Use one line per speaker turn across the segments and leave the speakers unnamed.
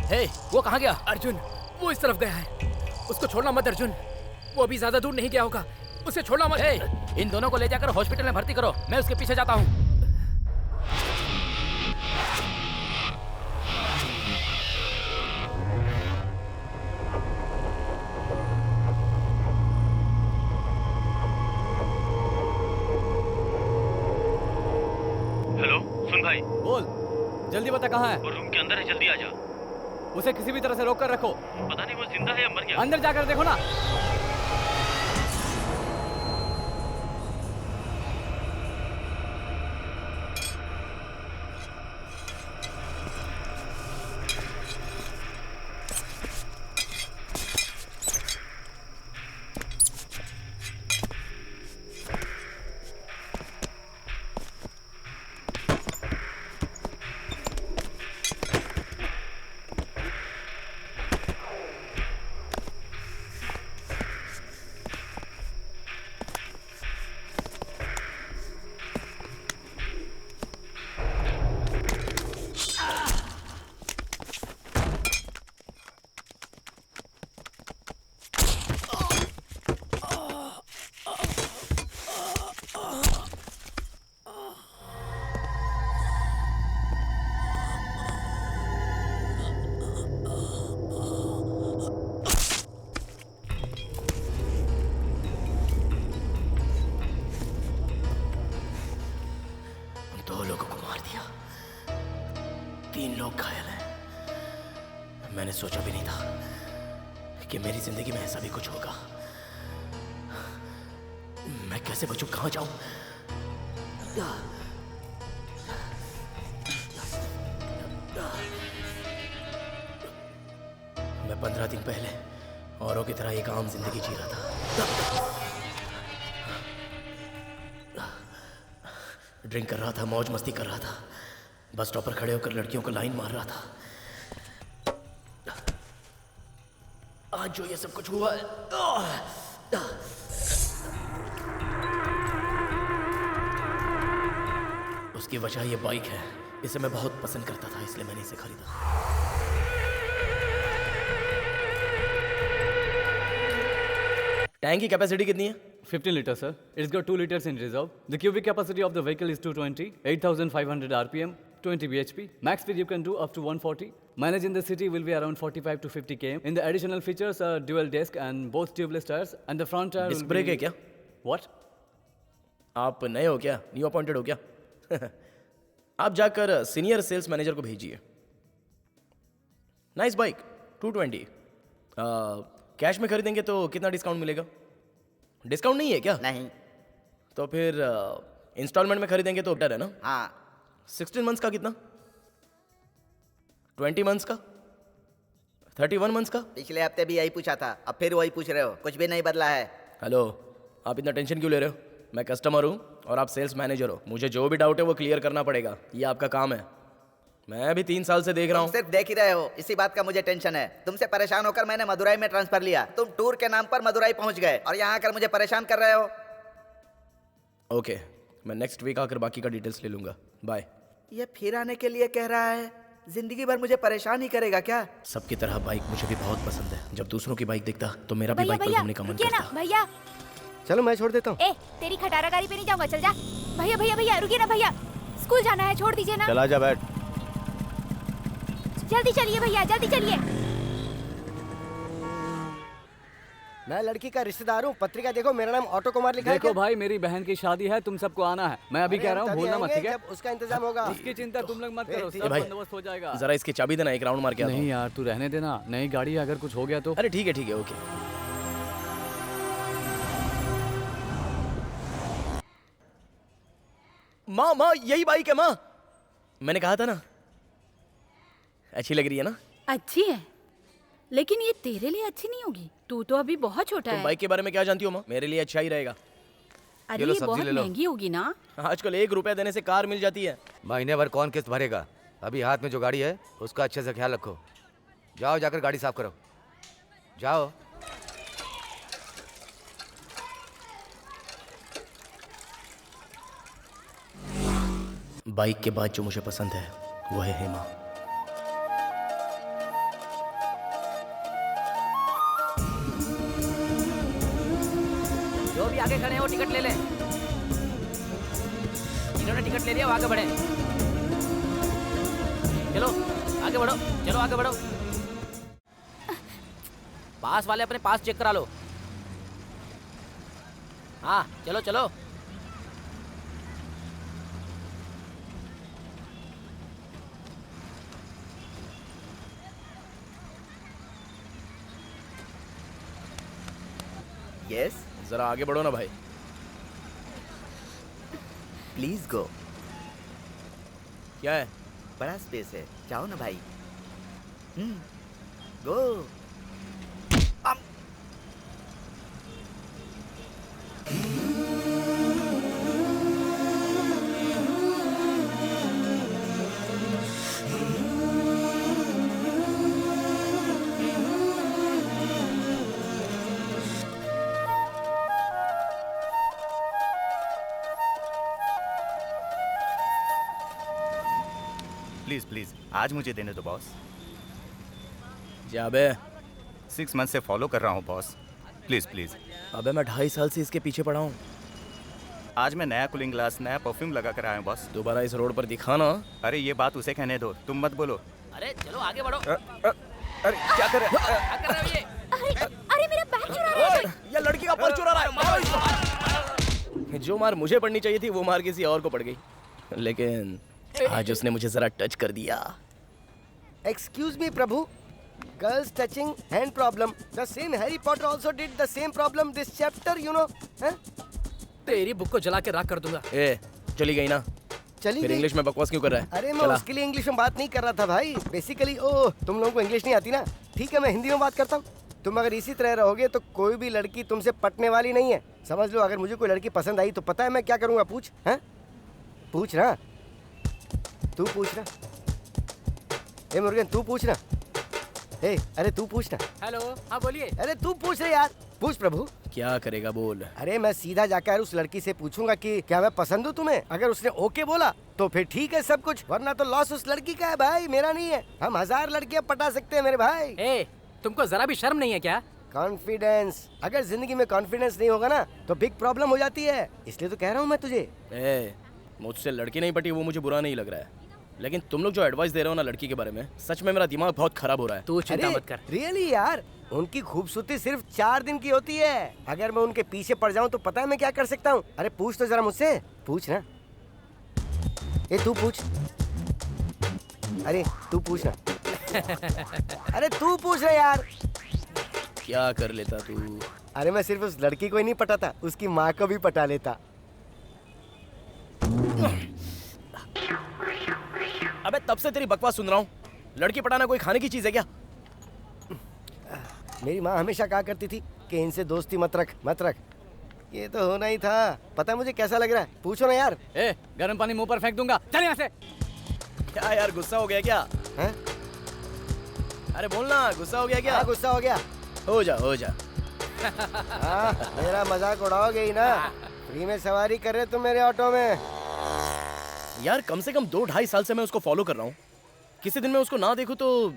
हे, वो कहाँ गया?
अर्जुन, वो इस तरफ गया है। उसको छोड़ना मत अर्जुन, वो अभी ज्यादा दूर नहीं गया होगा। उसे छोड़ना मत।
हे, इन दोनों को ले जाकर हॉस्पिटल में भर्ती करो, मैं उसके पीछे जाता हूँ।
हेलो, सुन भाई।
बोल, जल्दी बता कहाँ है।
वो रूम के अंदर है, जल्दी आ जा।
उसे किसी भी तरह से रोक कर रखो।
पता नहीं वो जिंदा है या मर गया।
अंदर जाकर देखो ना।
मैंने सोचा भी नहीं था कि मेरी जिंदगी में ऐसा भी कुछ होगा। मैं कैसे बचूं, कहां जाऊं? मैं 15 दिन पहले औरों की तरह एक आम जिंदगी जी रहा था। ड्रिंक कर रहा था, मौज मस्ती कर रहा था, बस स्टॉप पर खड़े होकर लड़कियों को लाइन मार रहा था। आज जो ये सब कुछ हुआ है, उसकी वजह ये बाइक है। इसे मैं बहुत पसंद करता था, इसलिए मैंने इसे खरीदा। टैंक की कैपेसिटी कितनी है?
15 liters, sir. It's got 2 liters in reserve. The cubic capacity of the vehicle is 220, 8,500 RPM, 20 bhp. Max speed you can do up to 140. Mileage in the city will be around 45 to 50 km. In the additional features are dual disc and both tubeless tires, and the front tire
disc
will
brake
be...
है क्या?
What?
आप नए हो क्या? New appointed हो क्या? आप जाकर सीनियर सेल्स मैनेजर को भेजिए। Nice bike, 220। कैश में खरीदेंगे तो कितना डिस्काउंट मिलेगा? डिस्काउंट नहीं है क्या?
नहीं।
तो फिर इंस्टॉलमेंट में खरीदेंगे तो बेटर है ना?
हाँ।
16 मंथ्स का कितना? 20 मंथ्स का? 31 मंथ्स का?
पिछले हफ्ते भी यही पूछा था, अब फिर वही पूछ रहे हो, कुछ भी नहीं बदला है।
हेलो, आप इतना टेंशन क्यों ले रहे हो? मैं कस्टमर हूँ और आप सेल्स मैनेजर हो। मुझे जो भी डाउट है वो क्लियर करना पड़ेगा, ये आपका काम है। मैं भी 3 साल से देख रहा हूँ।
सिर्फ देख ही रहे हो, इसी बात का मुझे टेंशन है। तुमसे परेशान होकर मैंने मदुरई में ट्रांसफर लिया, तुम टूर के नाम पर मदुरई पहुंच गए और यहाँ आकर मुझे परेशान कर रहे हो।
ओके, मैं नेक्स्ट वीक आकर बाकी का डिटेल्स ले लूंगा। बाय।
ये फिर आने के लिए कह रहा है, जिंदगी भर मुझे परेशान ही करेगा क्या?
सबकी तरह बाइक मुझे भी बहुत पसंद है। जब दूसरों की बाइक देखता तो मेरा भी बाइक पर घूमने का मन
रुकिए ना
करता।
भैया।
चलो मैं छोड़ देता हूँ।
ए, तेरी खटारा गाड़ी पे नहीं जाऊंगा, चल जा। भैया भैया भैया रुकिए ना भैया, स्कूल जाना है, छोड़ दीजिए ना।
चला जा, बैठ।
जल्दी चलिए भैया, जल्दी चलिए।
मैं लड़की का रिश्तेदार हूँ, पत्रिका देखो, मेरा नाम ऑटो कुमार लिखा है।
देखो भाई, मेरी बहन की शादी है, तुम सबको आना है। मैं अभी कह रहा हूँ, भूलना मत, ठीक है?
जब उसका इंतजाम होगा।
उसकी चिंता तुम लोग मत करो, सब
भाई,
बंदोबस्त हो जाएगा।
जरा इसकी चाबी देना, एक राउंड मार के आता हूं।
नहीं यार, तू रहने देना, नई गाड़ी है, अगर कुछ हो गया तो।
अरे ठीक है, ओके। माँ, यही बाइक है माँ। मैंने कहा था ना, अच्छी लग रही है ना?
अच्छी है, लेकिन ये तेरे लिए अच्छी नहीं होगी, तू तो अभी बहुत छोटा
तुम
है।
बाइक के बारे में क्या जानती हो माँ? मेरे लिए अच्छा ही रहेगा।
अरे ये बहुत महंगी होगी ना।
आजकल 1 रुपया देने से कार मिल जाती है।
महीने भर कौन किस्त भरेगा? अभी हाथ में जो गाड़ी है उसका अच्छे से ख्याल रखो। जाओ, जाकर गाड़ी साफ करो, जाओ।
बाइक के बाद जो मुझे पसंद है वो है हेमा।
आगे खड़े हैं वो टिकट ले ले। इन्होंने टिकट ले लिया, वो आगे बढ़े। चलो आगे बढ़ो, चलो आगे बढ़ो। पास वाले अपने पास चेक करा लो। हाँ चलो चलो।
यस,
जरा आगे बढ़ो ना भाई।
Please go.
क्या है?
बड़ा स्पेस है, जाओ ना भाई। गो।
प्लीज प्लीज आज मुझे देने दो बॉस।
जाबे
6 मंथ से फॉलो कर रहा हूँ बॉस, प्लीज प्लीज।
अबे मैं 2.5 साल से इसके पीछे पड़ा हूँ।
आज मैं नया कूलिंग ग्लास, नया परफ्यूम लगा कर आया हूँ बॉस।
दोबारा इस रोड पर दिखाना।
अरे ये बात उसे कहने दो, तुम मत बोलो।
अरे चलो आगे बढ़ो।
अरे क्या कर रहे
क्या कर रहे हो ये?
अरे मेरा बैग चुरा रहा है।
ये लड़की का पर्स चुरा रहा है, मारो इसको। जो मार मुझे पड़नी चाहिए थी वो मार किसी और को पड़ गई, लेकिन आज उसने मुझे जरा टच कर दिया।
Excuse me Prabhu, girls touching hand problem, the same Harry Potter also did the same problem this chapter, you know.
तेरी बुक को जला के राख कर दूंगा।
ए चली गई ना,
चली
फिर
गई।
इंग्लिश में बकवास क्यों कर रहा है?
अरे मैं
चला।
उसके लिए इंग्लिश में बात नहीं कर रहा था भाई। बेसिकली ओ तुम लोगों को इंग्लिश नहीं आती ना, ठीक है मैं हिंदी में बात करता हूँ। तुम अगर इसी तरह रहोगे तो कोई भी लड़की तुमसे पटने वाली नहीं है, समझ लो। अगर मुझे कोई लड़की पसंद आई तो पता है मैं क्या करूँगा? पूछ, हैं? पूछ ना, तू पूछ ना। ए मुर्गन तू पूछ ना। ए अरे तू पूछ ना।
हेलो, हाँ बोलिए।
अरे तू पूछ रहे यार, पूछ प्रभु।
क्या करेगा बोल।
अरे मैं सीधा जाकर उस लड़की से पूछूंगा कि क्या मैं पसंद हूँ तुम्हें। अगर उसने ओके बोला तो फिर ठीक है सब कुछ, वरना तो लॉस उस लड़की का है भाई, मेरा नहीं है। हम 1000 लड़कियां पटा सकते हैं मेरे भाई।
ए, तुमको जरा भी शर्म नहीं है क्या?
कॉन्फिडेंस, अगर जिंदगी में कॉन्फिडेंस नहीं होगा ना तो बिग प्रॉब्लम हो जाती है, इसलिए तो कह रहा हूँ मैं तुझे।
ए मुझसे लड़की नहीं पटी वो मुझे बुरा नहीं लग रहा है, लेकिन तुम लोग जो एडवाइस दे रहे हो ना लड़की के बारे में, सच में मेरा दिमाग बहुत खराब हो रहा है।
तू चिंता मत कर।
रियली यार, उनकी खूबसूरती सिर्फ 4 दिन की होती है। अगर मैं उनके पीछे पड़ जाऊं तो पता है मैं क्या कर सकता हूं? अरे पूछ तो जरा मुझसे, पूछ ना। ए तू पूछ, अरे तू पूछ ना। अरे तू पूछ रहे यार।
क्या कर लेता तू?
अरे मैं सिर्फ उस लड़की को ही नहीं पटाता, उसकी माँ को भी पटा लेता।
अबे तब से तेरी बकवास सुन रहा हूँ। लड़की पटाना कोई खाने की चीज है क्या?
मेरी माँ हमेशा कहा करती थी कि इनसे दोस्ती मत रख मत रख। ये तो होना ही था। पता है मुझे कैसा लग रहा है? पूछो ना यार।
ए गर्म पानी मुंह पर फेंक दूंगा, चल यहाँ से।
क्या यार गुस्सा हो गया क्या?
हैं?
अरे बोलना, गुस्सा हो गया क्या?
हाँ गुस्सा हो गया।
हो जा हो जा।
हाँ मेरा मजाक उड़ाओगे ही ना। फ्री में सवारी कर रहे तुम मेरे ऑटो में।
यार कम से कम 2-2.5 साल से मैं उसको फॉलो कर रहा हूँ। किसी दिन मैं उसको ना देखूं तो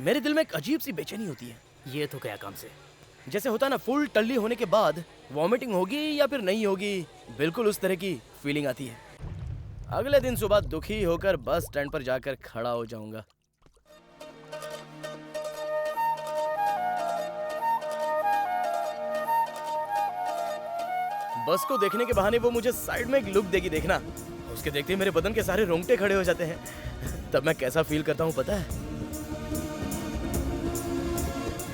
मेरे दिल में एक अजीब सी बेचैनी होती है।
ये तो क्या काम से?
जैसे होता है ना, फुल टल्ली होने के बाद वॉमिटिंग होगी या फिर नहीं होगी, बिल्कुल उस तरह की फीलिंग आती है। अगले दिन सुबह दुखी होकर बस स्टैंड पर जाकर खड़ा हो जाऊंगा। बस को देखने के बहाने वो मुझे साइड में एक लुक देगी, देखना। उसके देखते ही मेरे बदन के सारे रोंगटे खड़े हो जाते हैं। तब मैं कैसा फील करता हूँ पता है?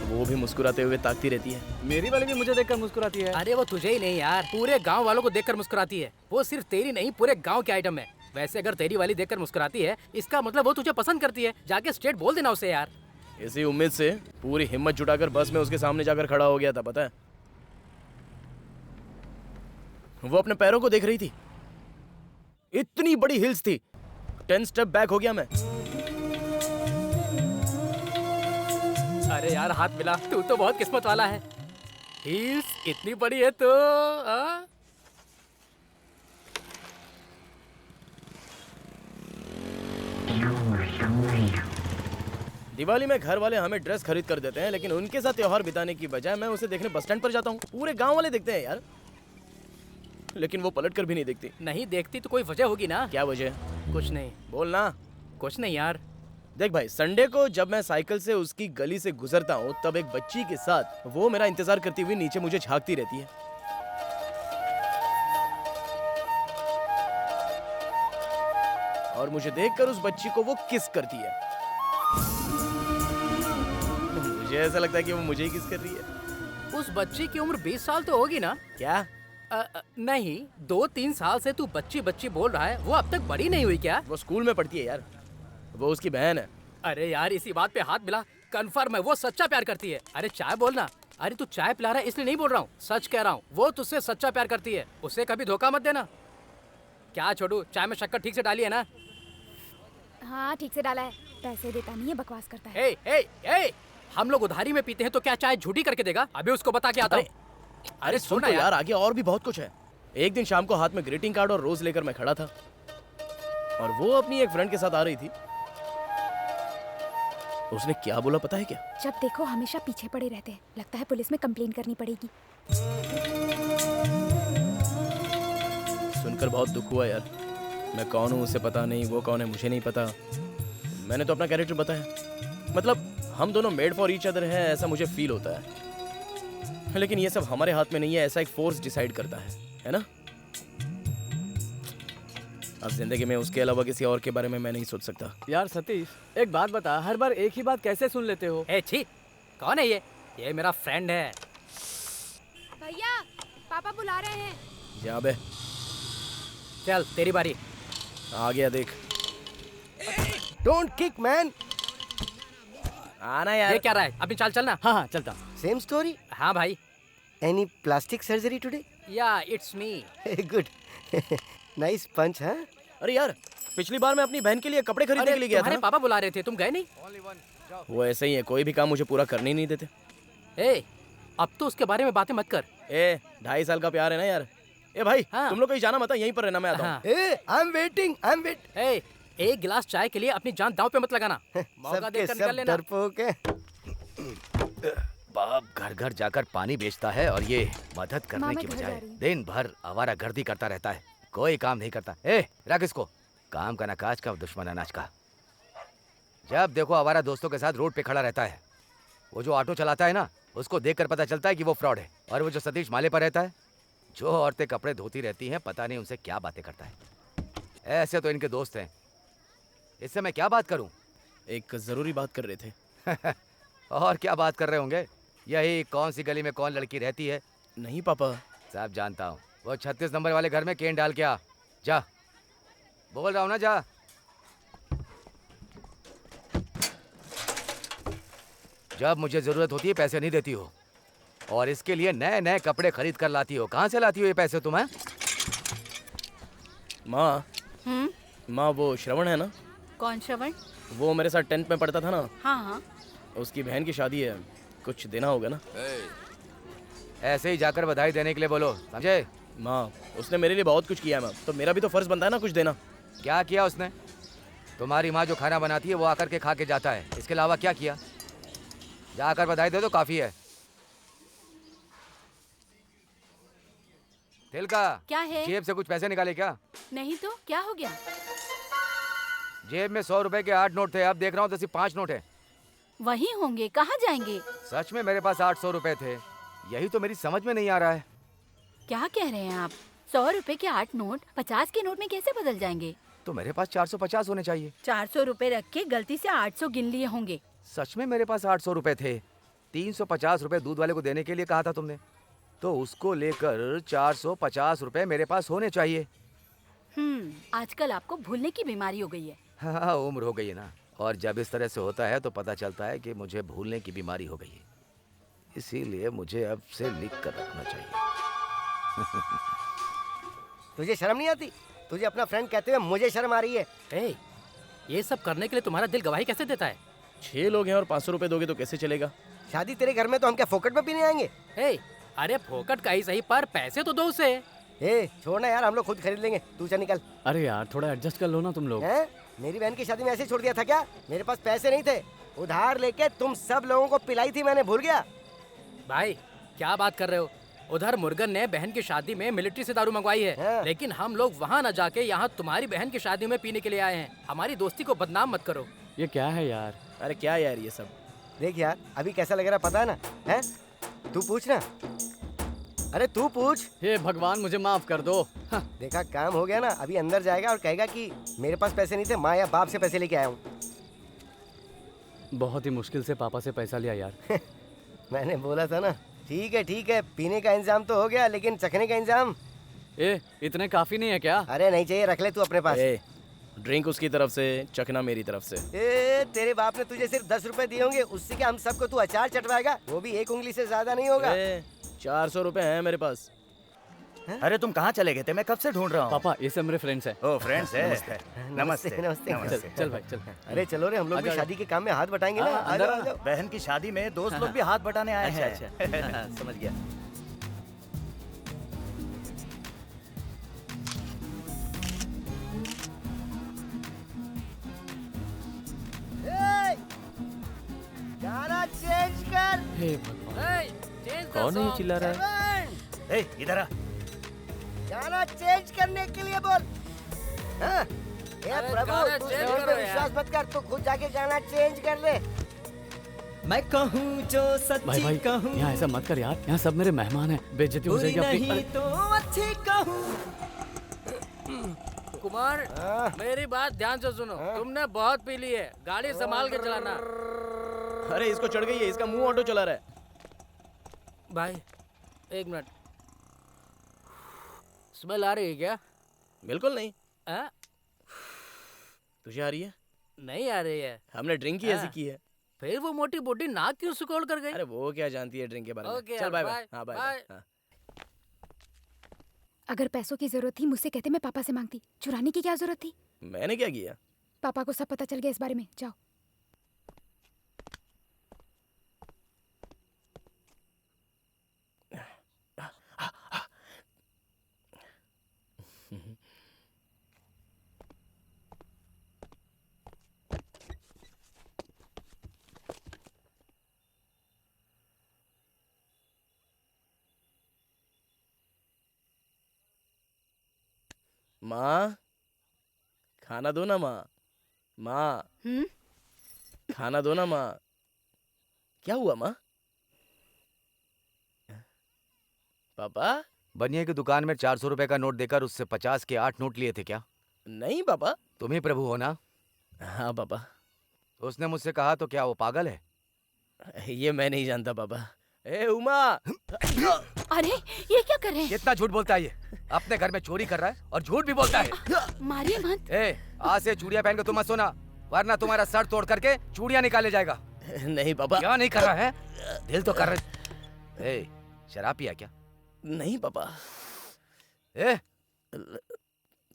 वो भी मुस्कुराते हुए ताकती रहती है।
मेरी वाली भी मुझे देखकर मुस्कुराती है।
अरे वो तुझे ही नहीं यार, पूरे गांव वालों को देखकर मुस्कुराती है। वो सिर्फ तेरी नहीं, पूरे गांव के आइटम है। वैसे अगर तेरी वाली देखकर मुस्कुराती है, इसका मतलब वो तुझे पसंद करती है। जाके स्ट्रेट बोल देना उसे यार।
इसी उम्मीद से पूरी हिम्मत जुटाकर बस में उसके सामने जाकर खड़ा हो गया था, पता है? वो अपने पैरों को देख रही थी। इतनी बड़ी हिल्स थी। 10 स्टेप बैक हो गया मैं।
अरे यार हाथ मिला, तू तो बहुत किस्मत वाला है। हील्स इतनी बड़ी है तो
दिवाली में घर वाले हमें ड्रेस खरीद कर देते हैं, लेकिन उनके साथ त्योहार बिताने की बजाय मैं उसे देखने बस स्टैंड पर जाता हूँ। पूरे गांव वाले देखते हैं यार। लेकिन वो पलट कर भी नहीं देखती।
नहीं देखती तो कोई वजह होगी ना।
क्या वजह?
कुछ नहीं।
बोलना।
कुछ नहीं यार।
देख भाई, संडे को जब मैं साइकिल से उसकी गली से गुजरता हूँ तब एक बच्ची के साथ वो मेरा इंतजार करती हुई नीचे मुझे झांकती रहती है। और मुझे देखकर उस बच्ची को वो किस करती है। मुझे ऐसा लगता है कि वो मुझे ही किस कर रही है।
उस बच्ची की उम्र 20 साल तो होगी ना?
क्या?
नहीं, 2-3 साल से तू बच्ची बच्ची बोल रहा है। वो अब तक बड़ी नहीं हुई क्या?
वो स्कूल में पढ़ती है यार। वो उसकी बहन है।
अरे यार, इसी बात पे हाथ मिला। कंफर्म है वो सच्चा प्यार करती है। अरे चाय बोलना। अरे तू चाय पिला रहा है इसलिए नहीं बोल रहा हूँ, सच कह रहा हूँ। वो तुझसे सच्चा प्यार करती है, उसे कभी धोखा मत देना। क्या छोड़ू, चाय में शक्कर ठीक से डाली है ना?
हाँ ठीक से डाला है। पैसे देता नहीं है, बकवास करता है।
ए, ए, ए, हम लोग उधारी में पीते हैं तो क्या चाय झूठी करके देगा? अभी उसको बता के आता हूँ।
अरे सुन तो यार, आगे और भी बहुत कुछ है। एक दिन शाम को हाथ में ग्रीटिंग कार्ड और रोज लेकर मैं खड़ा था और वो अपनी एक फ्रेंड के साथ आ रही थी। उसने क्या बोला पता है क्या?
जब देखो हमेशा पीछे पड़े रहते हैं, लगता है पुलिस में कंप्लेन करनी पड़ेगी।
सुनकर बहुत दुख हुआ यार। मैं कौन हूँ उसे पता नहीं, वो कौन है मुझे नहीं पता। मैंने तो अपना कैरेक्टर बताया, मतलब हम दोनों मेड फॉर ईच अदर है ऐसा मुझे फील होता है। लेकिन ये सब हमारे हाथ में नहीं है, ऐसा एक फोर्स डिसाइड करता है ना? अब जिंदगी में उसके अलावा किसी और के बारे में मैं नहीं सोच सकता।
यार सतीश, एक बात बता, हर बार एक ही बात कैसे सुन लेते हो?
ए छी, कौन है ये? ये मेरा फ्रेंड है।
भैया पापा बुला रहे हैं।
जा बे।
चल तेरी बारी।
आ गया देख।
Don't kick man.
आना यार।
ये क्या रहा है? अपनी चाल चलना।
हाँ हाँ चलता।
Same story.
हाँ भाई।
Any plastic surgery today?
या इट्स मी।
गुड। नाइस पंच। हाँ
अरे यार, पिछली बार मैं अपनी बहन के लिए कपड़े खरीदने के लिए गया था।
तुम्हारे पापा बुला रहे थे, तुम गए नहीं?
वो ऐसे ही है, कोई भी काम मुझे पूरा करने ही नहीं देते।
ए, अब तो उसके बारे में बातें मत कर।
2.5 साल का प्यार है ना यार। ए भाई,
हाँ।
तुम लोग कहीं जाना मत, यहीं पर रहना, मैं आता हूँ।
हाँ।
I am waiting.
ए, एक गिलास चाय के लिए अपनी जान दांव पे मत लगाना। मौका देकर निकल लेना।
डरपोक है।
बाप घर घर जाकर पानी बेचता है और ये मदद करने
मामा
की
घर
बजाय
जा रही हूँ।
दिन भर आवारागर्दी करता रहता है, कोई काम नहीं करता। ए रख इसको, काम का ना काज का, दुश्मन अनाज का। जब देखो आवारा दोस्तों के साथ रोड पे खड़ा रहता है। वो जो ऑटो चलाता है ना, उसको देखकर पता चलता है कि वो फ्रॉड है। और वो जो सतीश माले पर रहता है, जो औरतें कपड़े धोती रहती हैं, पता नहीं उनसे क्या बातें करता है। ऐसे तो इनके दोस्त हैं, इससे मैं क्या बात करूं?
एक जरूरी बात कर रहे थे।
और क्या बात कर रहे होंगे? यही कौन सी गली में कौन लड़की रहती है?
नहीं पापा।
सब जानता हूँ। वो 36 नंबर वाले घर में केन डाल के आ। जा, बोल रहा हूँ ना, जा। जब मुझे जरूरत होती है पैसे नहीं देती हो, और इसके लिए नए नए कपड़े खरीद कर लाती हो। कहाँ से लाती हो ये पैसे तुम्हें?
माँ, माँ वो श्रवण है ना?
कौन श्रवण?
वो मेरे साथ 10th में पढ़ता था ना।
हाँ हाँ।
उसकी बहन की शादी है, कुछ देना होगा ना?
ऐसे ही जाकर बधाई देने के लिए बोलो, समझे?
माँ, उसने मेरे लिए बहुत कुछ किया है माँ, तो मेरा भी तो फर्ज बनता है ना कुछ देना।
क्या किया उसने? तुम्हारी माँ जो खाना बनाती है वो आकर के खा के जाता है, इसके अलावा क्या किया? जाकर बधाई दे दो, काफी है। तिलका,
क्या है?
जेब से कुछ पैसे निकाले क्या?
नहीं तो क्या हो गया?
जेब में 100 रुपए के 8 नोट थे, अब देख रहा हूँ तो सिर्फ 5 नोट है।
वहीं होंगे, कहाँ जाएंगे?
सच में मेरे पास 800 रुपए थे, यही तो मेरी समझ में नहीं आ रहा है।
क्या कह रहे हैं आप? 100 रुपए के 8 नोट 50 के नोट में कैसे बदल जाएंगे?
तो मेरे पास 450 होने चाहिए।
400 रुपए रख के गलती से 800 गिन लिए होंगे।
सच में मेरे पास 800 रुपए थे। 350 रुपए दूध वाले को देने के लिए कहा था तुमने, तो उसको लेकर 450 रुपए मेरे पास होने चाहिए।
आजकल आपको भूलने की बीमारी हो गई है।
हाँ, उम्र हो गई है ना, और जब इस तरह से होता है तो पता चलता है कि मुझे भूलने की बीमारी हो गई है। इसीलिए मुझे अब से लिख कर रखना चाहिए।
तुझे शर्म नहीं आती? तुझे अपना फ्रेंड कहते हुए मुझे शर्म आ रही है।
ए, ये सब करने के लिए तुम्हारा दिल गवाही कैसे देता है?
6 लोग हैं और 500 रुपए दोगे तो कैसे चलेगा?
शादी तेरे घर में तो हम क्या फोकट में पीने आएंगे?
ए, अरे फोकट का ही सही, पर पैसे तो दो उसे।
ए, छोड़ना यार, हम लोग खुद खरीद लेंगे, तू चल निकल।
अरे यार थोड़ा एडजस्ट कर लो ना तुम लोग।
हैं? मेरी बहन की शादी में ऐसे छोड़ दिया था क्या? मेरे पास पैसे नहीं थे, उधार लेके तुम सब लोगों को पिलाई थी मैंने, भूल गया?
भाई क्या बात कर रहे हो? उधर मुर्गन ने बहन की शादी में मिलिट्री से दारू मंगवाई है,
हाँ।
लेकिन हम लोग वहाँ न जाके यहाँ तुम्हारी बहन की शादी में पीने के लिए आए हैं। हमारी दोस्ती को बदनाम मत करो।
ये क्या है यार?
अरे क्या यार ये सब?
देख यार अभी कैसा लग रहा पता है ना? हैं? तू पूछ ना। अरे तू पूछ।
हे भगवान मुझे माफ कर दो। हाँ।
देखा काम हो गया ना, अभी अंदर जाएगा और कहेगा कि मेरे पास पैसे नहीं थे, माँ या बाप से पैसे लेके आया हूँ।
बहुत ही मुश्किल से पापा से पैसा लिया यार।
मैंने बोला था ना। ठीक है, पीने का इंतजाम तो हो गया, लेकिन चखने का इंतजाम?
इतने काफी नहीं है क्या?
अरे नहीं चाहिए, रख ले तू अपने पास।
ड्रिंक उसकी तरफ से, चखना मेरी तरफ से।
तेरे बाप ने तुझे सिर्फ 10 रुपए दिए होंगे, उससे क्या हम सबको तू अचार चटवाएगा? वो भी 1 उंगली से ज्यादा नहीं होगा।
400 रुपए हैं मेरे पास।
अरे तुम कहाँ चले गए थे? मैं कब से ढूंढ रहा हूँ।
पापा ये सब मेरे फ्रेंड्स हैं।
ओ फ्रेंड्स है।
नमस्ते।
चल भाई चल।
अरे चलो रे, हम लोग भी शादी के काम में हाथ बटाएंगे ना। आ जाओ।
बहन की शादी में दोस्त लोग भी हाथ बटाने आए हैं।
अच्छा समझ गया।
गाना चेंज कर।
हे भगवान,
कौन है ये चिल्ला रहा है?
इधर आ।
गाना चेंज करने के लिए बोल। हाँ? प्रभु तू स्टोर पे विश्वास मत कर, तू खुद जाके गाना चेंज कर ले।
मैं कहूँ जो सच्ची
भाई
कहूँ,
यहाँ ऐसा मत कर यार, यहाँ सब मेरे मेहमान हैं, बेइज्जती हो
बुरी
जाएगी
नहीं
अपनी।
तो अच्छी कहूँ।
कुमार मेरी बात ध्यान से सुनो। तुमने बहुत पी ली है, गाड़ी संभाल के चलाना।
अरे इसको चढ़ गई है, इसका मुंह ऑटो चला रहा है।
भाई 1 मिनट, स्मेल आ रही है क्या?
बिल्कुल नहीं।
आ?
तुझे आ रही है?
नहीं आ रही है।
हमने ड्रिंक ही ऐसी की है।
फिर वो मोटी बूढ़ी नाक क्यों सुकोड़ कर गई?
अरे वो क्या जानती है ड्रिंक के बारे में।
ओके
चल
यार,
बाय
बाय,
बाय। हाँ
बाय।
बाय। हाँ।
अगर पैसों की जरूरत थी मुझसे कहते, मैं पापा से मांगती। चुराने की क्या जरूरत थी?
मैंने क्या किया?
पापा को सब पता चल गया इस बारे में। जाओ।
माँ खाना दो ना माँ। माँ खाना दो ना माँ। क्या हुआ माँ? पापा?
बनिए की दुकान में 400 रुपए का नोट देकर उससे 50 के 8 नोट लिए थे क्या?
नहीं पापा।
तुम ही प्रभु हो ना?
हाँ पापा।
उसने मुझसे कहा तो क्या वो पागल है?
ये मैं नहीं जानता पापा। ए उमा!
अरे ये क्या कर रहे हैं?
कितना झूठ बोलता है ये? अपने घर में चोरी कर रहा है और झूठ भी बोलता है।
मारिए मत।
आज से चूड़ियां पहन के तुम मत सोना, वरना तुम्हारा सर तोड़ करके चूड़ियां निकाले जाएगा।
नहीं पापा।
क्या नहीं कर रहा है? दिल तो कर रहे। शराब पिया क्या?
नहीं पापा।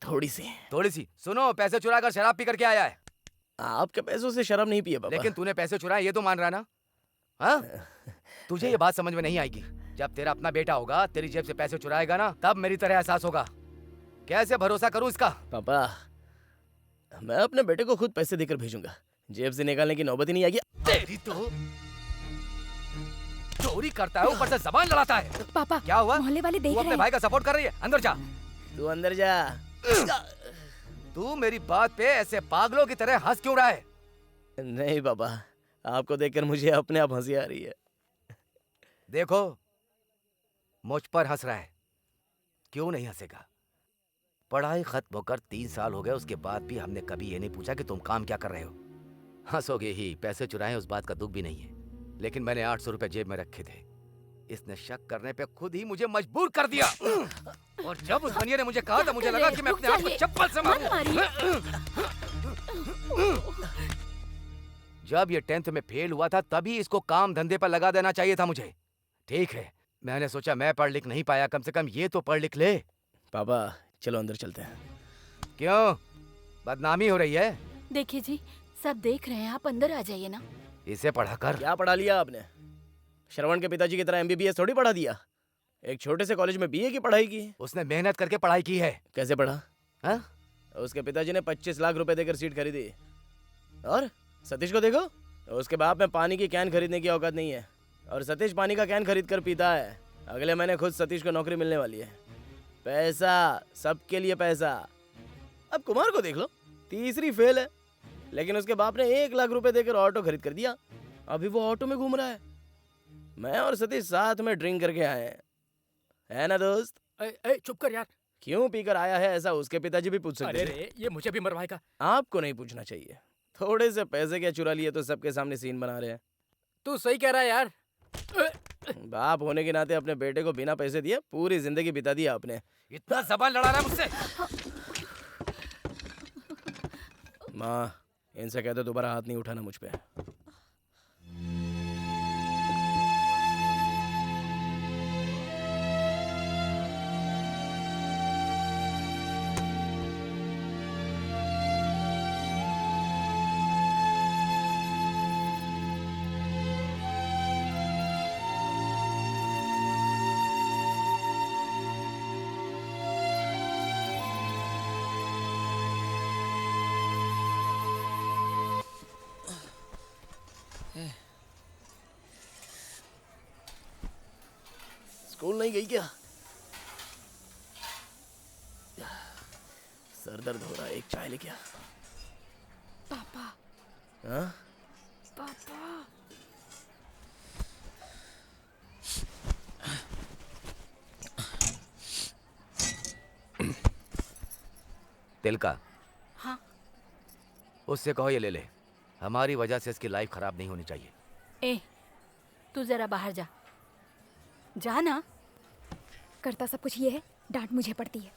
थोड़ी सी।
सुनो, पैसे चुरा कर शराब पी करके आया है।
आपके पैसों से शराब नहीं पिया पापा।
लेकिन तूने पैसे चुराए ये तो मान रहा ना? हाँ? तुझे ये बात समझ में नहीं आएगी। जब तेरा अपना बेटा होगा, तेरी जेब से पैसे चुराएगा ना, तब मेरी तरह एहसास होगा। कैसे भरोसा करूं इसका?
पापा मैं अपने बेटे को खुद पैसे देकर भेजूंगा, जेब से निकालने की नौबत ही नहीं आएगी।
तेरी तो चोरी करता है, ऊपर से जबान लड़ाता है।
पापा
क्या हुआ?
मोहल्ले वाले देख
तू
रहे
अपने
हैं।
भाई का सपोर्ट कर रही है? अंदर जा।
तू अंदर जा।
तू मेरी बात पे ऐसे पागलों की तरह हंस क्यों रहा है?
नहीं पापा, आपको देखकर मुझे अपने आप हंसी आ रही है।
देखो, मुझ पर हंस रहा है, क्यों नहीं हंसेगा? पढ़ाई खत्म होकर 3 साल हो गए, उसके बाद भी हमने कभी ये नहीं पूछा कि तुम काम क्या कर रहे हो। हंसोगे ही, पैसे चुराए उस बात का दुख भी नहीं है, लेकिन मैंने 800 रुपए जेब में रखे थे। इसने शक करने पे खुद ही मुझे मजबूर कर दिया। और जब उस बनिया ने मुझे कहा तो मुझे लगा कि मैं अपने आप को चप्पल से मारूं। जब ये 10th में फेल हुआ था, तभी इसको काम धंधे पर लगा देना चाहिए था मुझे। ठीक है, मैंने सोचा मैं पढ़ लिख नहीं पाया, कम से कम ये तो पढ़ लिख ले।
पापा चलो अंदर चलते हैं।
क्यों, बदनामी हो रही है?
देखिए जी, सब देख रहे हैं, आप अंदर आ जाइए ना।
इसे पढ़ाकर
क्या पढ़ा लिया आपने? श्रवण के पिताजी की तरह MBBS थोड़ी पढ़ा दिया। एक छोटे से कॉलेज में BA की पढ़ाई की।
उसने मेहनत करके पढ़ाई की है।
कैसे पढ़ा?
हाँ?
उसके पिताजी ने 25 लाख रुपए देकर सीट खरीदी। और सतीश को देखो, उसके बाप में पानी की कैन खरीदने की औकात नहीं है, और सतीश पानी का कैन खरीद कर पीता है। अगले महीने खुद सतीश को नौकरी मिलने वाली है। पैसा, सबके लिए पैसा। अब कुमार को देख लो, तीसरी फेल है, लेकिन उसके बाप ने 1 लाख रुपए देकर ऑटो खरीद कर दिया। अभी वो ऑटो में घूम रहा है। मैं और सतीश साथ में ड्रिंक करके आए हैं, है ना दोस्त?
चुप कर यार।
क्यों पीकर आया है ऐसा उसके पिताजी भी पूछ सकते
अरे ये मुझे भी मरवाएगा।
आपको नहीं पूछना चाहिए। थोड़े से पैसे क्या चुरा लिए तो सबके सामने सीन बना रहे हैं।
तू सही कह रहा है यार।
बाप होने के नाते अपने बेटे को बिना पैसे दिए पूरी जिंदगी बिता दी आपने।
इतना जबान लड़ा रहा है मुझसे।
माँ, इनसे कह दो दोबारा हाथ नहीं उठाना मुझ पे। स्कूल नहीं गई क्या? सर दर्द हो रहा है, एक चाय लेके आ।
पापा।
हाँ?
पापा।
तिलका,
हाँ।
उससे कहो ये ले ले। हमारी वजह से इसकी लाइफ खराब नहीं होनी चाहिए।
ए, तू जरा बाहर जा। जा ना।
करता सब कुछ ये है, डांट मुझे पड़ती है।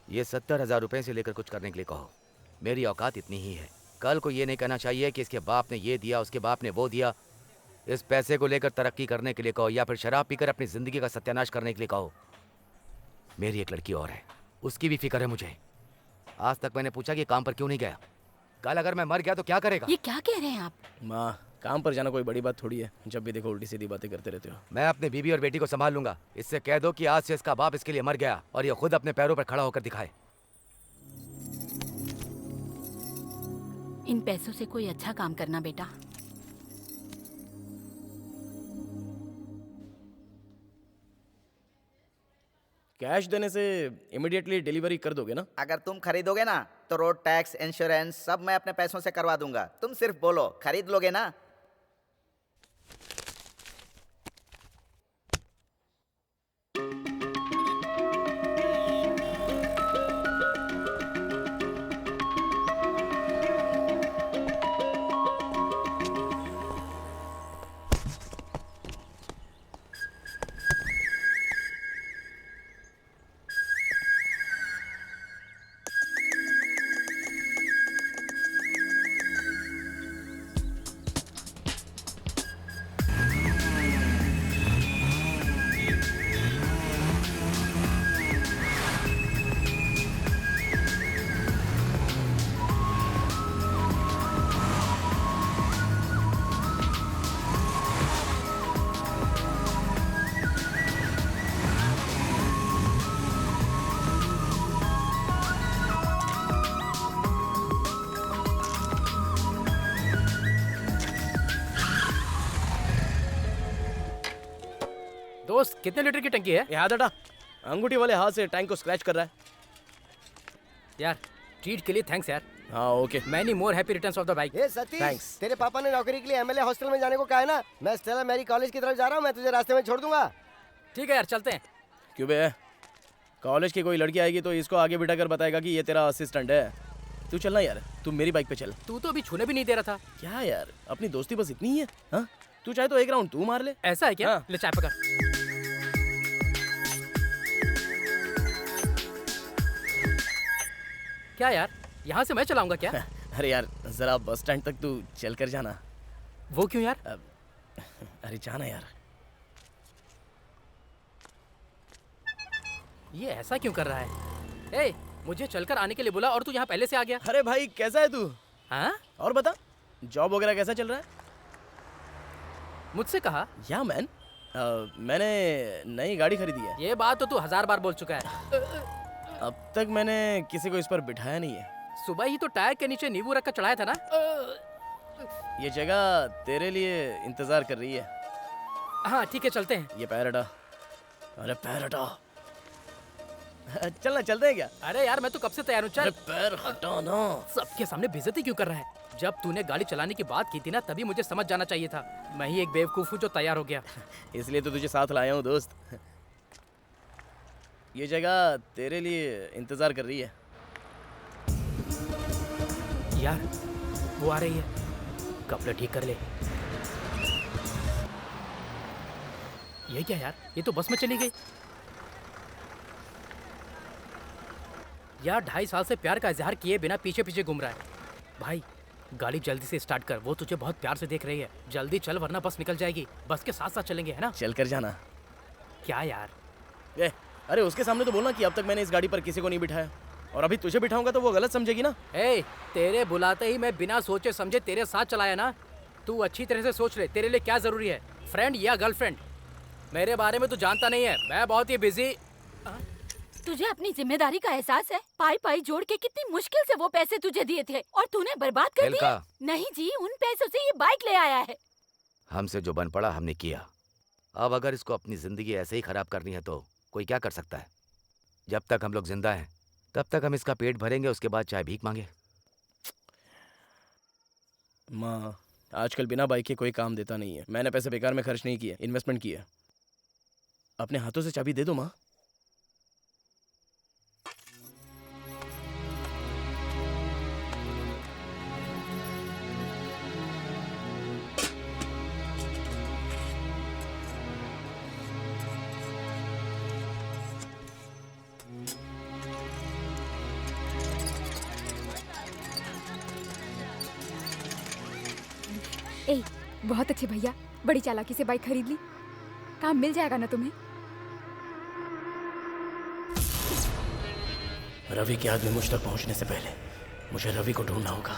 ये 70,000 रुपए से लेकर कुछ करने के लिए कहो। मेरी औकात इतनी ही है। कल को ये नहीं कहना चाहिए कि इसके बाप ने ये दिया, उसके बाप ने वो दिया। इस पैसे को लेकर तरक्की करने के लिए कहो, या फिर शराब पीकर अपनी जिंदगी का सत्यानाश करने के लिए कहो। मेरी एक लड़की और है, उसकी भी फिक्र है मुझे। आज तक मैंने पूछा कि काम पर क्यों नहीं गया। कल अगर मैं मर गया तो क्या करेगा?
ये क्या कह रहे हैं आप?
माँ, काम पर जाना कोई बड़ी बात थोड़ी है। जब भी देखो उल्टी सीधी बातें करते रहते हो।
मैं अपनी बीवी और बेटी को संभाल लूंगा। इससे कह दो कि आज से इसका बाप इसके लिए मर गया और ये खुद अपने पैरों पर खड़ा होकर दिखाए।
इन पैसों से कोई अच्छा काम करना बेटा।
कैश देने से इमीडिएटली डिलीवरी कर दोगे ना?
अगर तुम खरीदोगे ना तो रोड टैक्स, इंश्योरेंस सब मैं अपने पैसों से करवा दूंगा। तुम सिर्फ बोलो, खरीद लोगे ना?
दोस्त, कितने लीटर की टंकी है?
ये हाथ हटा। अंगूठी वाले हाथ से टैंक को स्क्रैच कर रहा है।
यार, ट्रीट के लिए थैंक्स यार।
हाँ okay.
Many more happy returns of the bike.
A Satish,
Thanks.
तेरे पापा ने नौकरी के लिए एमएलए हॉस्टल में जाने को कहा है ना। मैं स्टेला मैरी कॉलेज की तरफ जा रहा हूँ, मैं तुझे रास्ते में छोड़ दूंगा।
ठीक है यार, चलते हैं।
क्यों बे? कॉलेज की कोई लड़की आएगी तो इसको आगे बिठा कर बताएगा कि ये तेरा असिस्टेंट है। तू चलना यार, तू मेरी बाइक पे चल।
तू तो अभी छूने भी नहीं दे रहा था।
क्या यार, अपनी दोस्ती बस इतनी ही है? हाँ, तू चाहे तो एक राउंड तू मार ले।
ऐसा है क्या?
हाँ।
ले चाय पकड़। क्या यार, यहाँ से मैं चलाऊंगा क्या?
अरे यार, जरा बस स्टैंड तक तू चल कर जाना।
वो क्यों यार?
अरे जाना यार।
ये ऐसा क्यों कर रहा है? ए, मुझे चलकर आने के लिए बोला और तू यहाँ पहले से आ गया।
अरे भाई, कैसा है तू?
हाँ?
और बता, जॉब वगैरह कैसा चल रहा है?
मुझसे कहा?
या मैन, मैंने नई गाड़ी खरीदी है।
ये बात तो तू 1000 बार बोल चुका है।
अब तक मैंने किसी को इस पर बिठाया नहीं है।
सुबह ही तो टायर के नीचे नींबू रख कर चढ़ाया था ना।
ये जगह तेरे लिए इंतजार कर रही है।
हाँ ठीक है, चलते हैं।
ये पैर हटा। अरे पैर हटा। चलना, चलते हैं क्या?
अरे यार मैं तो कब से तैयार हूँ, चल।
पैर हटा ना।
सबके सामने बेइज्जती क्यों कर रहा है? जब तूने गाड़ी चलाने की बात की थी ना, तभी मुझे समझ जाना चाहिए था। मैं ही एक बेवकूफ हूँ जो तैयार हो गया।
इसलिए तो तुझे साथ लाया हूँ दोस्त। ये जगह तेरे लिए इंतजार कर रही है।
यार वो आ रही है, कपड़े ठीक कर ले। ये क्या यार, ये तो बस में चली गई। यार 2.5 साल से प्यार का इजहार किए बिना पीछे पीछे घूम रहा है। भाई गाड़ी जल्दी से स्टार्ट कर, वो तुझे बहुत प्यार से देख रही है। जल्दी चल वरना बस निकल जाएगी। बस के साथ साथ चलेंगे, है ना?
चल कर जाना।
क्या यार?
अरे उसके सामने तो बोलना कि अब तक मैंने इस गाड़ी पर किसी को नहीं बिठाया, और अभी तुझे बिठाऊंगा तो वो गलत समझेगी ना।
तेरे बुलाते ही मैं बिना सोचे समझे तेरे साथ चलाया ना। तू अच्छी तरह से सोच ले, तेरे लिए क्या जरूरी है, फ्रेंड या गर्लफ्रेंड? मेरे बारे में तू जानता नहीं है, मैं बहुत ही बिजी।
तुझे अपनी जिम्मेदारी का एहसास है? पाई पाई जोड़ के कितनी मुश्किल से वो पैसे तुझे दिए थे और तूने बर्बाद कर दिए। नहीं जी, उन पैसों से ये बाइक ले आया है।
हमसे जो बन पड़ा हमने किया। अब अगर इसको अपनी जिंदगी ऐसे ही खराब करनी है तो कोई क्या कर सकता है? जब तक हम लोग जिंदा हैं तब तक हम इसका पेट भरेंगे, उसके बाद चाहे भीख मांगे।
माँ, आजकल बिना बाइक के कोई काम देता नहीं है। मैंने पैसे बेकार में खर्च नहीं किए, इन्वेस्टमेंट किए। अपने हाथों से चाबी दे दो माँ।
बहुत अच्छे भैया, बड़ी चालाकी से बाइक खरीद ली। काम मिल जाएगा ना तुम्हें?
रवि के आदमी मुझ तक पहुंचने से पहले मुझे रवि को ढूंढना होगा।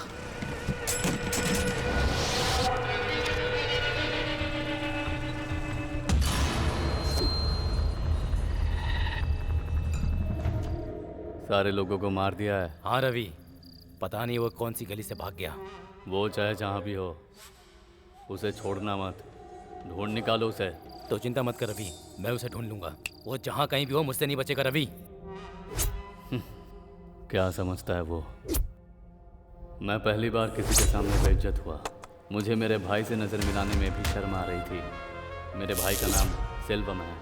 सारे लोगों को मार दिया है।
हाँ रवि, पता नहीं वो कौन सी गली से भाग गया।
वो चाहे जहाँ भी हो, उसे छोड़ना मत। ढूंढ निकालो उसे।
तो चिंता मत कर रवि, मैं उसे ढूंढ लूंगा। वो जहाँ कहीं भी हो मुझसे नहीं बचेगा रवि।
क्या समझता है वो? मैं पहली बार किसी के सामने बेइज्जत हुआ। मुझे मेरे भाई से नज़र मिलाने में भी शर्म आ रही थी। मेरे भाई का नाम सेल्वम है।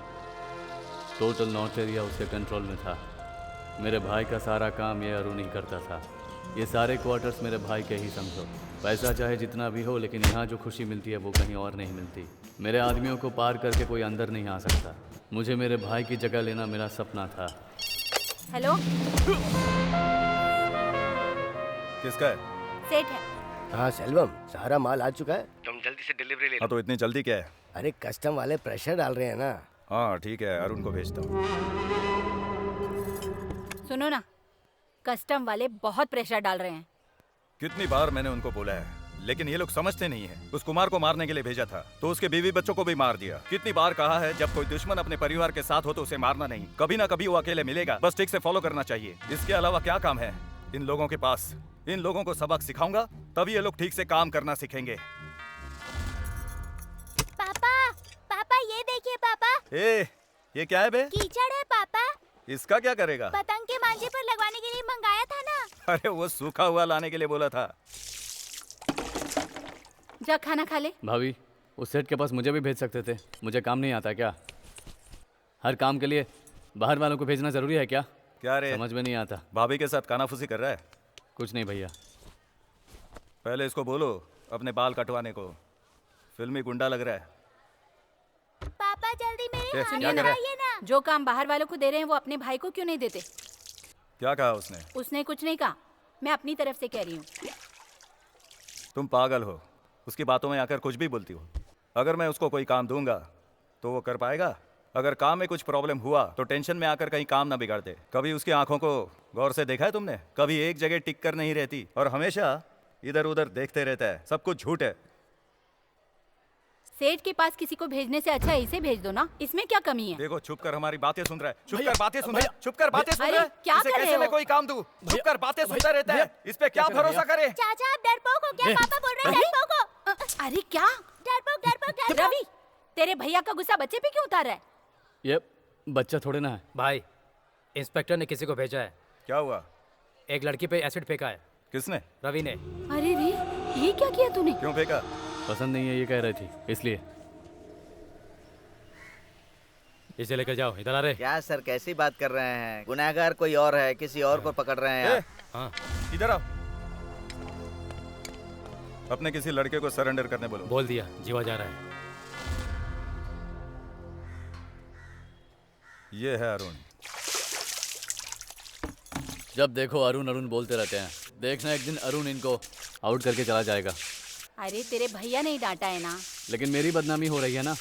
टोटल नॉर्थ एरिया उसके कंट्रोल में था। मेरे भाई का सारा काम ये अरुण ही करता था। ये सारे क्वार्टर्स मेरे भाई के ही समझो। पैसा चाहे जितना भी हो, लेकिन यहाँ जो खुशी मिलती है वो कहीं और नहीं मिलती। मेरे आदमियों को पार करके कोई अंदर नहीं आ सकता। मुझे मेरे भाई की जगह लेना मेरा सपना था।
हेलो,
किसका है?
सेठ है।
हाँ सेल्वम, सारा माल आ चुका है।
तुम जल्दी से डिलीवरी ले लो। हाँ तो इतनी जल्दी क्या है?
अरे कस्टम वाले प्रेशर डाल रहे हैं ना।
हाँ ठीक है, अरुण को भेजता हूँ।
सुनो ना, कस्टम वाले बहुत प्रेशर डाल रहे हैं।
कितनी बार मैंने उनको बोला है, लेकिन ये लोग समझते नहीं है। उस कुमार को मारने के लिए भेजा था तो उसके बीवी बच्चों को भी मार दिया। कितनी बार कहा है, जब कोई दुश्मन अपने परिवार के साथ हो तो उसे मारना नहीं। कभी ना कभी वो अकेले मिलेगा, बस ठीक से फॉलो करना चाहिए। इसके अलावा क्या काम है इन लोगों के पास? इन लोगों को सबक सिखाऊंगा तभी ये लोग ठीक से काम करना सीखेंगे।
पापा, पापा ये देखिए पापा।
ये क्या है बे?
कीचड़ है पापा।
इसका क्या करेगा?
पतंग के मांझे पर लगवाने के लिए मंगाया था ना।
अरे वो सूखा हुआ लाने के लिए बोला था।
जा खाना खा ले।
भाभी, उस सेठ के पास मुझे भी भेज सकते थे। मुझे काम नहीं आता क्या? हर काम के लिए बाहर वालों को भेजना जरूरी है क्या?
क्या रे?
समझ में नहीं आता।
भाभी के साथ कानाफूसी कर रहा है?
कुछ नहीं भैया।
पहले इसको बोलो अपने बाल कटवाने को। फिल्मी गुंडा लग रहा है।
पापा जल्दी मेरे हाथ
क्या कर रहा है?
लगाइए ना।
जो काम बाहर वालों को दे रहे हैं वो अपने भाई को क्यों नहीं देते?
क्या कहा उसने?
उसने कुछ नहीं कहा, मैं अपनी तरफ से कह रही हूँ।
तुम पागल हो, उसकी बातों में आकर कुछ भी बोलती हो। अगर मैं उसको कोई काम दूंगा तो वो कर पाएगा? अगर काम में कुछ प्रॉब्लम हुआ तो टेंशन में आकर कहीं काम ना बिगाड़ दे। कभी उसकी आंखों को गौर से देखा है तुमने? कभी एक जगह टिक कर नहीं रहती और हमेशा इधर उधर देखते रहता है। सब कुछ झूठ है।
सेठ के पास किसी को भेजने से अच्छा इसे भेज दो ना, इसमें क्या कमी है?
देखो, छुप कर हमारी बातें सुन रहा है। छुप कर बातें सुन रहा है। छुप कर बातें सुन रहा है।
क्या
इसे
कर रहे
कैसे
हो?
मैं कोई काम दूं? छुप कर बातें सुनता रहता है। इस पे क्या भरोसा करे?
चाचा आप डरपोक हो क्या? पापा बोल रहे हैं डरपोक हो।
अरे क्या?
डरपोक डरपोक डरपोक।
रवि, तेरे भैया का गुस्सा बच्चे पे क्यों उतार रहा है?
बच्चा थोड़े ना है।
भाई इंस्पेक्टर ने किसी को भेजा है।
क्या हुआ?
एक लड़की पे एसिड फेंका है।
किसने?
रवि ने।
अरे रे, ये क्या किया तूने?
क्यों फेंका?
पसंद नहीं है ये कह रही थी इसलिए।
इसे लेकर जाओ। इधर आ रहे।
क्या सर कैसी बात कर रहे हैं? गुनहगार कोई और है, किसी और को पकड़ रहे हैं आप।
हाँ
इधर आओ। अपने किसी लड़के को सरेंडर करने बोलो।
बोल दिया, जीवा जा रहा है।
ये है अरुण।
जब देखो अरुण अरुण बोलते रहते हैं। देखना एक दिन अरुण इनको आउट करके चला जाएगा।
अरे तेरे भैया ने ही डांटा है ना।
लेकिन मेरी बदनामी हो रही है ना।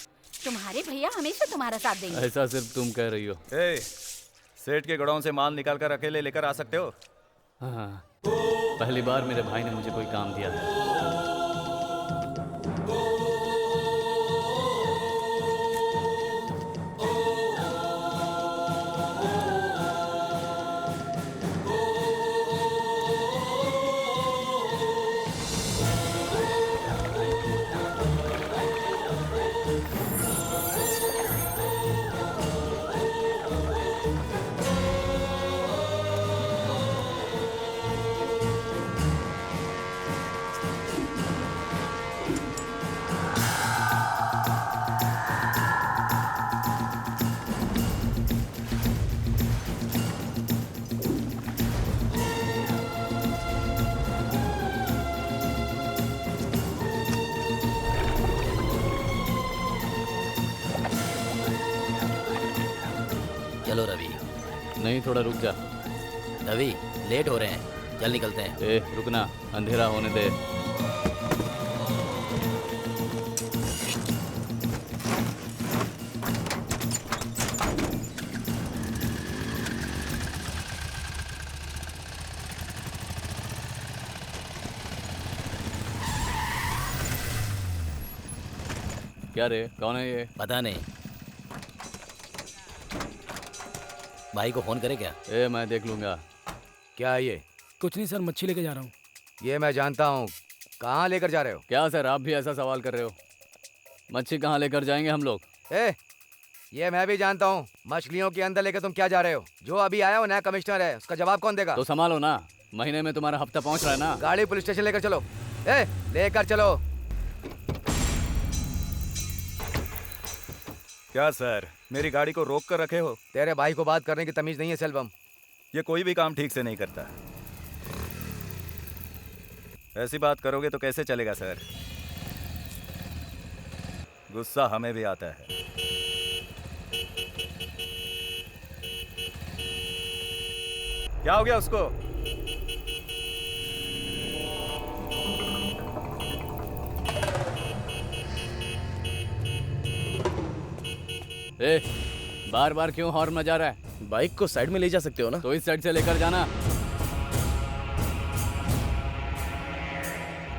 तुम्हारे भैया हमेशा तुम्हारा साथ देंगे।
ऐसा सिर्फ तुम कह रही हो।
सेठ के गोडाउन से माल निकाल कर अकेले लेकर आ सकते हो?
हाँ, पहली बार मेरे भाई ने मुझे कोई काम दिया है।
चलो रवि।
नहीं, थोड़ा रुक जा।
रवि लेट हो रहे हैं, चल निकलते हैं।
ए रुकना, अंधेरा होने दे। क्या रे, कौन है ये?
पता नहीं। भाई को फोन करे क्या?
ए मैं देख लूंगा।
क्या है ये?
कुछ नहीं सर, मच्छी लेके जा रहा हूँ।
ये मैं जानता हूँ। कहाँ लेकर जा रहे हो?
क्या सर, आप भी ऐसा सवाल कर रहे हो? मच्छी कहाँ लेकर जाएंगे हम लोग?
ये मैं भी जानता हूँ। मछलियों के अंदर लेकर तुम क्या जा रहे हो? जो अभी आया हो नया कमिश्नर है, उसका जवाब कौन देगा?
तो संभालो ना, महीने में तुम्हारा हफ्ता पहुँच रहा है ना।
गाड़ी पुलिस स्टेशन लेकर चलो। लेकर चलो।
क्या सर, मेरी गाड़ी को रोक कर रखे हो?
तेरे भाई को बात करने की तमीज नहीं है सेल्वम।
ये कोई भी काम ठीक से नहीं करता। ऐसी बात करोगे तो कैसे चलेगा सर? गुस्सा हमें भी आता है। क्या हो गया उसको?
बार बार क्यों हॉर्न बजा रहा है?
बाइक को साइड में ले जा सकते हो ना?
तो इस साइड से लेकर जाना।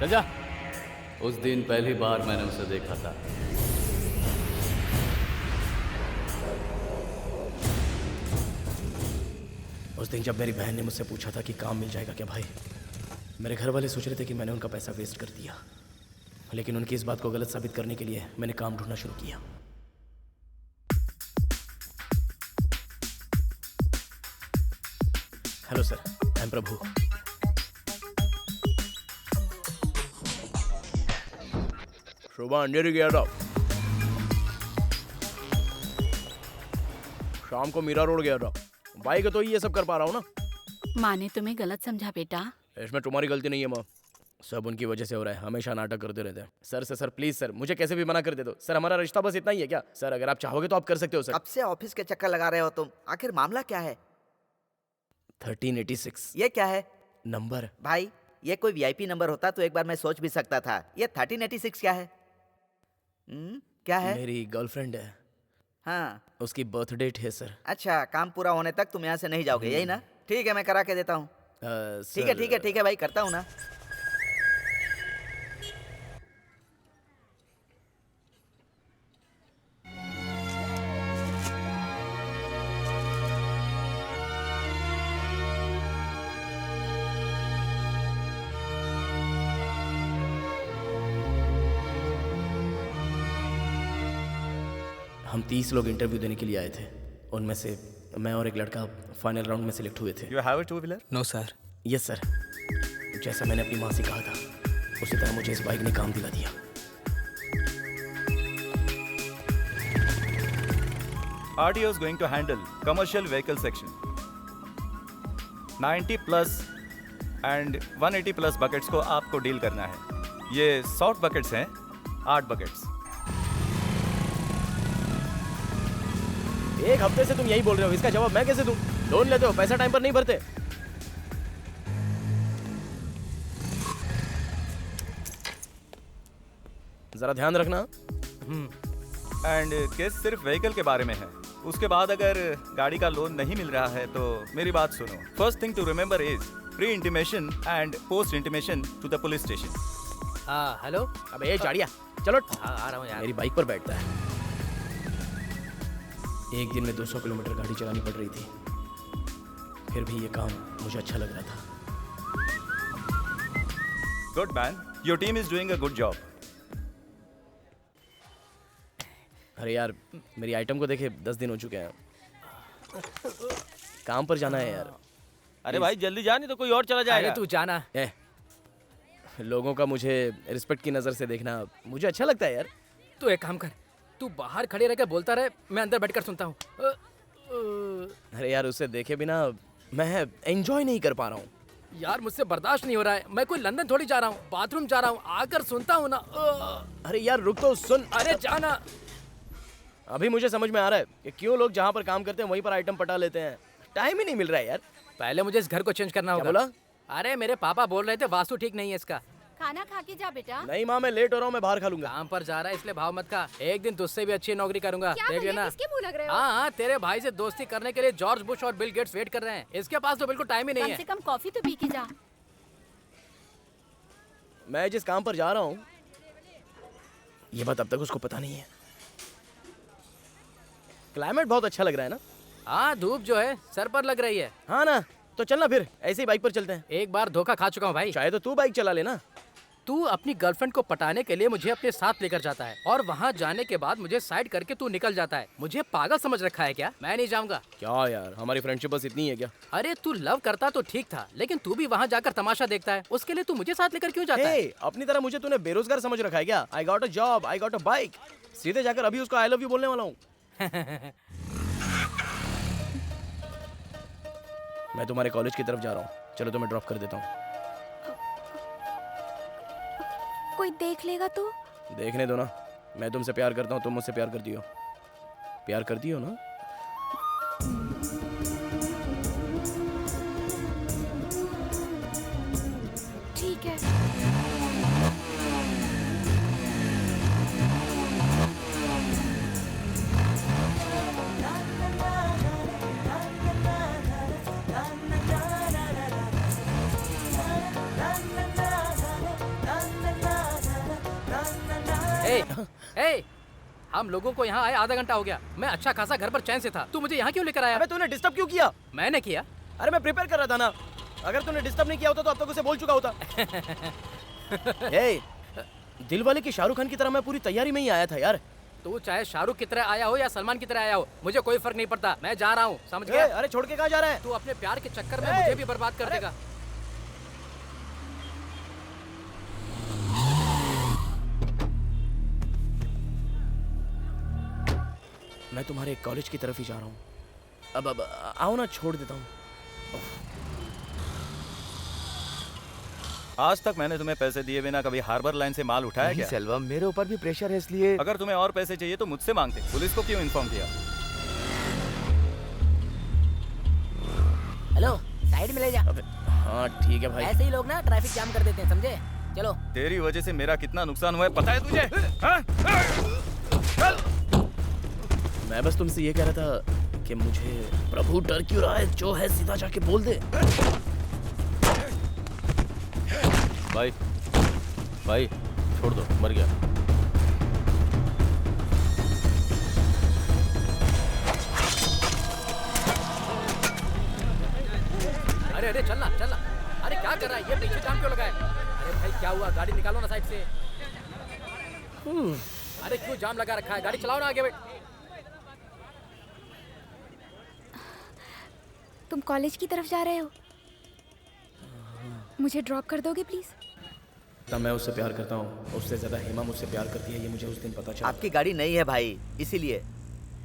चल जा। उस दिन पहली बार मैंने उसे देखा था।
उस दिन जब मेरी बहन ने मुझसे पूछा था कि काम मिल जाएगा क्या भाई, मेरे घर वाले सोच रहे थे कि मैंने उनका पैसा वेस्ट कर दिया, लेकिन उनकी इस बात को गलत साबित करने के लिए मैंने काम ढूंढना शुरू किया। हेलो सर, आई एम प्रभु। सुबह अंधेरी गया था, शाम को मीरा रोड गया था। बाइक तो ही ये सब कर पा रहा हूँ ना।
माँ ने तुम्हें गलत समझा बेटा।
इसमें तुम्हारी गलती नहीं है माँ, सब उनकी वजह से हो रहा है। हमेशा नाटक करते रहते हैं। सर प्लीज सर, मुझे कैसे भी मना कर दे दो सर। हमारा रिश्ता बस इतना ही है क्या सर? अगर आप चाहोगे तो आप कर सकते हो सर।
कब से ऑफिस के चक्कर लगा रहे हो तुम? आखिर मामला क्या है?
1386
ये क्या है?
नंबर।
भाई ये कोई वीआईपी नंबर होता तो एक बार मैं सोच भी सकता था। ये 1386 क्या है? क्या है?
मेरी गर्लफ्रेंड है।
हाँ,
उसकी बर्थ डेट है सर।
अच्छा, काम पूरा होने तक तुम यहाँ से नहीं जाओगे, यही ना? ठीक है, मैं करा के देता हूँ। ठीक है भाई, करता हूँ ना।
हम 30 लोग इंटरव्यू देने के लिए आए थे। उनमें से मैं और एक लड़का फाइनल राउंड में सिलेक्ट हुए थे।
You have a two wheeler?
No sir.
Yes sir, जैसा मैंने अपनी माँ से कहा था उसी तरह मुझे इस बाइक ने काम दिला दिया।
RTO is going to handle commercial vehicle section. 90 plus and 180 plus buckets को आपको डील करना है। ये सॉफ्ट बकेट्स हैं, 8 बकेट्स।
एक हफ्ते से तुम यही बोल रहे हो, इसका जवाब मैं कैसे दूं? लोन लेते हो, पैसा टाइम पर नहीं भरते। जरा ध्यान रखना।
एंड केस सिर्फ व्हीकल के बारे में है। उसके बाद अगर गाड़ी का लोन नहीं मिल रहा है तो मेरी बात सुनो। First thing to remember is pre intimation and post intimation to the police station.
हाँ हेलो।
अबे ये चाड़िया, चलो।
हाँ आ रहा हूँ यार।
मेरी बाइक पर बैठता है। एक दिन में 200 किलोमीटर गाड़ी चलानी पड़ रही थी, फिर भी ये काम मुझे अच्छा लग रहा था।
Good man, your team is doing a good job.
अरे यार, मेरी आइटम को देखे 10 दिन हो चुके हैं। काम पर जाना है यार।
अरे भाई जल्दी जा, नहीं तो कोई और चला जाएगा।
अरे तू जाना।
लोगों का मुझे रिस्पेक्ट की नज़र से देखना मुझे अच्छा लगता है यार।
तू एक काम कर, तू बाहर खड़े रहकर बोलता रहे, मैं अंदर बैठकर सुनता हूँ।
अरे यार, उसे देखे बिना मैं एंजॉय नहीं कर पा रहा हूँ।
यार मुझसे बर्दाश्त नहीं हो रहा है। मैं कोई लंदन थोड़ी जा रहा हूँ, बाथरूम जा रहा हूँ, आकर सुनता हूँ ना।
अरे यार रुक तो सुन।
अरे जाना।
अभी मुझे समझ में आ रहा है कि क्यों लोग जहाँ पर काम करते हैं वहीं पर आइटम पटा लेते हैं। टाइम ही नहीं मिल रहा है यार।
पहले मुझे इस घर को चेंज करना होगा।
बोला?
अरे मेरे पापा बोल रहे थे वास्तु ठीक नहीं है इसका।
खाना खा के जा बेटा।
नहीं माँ, मैं लेट हो रहा हूँ, मैं बाहर खा लूंगा।
काम पर जा रहा है इसलिए भाव मत खा। एक दिन तुझसे भी अच्छी नौकरी करूंगा, देख लेना।
किसके मुंह लग रहे हो?
हाँ, तेरे भाई से दोस्ती करने के लिए जॉर्ज बुश और बिल गेट्स वेट कर रहे हैं। इसके पास तो बिल्कुल टाइम ही नहीं
कम
है।
से कम कॉफी तो पी के जा।
मैं जिस काम पर जा रहा हूँ ये बात अब तक उसको पता नहीं है। क्लाइमेट बहुत अच्छा लग रहा है ना?
हाँ, धूप जो है सर पर लग रही है।
हाँ ना, तो चलना फिर ऐसे ही बाइक पर चलते हैं।
एक बार धोखा खा चुका हूँ भाई।
चाहे तो तू बाइक चला लेना।
तू अपनी गर्लफ्रेंड को पटाने के लिए मुझे अपने साथ लेकर जाता है और वहाँ जाने के बाद मुझे साइड करके तू निकल जाता है। मुझे पागल समझ रखा है क्या? मैं नहीं जाऊंगा।
क्या यार, हमारी फ्रेंडशिप बस इतनी है क्या?
अरे तू लव करता तो ठीक था, लेकिन तू भी वहाँ जाकर तमाशा देखता है। उसके लिए तू मुझे साथ लेकर क्यों जाता है?
अपनी तरह मुझे तूने बेरोजगार समझ रखा है क्या? I got a job, I got a bike. सीधे जाकर अभी उसको आई लव यू बोलने वाला हूँ। मैं तुम्हारे कॉलेज की तरफ जा रहा हूँ, चलो तो मैं ड्रॉप कर देता हूँ।
कोई देख लेगा तो?
देखने दो ना, मैं तुमसे प्यार करता हूँ, तुम मुझसे प्यार करती हो। प्यार करती हो ना?
ठीक है।
ए, हम लोगों को यहाँ आए आधा घंटा हो गया। मैं अच्छा खासा घर पर चैन से था। तू मुझे यहाँ क्यों लेकर आया?
अबे तूने डिस्टर्ब क्यों किया?
मैंने किया?
अरे मैं प्रिपेयर कर रहा था ना। अगर तूने डिस्टर्ब नहीं किया होता तो अब तक उसे बोल चुका होता। ए, दिलवाले की शाहरुख खान की तरह मैं पूरी तैयारी में ही आया था यार।
तू चाहे शाहरुख की तरह आया हो या सलमान की तरह आया हो, मुझे कोई फर्क नहीं पड़ता। मैं जा रहा हूँ, समझ गया?
अरे छोड़ के कहाँ जा रहा है?
तू अपने प्यार के चक्कर में मुझे भी बर्बाद कर देगा।
मैं तुम्हारे कॉलेज की तरफ ही जा रहा हूँ। अब आओ ना, छोड़ देता हूँ।
आज तक मैंने तुम्हें पैसे दिए बिना कभी हार्बर लाइन से माल उठाया क्या?
सेल्वम, मेरे ऊपर भी प्रेशर है इसलिए।
अगर तुम्हें और पैसे चाहिए तो मुझसे मांगते। पुलिस को क्यों इन्फॉर्म किया?
हेलो, साइड में ले जा।
हाँ ठीक है भाई।
ऐसे ही लोग ना ट्रैफिक जाम कर देते हैं, समझे? चलो।
तेरी वजह से मेरा कितना नुकसान हुआ है पता है तुझे?
मैं बस तुमसे ये कह रहा था कि मुझे प्रभु डर क्यों रहा है? जो है सीधा जाके बोल दे।
भाई भाई छोड़ दो, मर गया।
अरे अरे चलना चलना। अरे क्या कर रहा है ये? पीछे जाम क्यों लगाए? अरे भाई क्या हुआ? गाड़ी निकालो ना साइड से। अरे क्यों जाम लगा रखा है? गाड़ी चलाओ ना आगे।
तुम कॉलेज की तरफ जा रहे हो? मुझे ड्रॉप कर दोगे प्लीज?
तब मैं उससे प्यार करता हूँ, उससे ज्यादा हेमा मुझसे प्यार करती है, ये मुझे उस दिन पता चला।
आपकी गाड़ी नहीं है भाई, इसीलिए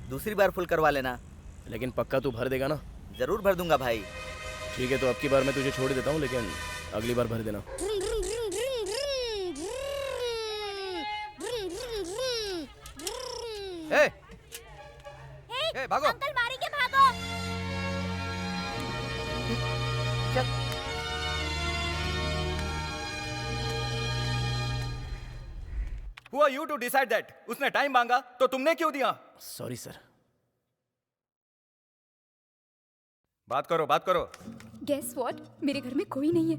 दूसरी बार फुल करवा लेना।
लेकिन पक्का तू भर देगा ना?
जरूर भर दूंगा भाई।
ठीक है, तो अब की बार मैं तुझे छोड़ देता हूँ, लेकिन अगली बार भर देना।
ए, ए, भागो।
अंकल मारेंगे, भागो।
चल।
Who are you to decide that? उसने टाइम मांगा तो तुमने क्यों दिया?
Sorry sir.
बात करो, बात करो।
गेस व्हाट, मेरे घर में कोई नहीं है।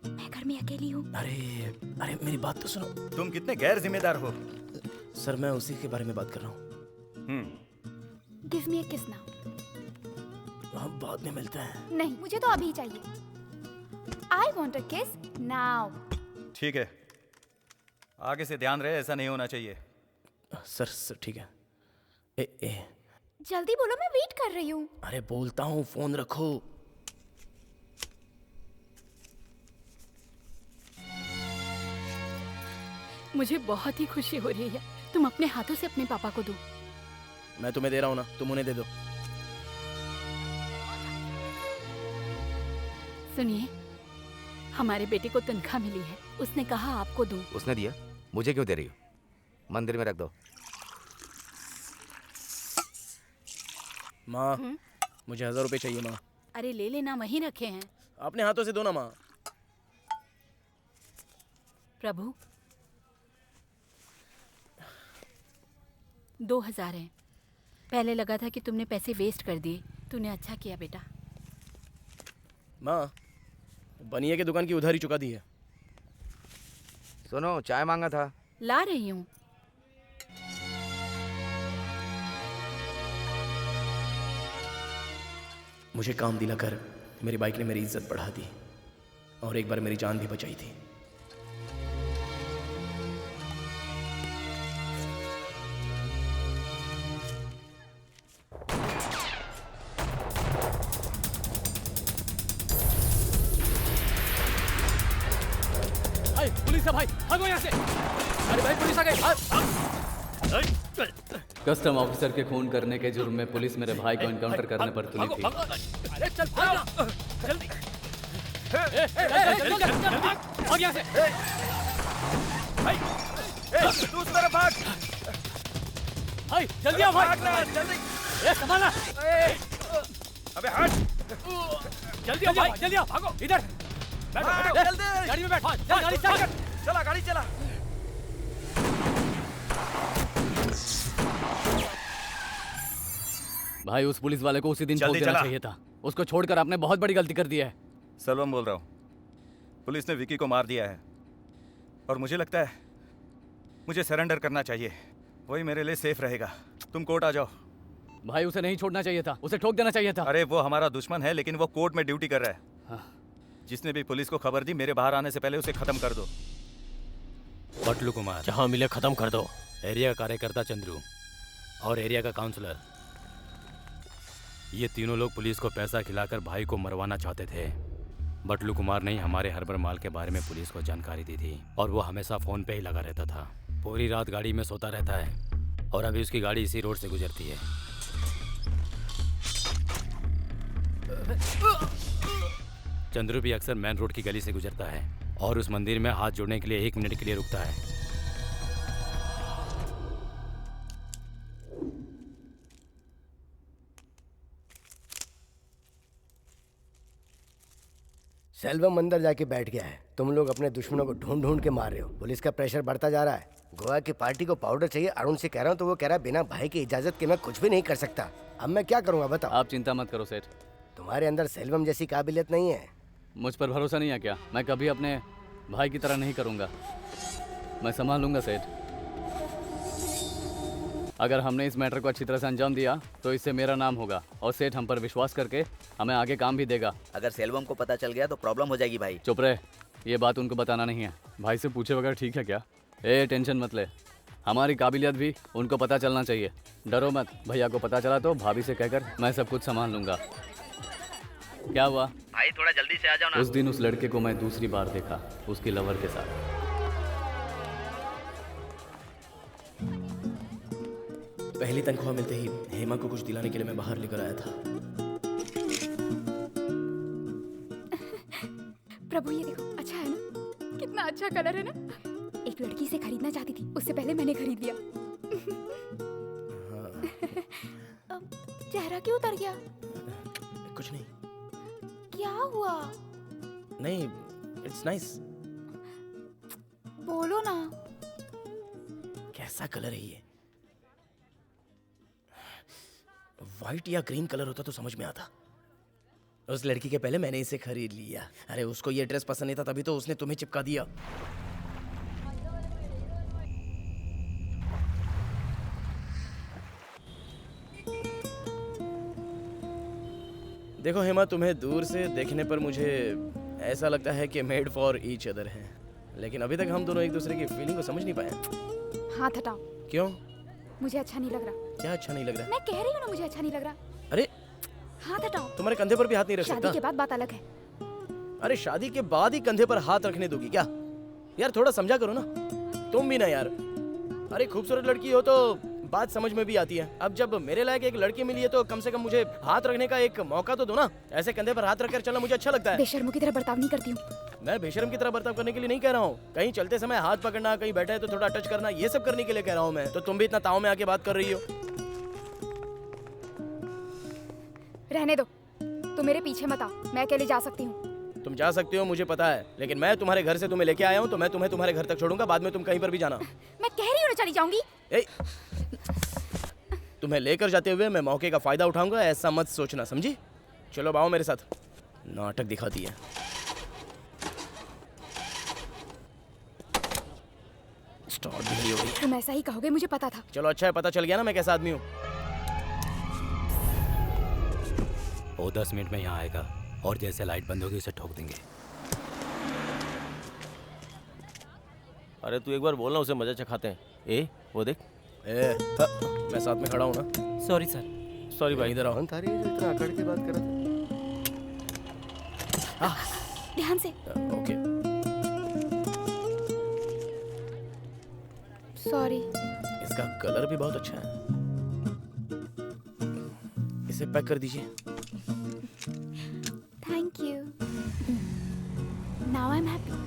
मैं घर में अकेली हूँ।
अरे मेरी बात तो सुनो।
तुम कितने गैर जिम्मेदार हो।
सर मैं उसी के बारे में बात कर रहा हूँ।
गिव मी अ किस नाउ।
हम बाद में मिलते हैं।
नहीं, मुझे तो अभी चाहिए। आई वांट अ किस नाउ।
ठीक है, आगे से ध्यान रहे, ऐसा नहीं होना चाहिए।
सर ठीक है। ए
जल्दी बोलो, मैं वेट कर रही हूँ।
अरे बोलता हूँ, फोन रखो।
मुझे बहुत ही खुशी हो रही है। तुम अपने हाथों से अपने पापा को दो।
मैं तुम्हें दे रहा हूँ ना, तुम उन्हें दे दो।
सुनिए, हमारे बेटे को तनख्वाह मिली है, उसने कहा आपको दूं।
उसने दिया? मुझे क्यों दे रही हो? मंदिर में रख दो।
माँ, मुझे 1000 रुपए चाहिए माँ।
अरे ले लेना, वहीं रखे हैं।
अपने हाथों से दो ना माँ।
प्रभु, 2000 हैं। पहले लगा था कि तुमने पैसे वेस्ट कर दिए, तूने अच्छा किया बेटा।
माँ, बनिए की दुकान की उधारी चुका दी है।
सुनो, चाय मांगा था।
ला रही हूँ।
मुझे काम दिलाकर मेरी बाइक ने मेरी इज्जत बढ़ा दी और एक बार मेरी जान भी बचाई थी।
भाई पुलिस है भाई, भागो यहाँ से। अरे भाई पुलिस आ गई।
कस्टम ऑफिसर के खून करने के जुर्म में पुलिस मेरे भाई को एनकाउंटर करने पर तुली थी।
अरे चल भाग जल्दी। भाग यहाँ से।
भाई, तू उस तरफ भाग।
भाई जल्दी आओ भाई।
भागना जल्दी।
ए संभालना।
अबे हट।
जल्दी आओ भाई, जल्दी आओ, भागो इधर। बैठो,
जल्दी।
गाड़ी में बैठ। चल गाड़ी स्टार्ट कर।
चला गाड़ी चला।
भाई उस पुलिस वाले को उसी दिन छोड़
जल्दी
देना
चला।
चाहिए था। उसको छोड़कर आपने बहुत बड़ी गलती कर दी है।
सलवम बोल रहा हूँ। पुलिस ने विकी को मार दिया है और मुझे लगता है मुझे सरेंडर करना चाहिए, वही मेरे लिए सेफ रहेगा। तुम कोर्ट आ जाओ।
भाई उसे नहीं छोड़ना चाहिए था, उसे ठोक देना चाहिए था।
अरे वो हमारा दुश्मन है, लेकिन वो कोर्ट में ड्यूटी कर रहा है।
हाँ।
जिसने भी पुलिस को खबर दी, मेरे बाहर आने से पहले उसे खत्म कर दो।
बटलू कुमार, जहाँ मिले खत्म कर दो। एरिया का कार्यकर्ता चंद्रू और एरिया का काउंसलर, ये तीनों लोग पुलिस को पैसा खिलाकर भाई को मरवाना चाहते थे। बटलू कुमार ने हमारे हर्बर माल के बारे में पुलिस को जानकारी दी थी और वो हमेशा फ़ोन पे ही लगा रहता था। पूरी रात गाड़ी में सोता रहता है और अभी उसकी गाड़ी इसी रोड से गुजरती है। चंद्रू भी अक्सर मेन रोड की गली से गुजरता है और उस मंदिर में हाथ जोड़ने के लिए 1 मिनट के लिए रुकता है।
सेल्वम अंदर जाके बैठ गया है। तुम लोग अपने दुश्मनों को ढूंढ ढूंढ के मार रहे हो। पुलिस का प्रेशर बढ़ता जा रहा है। गोवा की पार्टी को पाउडर चाहिए। अरुण से कह रहा हूँ तो वो कह रहा है बिना भाई की इजाजत के मैं कुछ भी नहीं कर सकता। अब मैं क्या करूँगा बताओ?
आप चिंता मत करो सेठ।
तुम्हारे अंदर सेल्वम जैसी काबिलियत नहीं है।
मुझ पर भरोसा नहीं है क्या? मैं कभी अपने भाई की तरह नहीं करूँगा। मैं संभाल लूँगा सेठ। अगर हमने इस मैटर को अच्छी तरह से अंजाम दिया तो इससे मेरा नाम होगा और सेठ हम पर विश्वास करके हमें आगे काम भी देगा।
अगर सेल्वम को पता चल गया तो प्रॉब्लम हो जाएगी भाई।
चुप रहे, ये बात उनको बताना नहीं है। भाई से पूछे बगैर ठीक है क्या? ए टेंशन मत ले, हमारी काबिलियत भी उनको पता चलना चाहिए। डरो मत, भैया को पता चला तो भाभी से कहकर मैं सब कुछ संभाल लूँगा। क्या हुआ?
भाई थोड़ा जल्दी से आ जाओ ना।
उस दिन उस लड़के को मैं दूसरी बार देखा, उसकी लवर के साथ।
पहली तनख्वाह मिलते ही हेमा को कुछ दिलाने के लिए मैं बाहर लेकर आया था।
प्रभु ये देखो, अच्छा है ना? कितना अच्छा कलर है ना? एक लड़की से खरीदना चाहती थी, उससे पहले मैंने खरीद लिया। चेहरा क्यों उतर गया?
कुछ नहीं।
क्या हुआ?
नहीं, इट्स नाइस।
बोलो ना।
कैसा कलर है ये? व्हाइट या ग्रीन कलर होता तो समझ में आता। उस लड़की के पहले मैंने इसे खरीद लिया। अरे उसको ये ड्रेस पसंद नहीं था, तभी तो उसने तुम्हें चिपका दिया। देखो हेमा, तुम्हें दूर से देखने पर मुझे ऐसा लगता है कि मेड फॉर ईच अदर हैं, लेकिन अभी तक हम दोनों एक दूसरे की फीलिंग को समझ नहीं पाए।
हाथ हटाओ।
क्यों?
मुझे अच्छा नहीं लग रहा।
क्या अच्छा नहीं लग रहा?
मैं कह रही हूँ ना, मुझे अच्छा नहीं लग रहा।
अरे
हाथ हटाओ।
तुम्हारे कंधे पर भी हाथ नहीं रख सकता?
शादी के बाद बात अलग है।
अरे शादी के बाद ही कंधे पर हाथ रखने दोगी क्या? यार थोड़ा समझा करो ना। तुम भी ना यार। अरे खूबसूरत लड़की हो तो बात समझ में भी आती है। अब जब मेरे लायक एक लड़की मिली है तो कम से कम मुझे हाथ रखने का एक मौका तो दो ना। ऐसे कंधे पर हाथ रखकर चलना मुझे अच्छा लगता है।
बेशर्मों की तरह बर्ताव नहीं करती हूँ।
मैं बेशर्म की तरह बर्ताव करने के लिए नहीं कह रहा हूँ। कहीं चलते समय हाथ पकड़ना, कहीं बैठे तो थोड़ा टच करना, ये सब करने के लिए कह रहा हूँ मैं। तो तुम भी इतना ताव में आके बात कर रही हो।
रहने दो, तुम मेरे पीछे मत आओ, मैं अकेले जा सकती हूँ।
तुम जा सकती हो मुझे पता है, लेकिन मैं तुम्हारे घर से तुम्हें लेके आया हूँ तो मैं तुम्हें तुम्हारे घर तक छोड़ूंगा। बाद में तुम कहीं पर भी जाना।
मैं कह रही हूँ ना, चली जाऊंगी।
तुम्हें लेकर जाते हुए मैं मौके का फायदा उठाऊंगा, ऐसा मत सोचना, समझी? चलो आओ मेरे साथ। नाटक दिखाती है। स्टार्ट भी नहीं हो रही।
तुम ऐसा ही कहोगे, मुझे पता था।
चलो अच्छा है, पता चल गया ना मैं कैसा आदमी हूँ।
वो 10 मिनट में यहाँ आएगा और जैसे लाइट बंद होगी उसे ठोक देंगे।
अरे तू एक बार बोलना, उसे मजा चखाते हैं। ए वो देख।
मैं साथ में खड़ा हूँ ना।
Sorry sir. सॉरी भाई।
इधर आओ।
कौन था रे जो इतना अकड़ के बात कर रहा था?
ध्यान से।
ओके।
सॉरी।
इसका कलर भी बहुत अच्छा है। इसे पैक कर दीजिए।
Thank you. Now I am happy.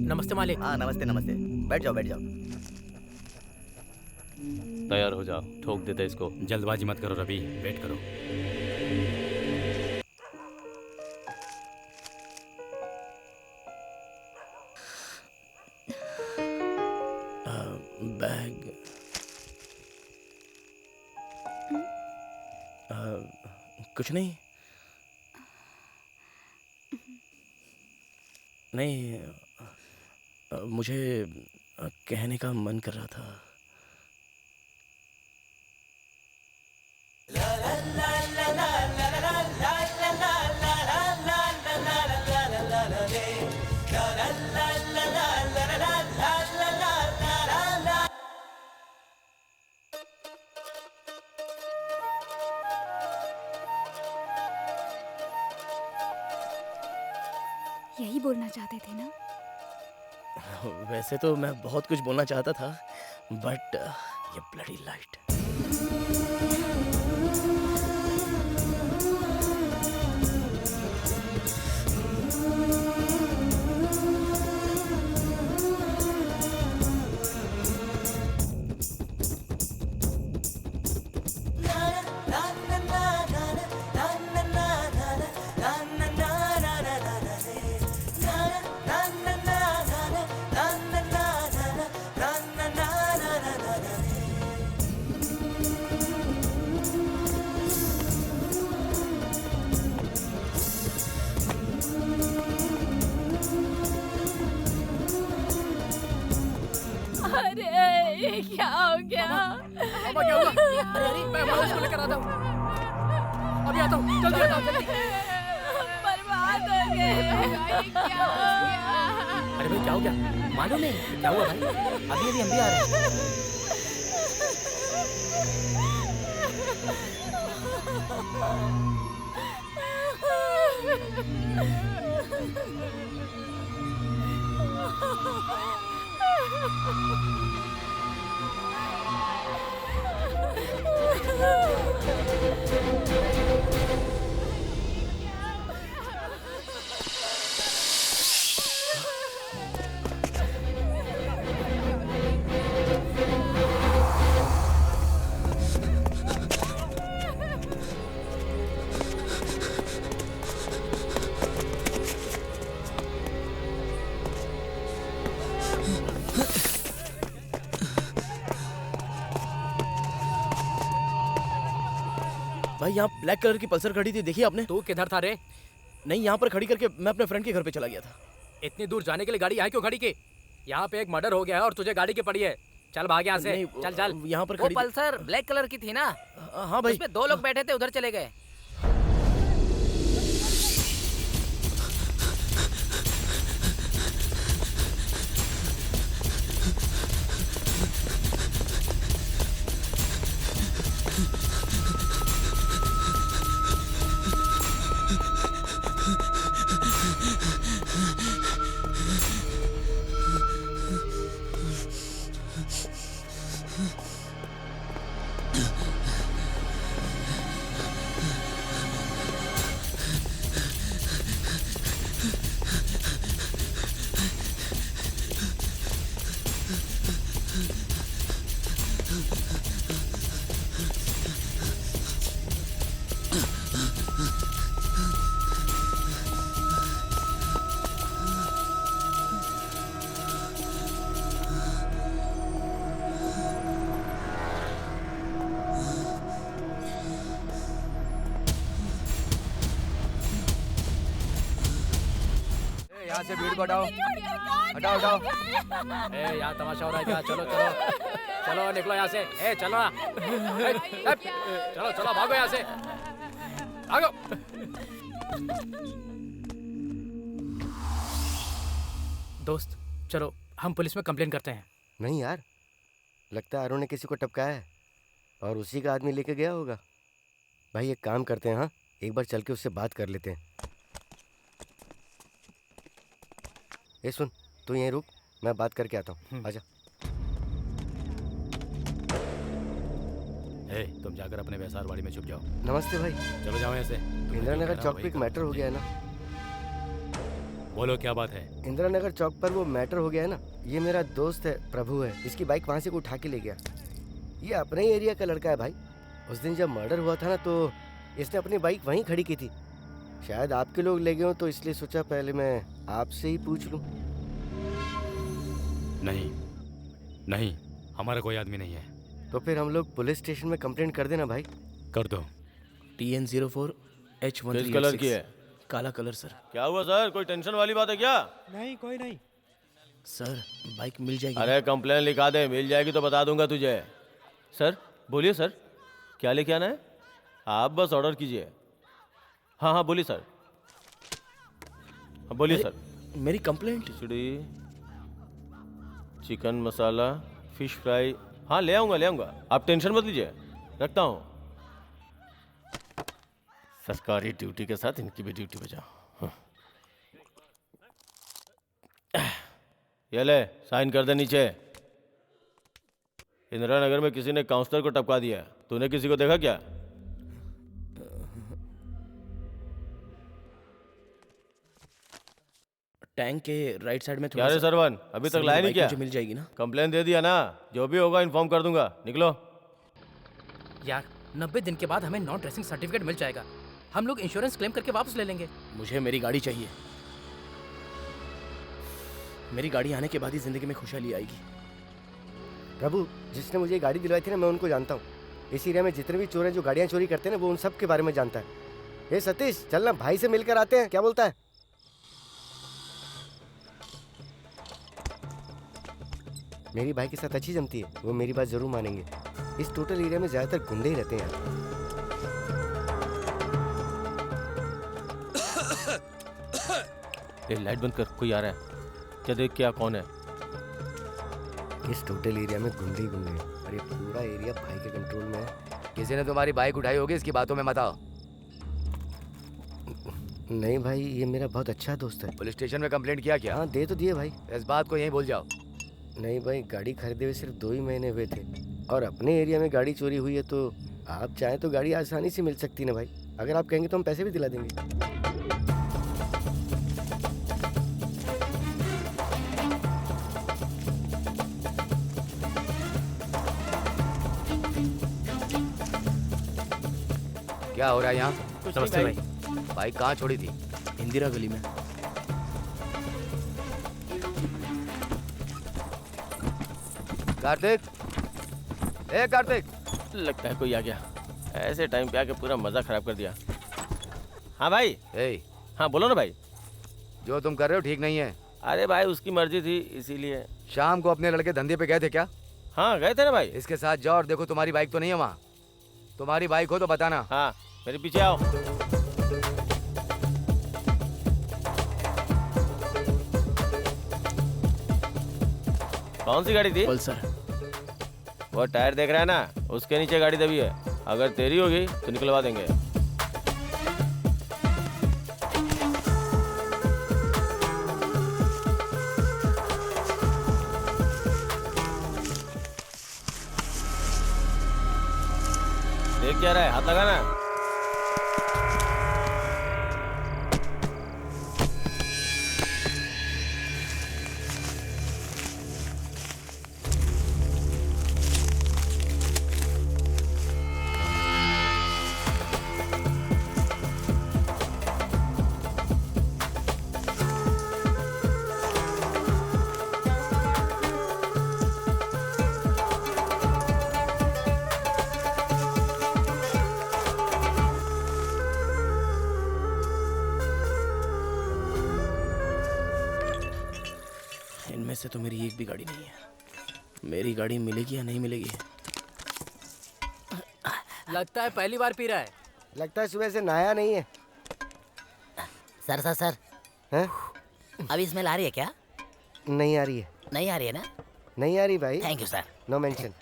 नमस्ते मालिक।
हाँ नमस्ते नमस्ते। बैठ जाओ बैठ जाओ।
तैयार हो जाओ, ठोक देते इसको।
जल्दबाजी मत करो रवि, वेट करो।
बैग। कुछ नहीं। नहीं, मुझे कहने का मन कर रहा था।
यही बोलना चाहते थे ना?
वैसे तो मैं बहुत कुछ बोलना चाहता था, बट ये ब्लडी लाइट।
ये क्या हो गया?
पापा क्या हुआ? अरे मैं एम्बुलेंस को लेकर आता हूँ। अभी आता हूँ, जल्दी आता हूँ, जल्दी।
बर्बाद हो गए। क्या हो गया?
अरे भाई क्या हो गया? मालूम नहीं क्या हुआ भाई? अभी अभी हम भी आ रहे हैं।
भाई यहाँ ब्लैक कलर की पल्सर खड़ी थी, देखिए आपने?
तू किधर था रे?
नहीं, यहाँ पर खड़ी करके मैं अपने फ्रेंड के घर पे चला गया था।
इतनी दूर जाने के लिए गाड़ी यहाँ क्यों खड़ी की? यहाँ पे एक मर्डर हो गया है और तुझे गाड़ी की पड़ी है। चल भाग यहाँ से। चल चल।
यहाँ पर
वो
खड़ी
पल्सर ब्लैक कलर की थी ना?
हाँ भाई।
उसमें 2 लोग बैठे थे, उधर चले गए।
यहाँ से भीड़ को हटाओ, हटाओ हटाओ।
ए यहाँ तमाशा हो रहा है क्या? चलो चलो चलो निकलो यहाँ से। ए चलो ना। चलो चलो भागो यहाँ से, भागो। दोस्त चलो हम पुलिस में कंप्लेन करते हैं।
नहीं यार, लगता है आरो ने किसी को टपकाया है और उसी का आदमी लेके गया होगा। भाई एक काम करते हैं, हाँ एक बार चल के उससे बात कर लेते हैं। ए सुन, तू यहीं रुक, मैं बात करके आता हूँ। आजा।
ए, तुम जाकर अपने वैसारवाड़ी में छुप जाओ।
नमस्ते भाई।
चलो जाओ यहाँ से।
इंदिरा नगर चौक पे एक मैटर हो गया है ना?
बोलो क्या बात है?
इंदिरा नगर चौक पर वो मैटर हो गया है ना, ये मेरा दोस्त है, प्रभु है, इसकी बाइक वहाँ से कोई उठा के ले गया। ये अपने ही एरिया का लड़का है भाई। उस दिन जब मर्डर हुआ था ना, तो इसने अपनी बाइक वहीं खड़ी की थी। शायद आपके लोग ले गए हो, तो इसलिए सोचा पहले मैं आपसे ही पूछ लूं।
नहीं नहीं, हमारा कोई आदमी नहीं है।
तो फिर हम लोग पुलिस स्टेशन में कंप्लेंट कर देना भाई।
कर दो।
TN04H1386।
किस कलर की है?
काला कलर सर।
क्या हुआ सर, कोई टेंशन वाली बात है क्या?
नहीं कोई नहीं
सर, बाइक मिल जाएगी?
अरे कंप्लेन लिखा दे, मिल जाएगी तो बता दूंगा तुझे। सर बोलिए सर, क्या लेके आना है? आप बस ऑर्डर कीजिए। हाँ हाँ बोलिए सर। हाँ बोलिए सर।
मेरी कंप्लेंट?
खिचड़ी, चिकन मसाला, फिश फ्राई। हाँ ले आऊँगा। आप टेंशन मत लीजिए, रखता हूँ। सरकारी ड्यूटी के साथ इनकी भी ड्यूटी बजाओ। हाँ। ये ले, साइन कर दे नीचे। इंदिरा नगर में किसी ने काउंसलर को टपका दिया। तूने किसी को देखा क्या?
टैंक के राइट साइड में
क्या रे सरवन, अभी तक लाया नहीं क्या?
मिल जाएगी ना?
कंप्लेन दे दिया ना, जो भी होगा इन्फॉर्म कर दूंगा। निकलो।
यार 90 दिन के बाद हमें नॉन ट्रेसिंग सर्टिफिकेट मिल जाएगा। हम लोग इंश्योरेंस क्लेम करके वापस ले लेंगे।
मुझे मेरी गाड़ी चाहिए। मेरी गाड़ी आने के बाद ही जिंदगी में खुशहाली आएगी।
प्रभु, जिसने मुझे गाड़ी दिलवाई थी ना, मैं उनको जानता हूँ। इस एरिया में जितने भी चोर हैं जो गाड़ियाँ चोरी करते हैं ना, वो उन सब के बारे में जानता है। ये सतीश, चलना भाई से मिलकर आते हैं, क्या बोलता है? मेरी भाई के साथ अच्छी जमती है, वो मेरी बात जरूर मानेंगे। इस टोटल एरिया में ज्यादातर गुंडे ही रहते हैं यार।
ए, लाइट बंद कर, कोई आ रहा है। क्या देख, क्या कौन है?
इस टोटल एरिया में गुंडे ही गुंडे हैं और ये पूरा एरिया भाई के कंट्रोल में है।
किसी ने तुम्हारी बाइक उठाई होगी, इसकी बातों में मत आओ।
नहीं भाई, ये मेरा बहुत अच्छा दोस्त है।
पुलिस स्टेशन में कंप्लेंट किया क्या?
हाँ, दे तो दिए भाई।
इस बात को यहीं भूल जाओ।
नहीं भाई, गाड़ी खरीदे हुए सिर्फ 2 ही महीने हुए थे और अपने एरिया में गाड़ी चोरी हुई है, तो आप चाहें तो गाड़ी आसानी से मिल सकती है ना भाई। अगर आप कहेंगे तो हम पैसे भी दिला देंगे।
क्या हो रहा है यहाँ?
नमस्ते भाई।
बाइक कहाँ छोड़ी थी?
इंदिरा गली में।
कार्तिक, ए कार्तिक।
लगता है कोई आ गया। ऐसे टाइम पे आके पूरा मजा खराब कर दिया। हाँ भाई। हाँ बोलो ना भाई।
जो तुम कर रहे हो ठीक नहीं है।
अरे भाई उसकी मर्जी थी, इसीलिए।
शाम को अपने लड़के धंधे पे गए थे क्या?
हाँ गए थे ना भाई।
इसके साथ जाओ और देखो तुम्हारी बाइक तो नहीं है वहाँ। तुम्हारी बाइक हो तो बताना।
हाँ मेरे पीछे आओ। कौन सी गाड़ी थी?
पल्सर।
वो टायर देख रहा है ना, उसके नीचे गाड़ी दबी है। अगर तेरी होगी तो निकलवा देंगे। देख क्या रहा है, हाथ लगाना।
इनमें से तो मेरी एक भी गाड़ी नहीं है। मेरी गाड़ी मिलेगी या नहीं मिलेगी?
लगता है पहली बार पी रहा है।
लगता है सुबह से नहाया नहीं है।
सर सर सर
हैं?
अभी स्मेल आ रही है क्या?
नहीं आ रही है।
नहीं आ रही है ना?
नहीं आ रही भाई।
Thank you sir.
No mention.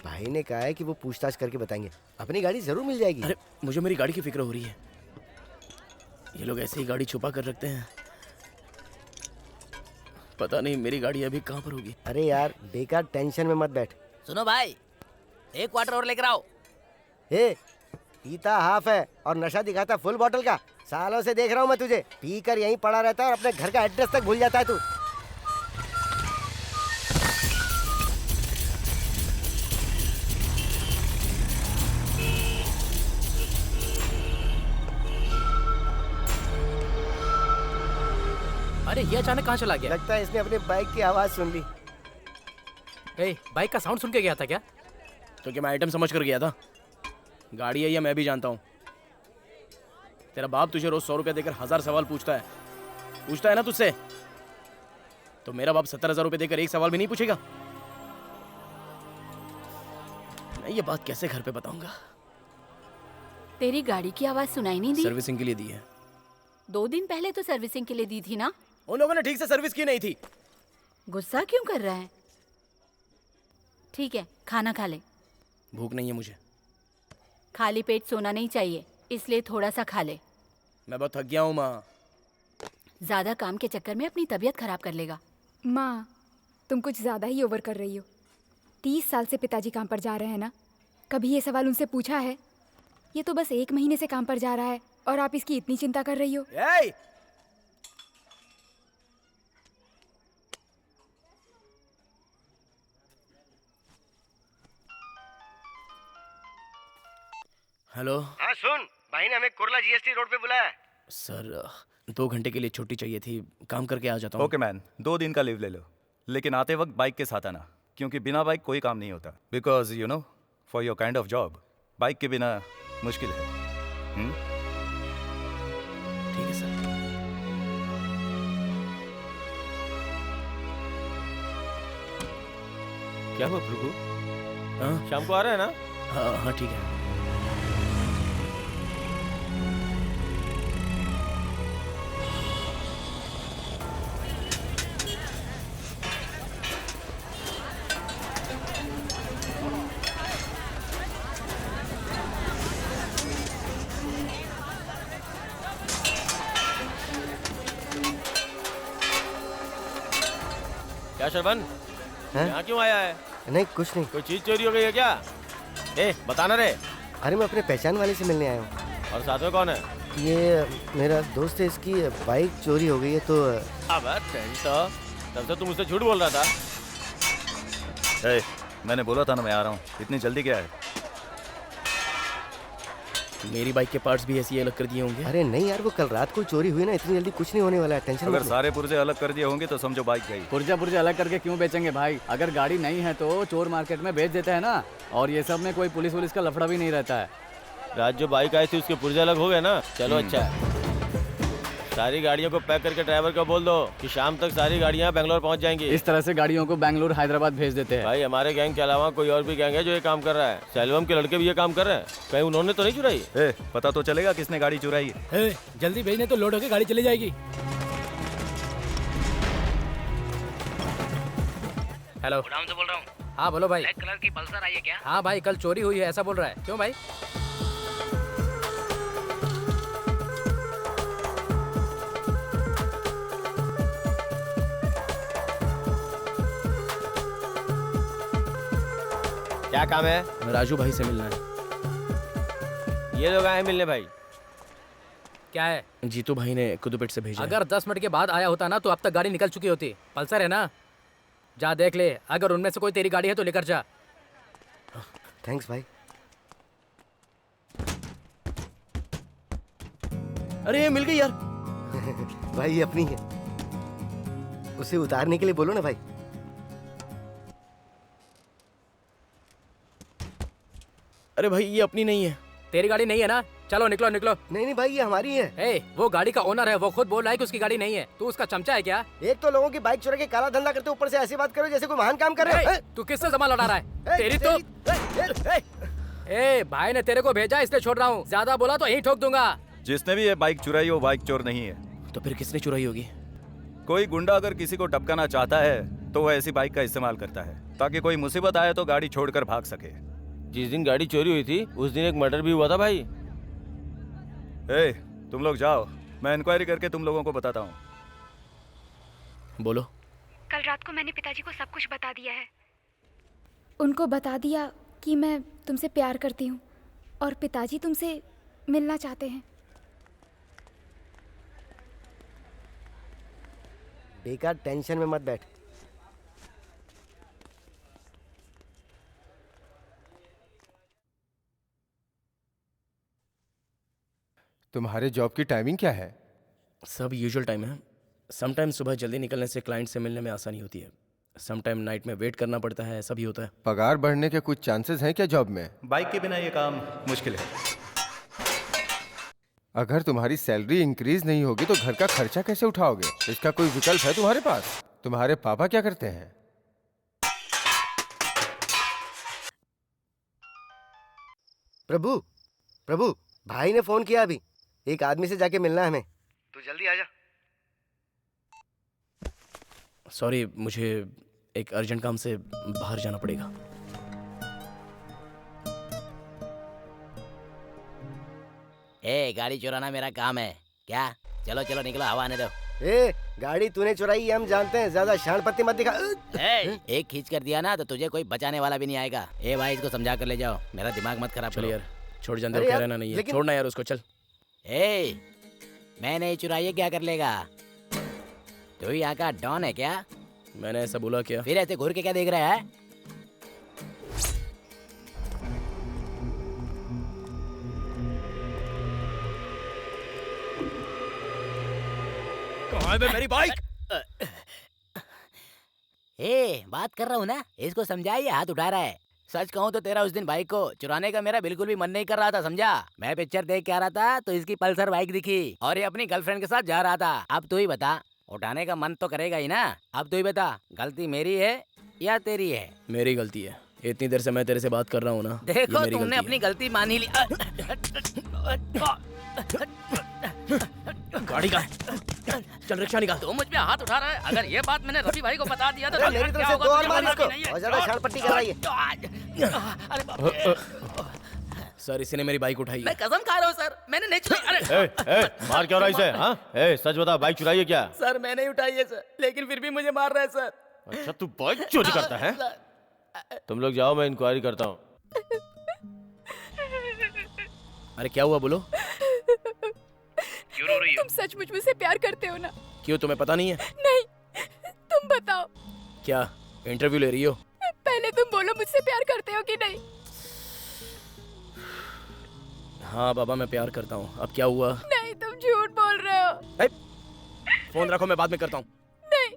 भाई ने कहा है कि वो पूछताछ करके बताएंगे। अपनी गाड़ी जरूर मिल जाएगी।
अरे मुझे मेरी गाड़ी की फिक्र हो रही है। ये लोग ऐसे ही गाड़ी छुपा कर रखते हैं। पता नहीं मेरी गाड़ी अभी कहाँ पर होगी।
अरे यार बेकार टेंशन में मत बैठ।
सुनो भाई, एक क्वार्टर और लेकर आओ।
पीता हाफ है और नशा दिखाता फुल बॉटल का। सालों से देख रहा हूँ मैं तुझे, पी कर यहीं पड़ा रहता है और अपने घर का एड्रेस तक भूल जाता है तू।
अरे ये अचानक कहाँ चला गया?
लगता है इसने अपनी बाइक की आवाज सुन ली।
बाइक का साउंड सुन के गया था क्या?
तो क्या मैं आइटम समझ कर गया था? गाड़ी है ये मैं भी जानता हूँ। तेरा बाप तुझे रोज 100 रुपया देकर 1000 सवाल पूछता है ना तुझसे। तो मेरा बाप 70,000 रुपये देकर एक सवाल भी नहीं पूछेगा? मैं ये बात कैसे घर पे बताऊंगा?
तेरी गाड़ी की आवाज सुनाई नहीं दी?
सर्विसिंग के लिए दी है।
2 दिन पहले तो सर्विसिंग के लिए दी थी ना?
उन लोगों ने ठीक से सर्विस की नहीं थी।
गुस्सा क्यों कर रहा है? ठीक है, खाना खा ले।
भूख नहीं है मुझे।
खाली पेट सोना नहीं चाहिए, इसलिए थोड़ा सा खा ले।
मैं बहुत थक गया हूँ माँ।
ज्यादा काम के चक्कर में अपनी तबीयत खराब कर लेगा।
माँ, तुम कुछ ज्यादा ही ओवर कर रही हो। 30 साल से पिताजी काम पर जा रहे हैं ना? कभी ये सवाल उनसे पूछा है? ये तो बस 1 महीने से काम पर जा रहा है और आप इसकी इतनी चिंता कर रही हो।
हेलो।
हाँ सुन, भाई ने हमें कुर्ला जीएसटी रोड पे बुलाया है।
सर 2 घंटे के लिए छुट्टी चाहिए थी, काम करके आ जाता हूँ।
ओके मैन, 2 दिन का लीव ले लो, लेकिन आते वक्त बाइक के साथ आना, क्योंकि बिना बाइक कोई काम नहीं होता। Because you know for your kind of job bike के बिना मुश्किल है।
ठीक है सर।
क्या हुआ प्रभु?
हाँ
शाम को आ रहा है ना?
हाँ हाँ ठीक है।
क्या शरबन,
हैं?
यहाँ क्यों आया है?
नहीं कुछ नहीं।
कोई चीज चोरी हो गई है क्या? बताना रे।
अरे मैं अपने पहचान वाले से मिलने आया हूँ।
और साथ में कौन है?
ये मेरा दोस्त है, इसकी बाइक चोरी हो गई है तो।
अब तब से तुम मुझसे झूठ बोल रहा था।
मैंने बोला था ना मैं आ रहा हूँ, इतनी जल्दी क्या है?
मेरी बाइक के पार्ट्स भी ऐसे ही अलग कर दिए होंगे।
अरे नहीं यार, वो कल रात को चोरी हुई ना, इतनी जल्दी कुछ नहीं होने वाला है, टेंशन
अगर
मत लो।
सारे पुर्जे अलग कर दिए होंगे तो समझो बाइक गई।
पुर्जा अलग करके क्यों बेचेंगे भाई? अगर गाड़ी नहीं है तो चोर मार्केट में बेच देते हैं ना। और ये सब में कोई पुलिस वुलिस का लफड़ा भी नहीं रहता है।
रात जो बाइक आई थी उसके पुर्जे अलग हो गए ना। चलो अच्छा है। सारी गाड़ियों को पैक करके ड्राइवर को बोल दो कि शाम तक सारी गाड़ियाँ बेंगलोर पहुँच जाएंगी।
इस तरह से गाड़ियों को बेंगलोर हैदराबाद भेज देते हैं।
भाई हमारे गैंग के अलावा कोई और भी गैंग है जो ये काम कर रहा है। सेल्वम के लड़के भी ये काम कर रहे हैं। कहीं उन्होंने तो नहीं चुराई?
पता तो चलेगा किसने गाड़ी चुराई है।
जल्दी भेजने तो लोड होके गाड़ी चली जाएगी। हेलो,
गोडाउन से बोल रहा हूँ।
हाँ बोलो भाई।
ब्लैक कलर की पल्सर आई है क्या?
हाँ भाई, कल चोरी हुई है ऐसा बोल रहा है। क्यों भाई?
क्या काम है?
राजू भाई से मिलना है।
ये लोग आए मिलने भाई।
क्या है?
जीतू भाई ने कुदुपेट से भेजा है।
अगर 10 मिनट के बाद आया होता ना तो अब तक गाड़ी निकल चुकी होती। पल्सर है ना, जा देख ले। अगर उनमें से कोई तेरी गाड़ी है तो लेकर जा।
थैंक्स भाई।
अरे ये मिल गई यार।
भाई ये अपनी है, उसे उतारने के लिए बोलो ना भाई।
अरे भाई ये अपनी नहीं है।
तेरी गाड़ी नहीं है ना? चलो निकलो निकलो।
नहीं नहीं भाई ये हमारी है।
वो गाड़ी का ओनर है, वो खुद बोल रहा है कि उसकी गाड़ी नहीं है। तू उसका चमचा है क्या?
एक तो लोगों की बाइक चुरा के काला धंधा करते, ऊपर से ऐसी बात करो जैसे कोई महान काम कर रहे हो।
तू किससे जमा लड़ा रहा है? तेरी तो भाई ने तेरे को भेजा इसलिए छोड़ रहा हूँ। ज्यादा बोला तो यही ठोक दूंगा।
जिसने भी ये बाइक चुराई वो बाइक चोर नहीं है।
तो फिर किसने चुराई होगी?
कोई गुंडा अगर किसी को टपकाना चाहता है तो वो ऐसी बाइक का इस्तेमाल करता है ताकि कोई मुसीबत आए तो गाड़ी छोड़कर भाग सके।
जिस दिन गाड़ी चोरी हुई थी उस दिन एक मर्डर भी हुआ था भाई।
तुम लोग जाओ, मैं इंक्वायरी करके तुम लोगों को बताता हूँ।
बोलो।
कल रात को मैंने पिताजी को सब कुछ बता दिया है। उनको बता दिया कि मैं तुमसे प्यार करती हूँ और पिताजी तुमसे मिलना चाहते हैं।
बेकार टेंशन में मत बैठ।
तुम्हारे जॉब की टाइमिंग क्या है?
सब यूजुअल टाइम है। समटाइम सुबह जल्दी निकलने से क्लाइंट से मिलने में आसानी होती है, समटाइम नाइट में वेट करना पड़ता है, ऐसा भी होता है।
पगार बढ़ने के कुछ चांसेस हैं क्या जॉब में?
बाइक के बिना ये काम मुश्किल है।
अगर तुम्हारी सैलरी इंक्रीज नहीं होगी तो घर का खर्चा कैसे उठाओगे? इसका कोई विकल्प है तुम्हारे पास? तुम्हारे पापा क्या करते हैं?
प्रभु प्रभु भाई ने फोन किया अभी, एक आदमी से जाके मिलना है हमें। तू जल्दी आ जा।
सॉरी, मुझे एक अर्जेंट काम से बाहर जाना पड़ेगा।
गाड़ी चुराना मेरा काम है क्या? चलो चलो निकलो, हवा आने दो।
गाड़ी तूने चुराई हम जानते हैं, ज्यादा शानपत्ती मत दिखा।
एक खींच कर दिया ना तो तुझे कोई बचाने वाला भी नहीं आएगा। भाई इसको समझा कर ले जाओ, मेरा दिमाग मत खराब करो।
यार छोड़, जानते हो कहना नहीं है। छोड़ना यार उसको, चल।
मैं नहीं चुराई, क्या कर लेगा? तू यहाँ का डॉन है क्या?
मैंने ऐसा बोला क्या?
फिर ऐसे घूर के क्या देख रहा है?
कहाँ है मेरी बाइक?
बात कर रहा हूँ ना, इसको समझाइए, हाथ उठा रहा है। सच कहूँ तो तेरा उस दिन बाइक को चुराने का मेरा बिल्कुल भी मन नहीं कर रहा था, समझा? मैं पिक्चर देख के आ रहा था तो इसकी पल्सर बाइक दिखी और ये अपनी गर्लफ्रेंड के साथ जा रहा था। अब तू ही बता, उठाने का मन तो करेगा ही ना? अब तू ही बता, गलती मेरी है या तेरी है?
मेरी गलती है। इतनी देर से मैं तेरे से बात कर रहा हूँ ना। ये
देखो
मेरी
तुमने
गलती
अपनी गलती मान ही ली।
है। गाड़ी का चल रिक्शा निकाल।
तू मुझ पे हाथ उठा रहा है। अगर ये बात मैंने रवि भाई को बता दिया तो
मेरी तरफ से 2 और मार इसको और ज्यादा शान पट्टी कराइए।
अरे बाप रे।
सर इसी ने मेरी बाइक उठाई है।
मैं कसम खा रहा हूँ सर, मैंने नहीं चुराई। अरे
मार क्यों रहा है इसे? हाँ सच बता, बाइक चुराई है क्या?
सर मैंने ही उठाई है सर, लेकिन फिर भी मुझे मार रहा है सर।
अच्छा तू बाइक चोरी करता है? तुम लोग जाओ, मैं इंक्वायरी करता हूँ।
अरे क्या हुआ बोलो?
क्यों रो रही हो?
तुम सचमुच मुझसे प्यार करते हो ना?
क्यों तुम्हें पता नहीं है?
नहीं, तुम बताओ।
क्या इंटरव्यू ले रही हो?
पहले तुम बोलो मुझसे प्यार करते हो कि नहीं?
हाँ बाबा मैं प्यार करता हूँ। अब क्या हुआ?
नहीं, तुम झूठ बोल रहे हो।
फोन रखो, मैं बाद में करता हूँ।
नहीं,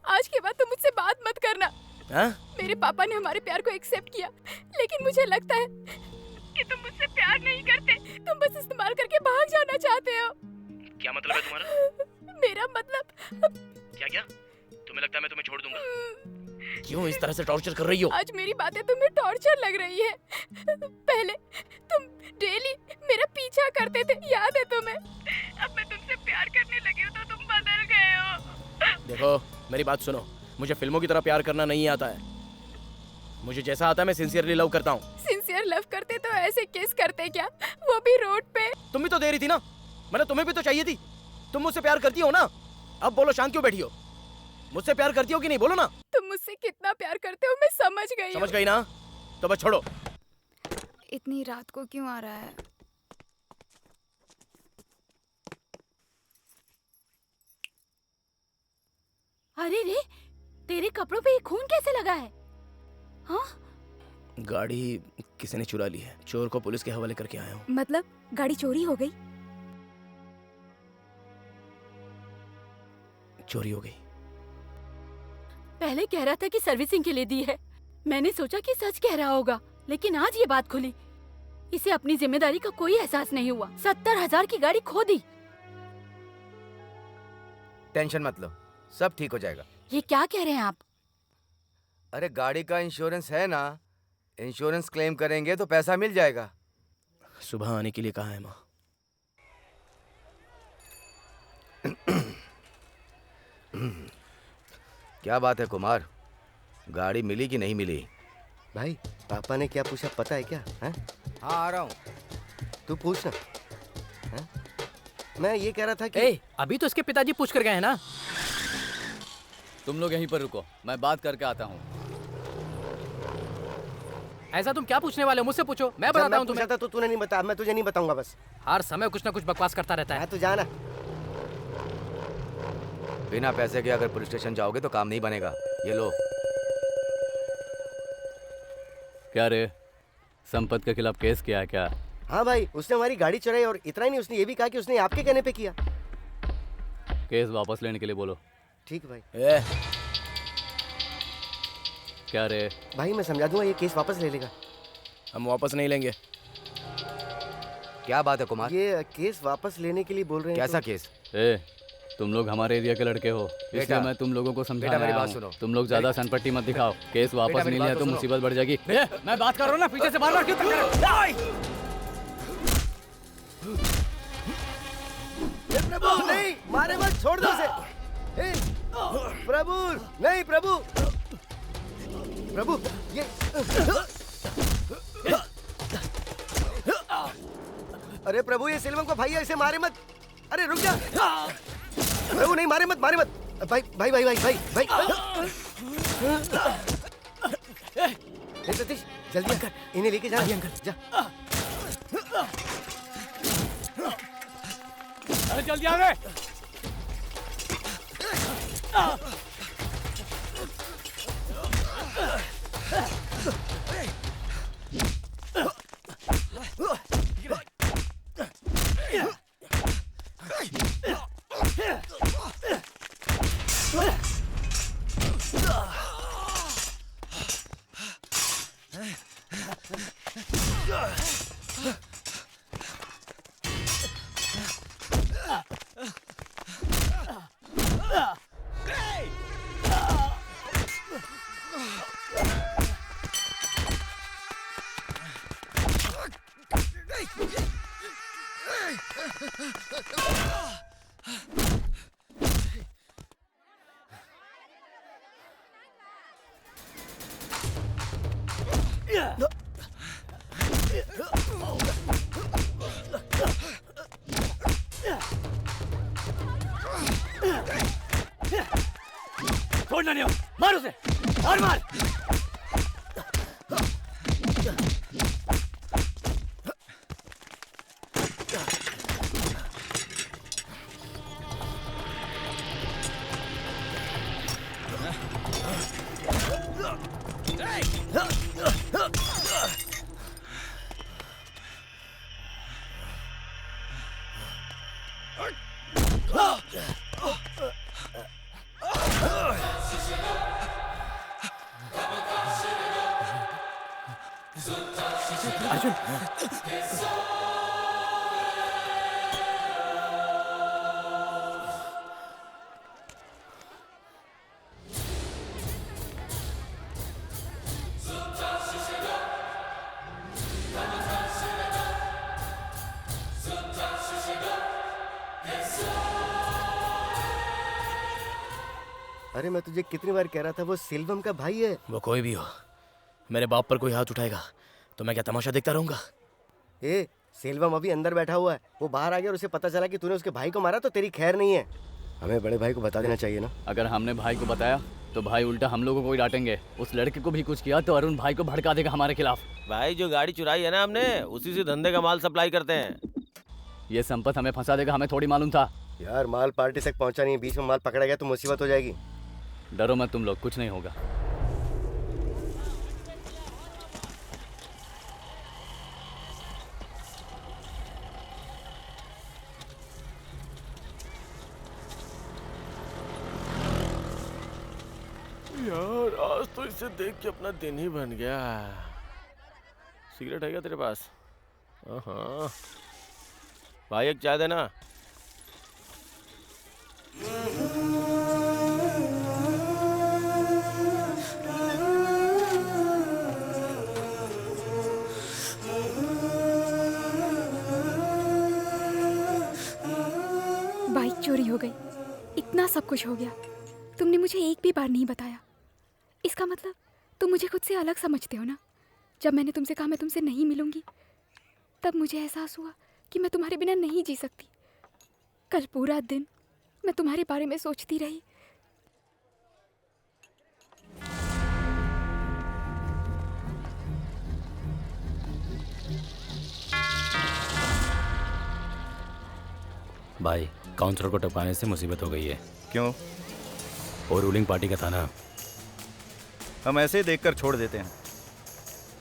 आज के बाद तुम मुझसे बात मत करना।
हाँ?
मेरे पापा ने हमारे प्यार को एक्सेप्ट किया, लेकिन मुझे लगता है कि तुम मुझसे प्यार नहीं करते, तुम बस इस्तेमाल करके भाग जाना चाहते हो।
क्या मतलब है तुम्हारा?
मेरा मतलब
क्या? तुम्हें लगता है मैं तुम्हें छोड़ दूंगा?
क्यों इस तरह से टॉर्चर कर रही हो?
आज मेरी बातें तुम्हें टॉर्चर लग रही है। पहले तुम डेली मेरा पीछा करते थे, याद है तुम्हें? अब मैं तुमसे प्यार करने लगी हूँ तो तुम बदल गए हो।
देखो मेरी बात सुनो, मुझे फिल्मों की तरह प्यार करना नहीं आता है। मुझे जैसा आता है मैं सिंसियरली लव करता हूँ।
सिंसियर लव करते तो ऐसे किस करते क्या, वो भी रोड पे?
तुम भी तो दे रही थी ना, मैंने तुम्हें भी तो चाहिए थी। तुम मुझसे प्यार करती हो ना? अब बोलो शांत क्यों बैठी हो? मुझसे प्यार करती हो कि नहीं बोलो ना।
तुम मुझसे कितना प्यार करते हो मैं समझ गई हूँ।
समझ गई ना? तो बस छोड़ो।
इतनी रात को क्यों आ रहा है?
अरे रे, तेरे कपड़ों पे ये खून कैसे लगा है? हाँ?
गाड़ी किसी ने चुरा ली है, चोर को पुलिस के हवाले करके आया हूँ।
मतलब गाड़ी चोरी हो गई?
चोरी हो गई।
पहले कह रहा था कि सर्विसिंग के लिए दी है। मैंने सोचा कि सच कह रहा होगा, लेकिन आज ये बात खुली। इसे अपनी जिम्मेदारी का कोई एहसास नहीं हुआ। 70,000 की गाड़ी खो दी।
टेंशन मत लो, सब ठीक हो जाएगा।
ये क्या कह रहे हैं आप?
अरे गाड़ी का इंश्योरेंस है ना, इंश्योरेंस क्लेम करेंगे तो पैसा मिल जाएगा।
सुबह आने के लिए कहा है माँ।
क्या बात है कुमार, गाड़ी मिली कि नहीं मिली?
भाई पापा ने क्या पूछा पता है क्या? हाँ
आ रहा हूँ।
तू पूछना। हाँ? मैं ये कह रहा था कि
अभी तो इसके पिताजी पूछ कर गए हैं ना।
तुम लोग यहीं पर रुको, मैं बात करके आता हूँ।
ऐसा तुम क्या पूछने वाले हो? मुझसे पूछो, मैं बताता हूँ तुम्हें।
तो तूने नहीं बताया, मैं तुझे नहीं बताऊंगा बस।
हर समय कुछ ना कुछ बकवास करता रहता है।
तू जाना।
बिना पैसे के अगर पुलिस स्टेशन जाओगे तो काम नहीं बनेगा। ये लो।
क्या रे, संपत के खिलाफ केस किया है क्या?
हाँ भाई, उसने हमारी गाड़ी चुराई और इतना ही नहीं, उसने ये भी कहा कि उसने आपके कहने पे किया।
केस वापस लेने के लिए बोलो।
ठीक भाई।
क्या रे?
भाई मैं समझा दूंगा, ये केस वापस ले लेगा।
हम वापस नहीं लेंगे।
क्या बात है कुमार?
ये केस वापस लेने के लिए बोल रहे हैं।
कैसा केस?
तुम लोग हमारे एरिया के लड़के हो, इसलिए मैं तुम लोगों को समझा रहा हूँ। तुम लोग ज्यादा सनपट्टी मत दिखाओ। केस वापस नहीं लिया तो मुसीबत बढ़ जाएगी। मैं बात कर रहा हूँ ना, पीछे से बार-बार क्यों
प्रभु नहीं, मारे मत, छोड़ दो उसे। प्रभु नहीं, प्रभु प्रभु ये अरे प्रभु, ये सिल्वम का भाई है, इसे मारे मत। अरे रुक जा प्रभु, नहीं मारे मत, मारे मत। भाई भाई भाई भाई भाई भाई सतीश जल्दी कर, इन्हें लेके जा। जा
अरे जल्दी आ गए। छोड़ना नहीं हो, मार उसे, और मार। अर्जुन,
अरे मैं तुझे कितनी बार कह रहा था वो सेल्वम का भाई है।
वो कोई भी हो, मेरे बाप पर कोई हाथ उठाएगा तो मैं क्या तमाशा देखता रहूंगा?
ए, सेल्वम अभी अंदर बैठा हुआ है, वो बाहर आ गया और उसे पता चला कि तूने उसके भाई को मारा तो तेरी खैर नहीं है। हमें बड़े भाई को बता देना चाहिए ना।
अगर हमने भाई को बताया तो भाई उल्टा हम लोगों को ही डांटेंगे। उस लड़के को भी कुछ किया तो अरुण भाई को भड़का देगा हमारे खिलाफ।
भाई जो गाड़ी चुराई है ना हमने, उसी से धंधे का माल सप्लाई करते हैं।
ये संपत हमें फंसा देगा, हमें थोड़ी मालूम था।
यार माल पार्टी तक पहुंचा नहीं, बीच में माल पकड़ा गया तो मुसीबत हो जाएगी।
डरो मत तुम लोग, कुछ नहीं होगा।
यार आज तो इसे देख के अपना दिन ही बन गया। सिगरेट है क्या तेरे पास? हाँ भाई, एक चाय देना।
बाइक चोरी हो गई, इतना सब कुछ हो गया, तुमने मुझे एक भी बार नहीं बताया। इसका मतलब तुम मुझे खुद से अलग समझते हो ना। जब मैंने तुमसे कहा मैं तुमसे नहीं मिलूंगी, तब मुझे एहसास हुआ कि मैं तुम्हारे बिना नहीं जी सकती। कल पूरा दिन मैं तुम्हारे बारे में सोचती रही।
भाई, काउंसलर को टपकाने से मुसीबत हो गई है।
क्यों?
वो रूलिंग पार्टी का था ना।
हम ऐसे ही देखकर छोड़ देते हैं।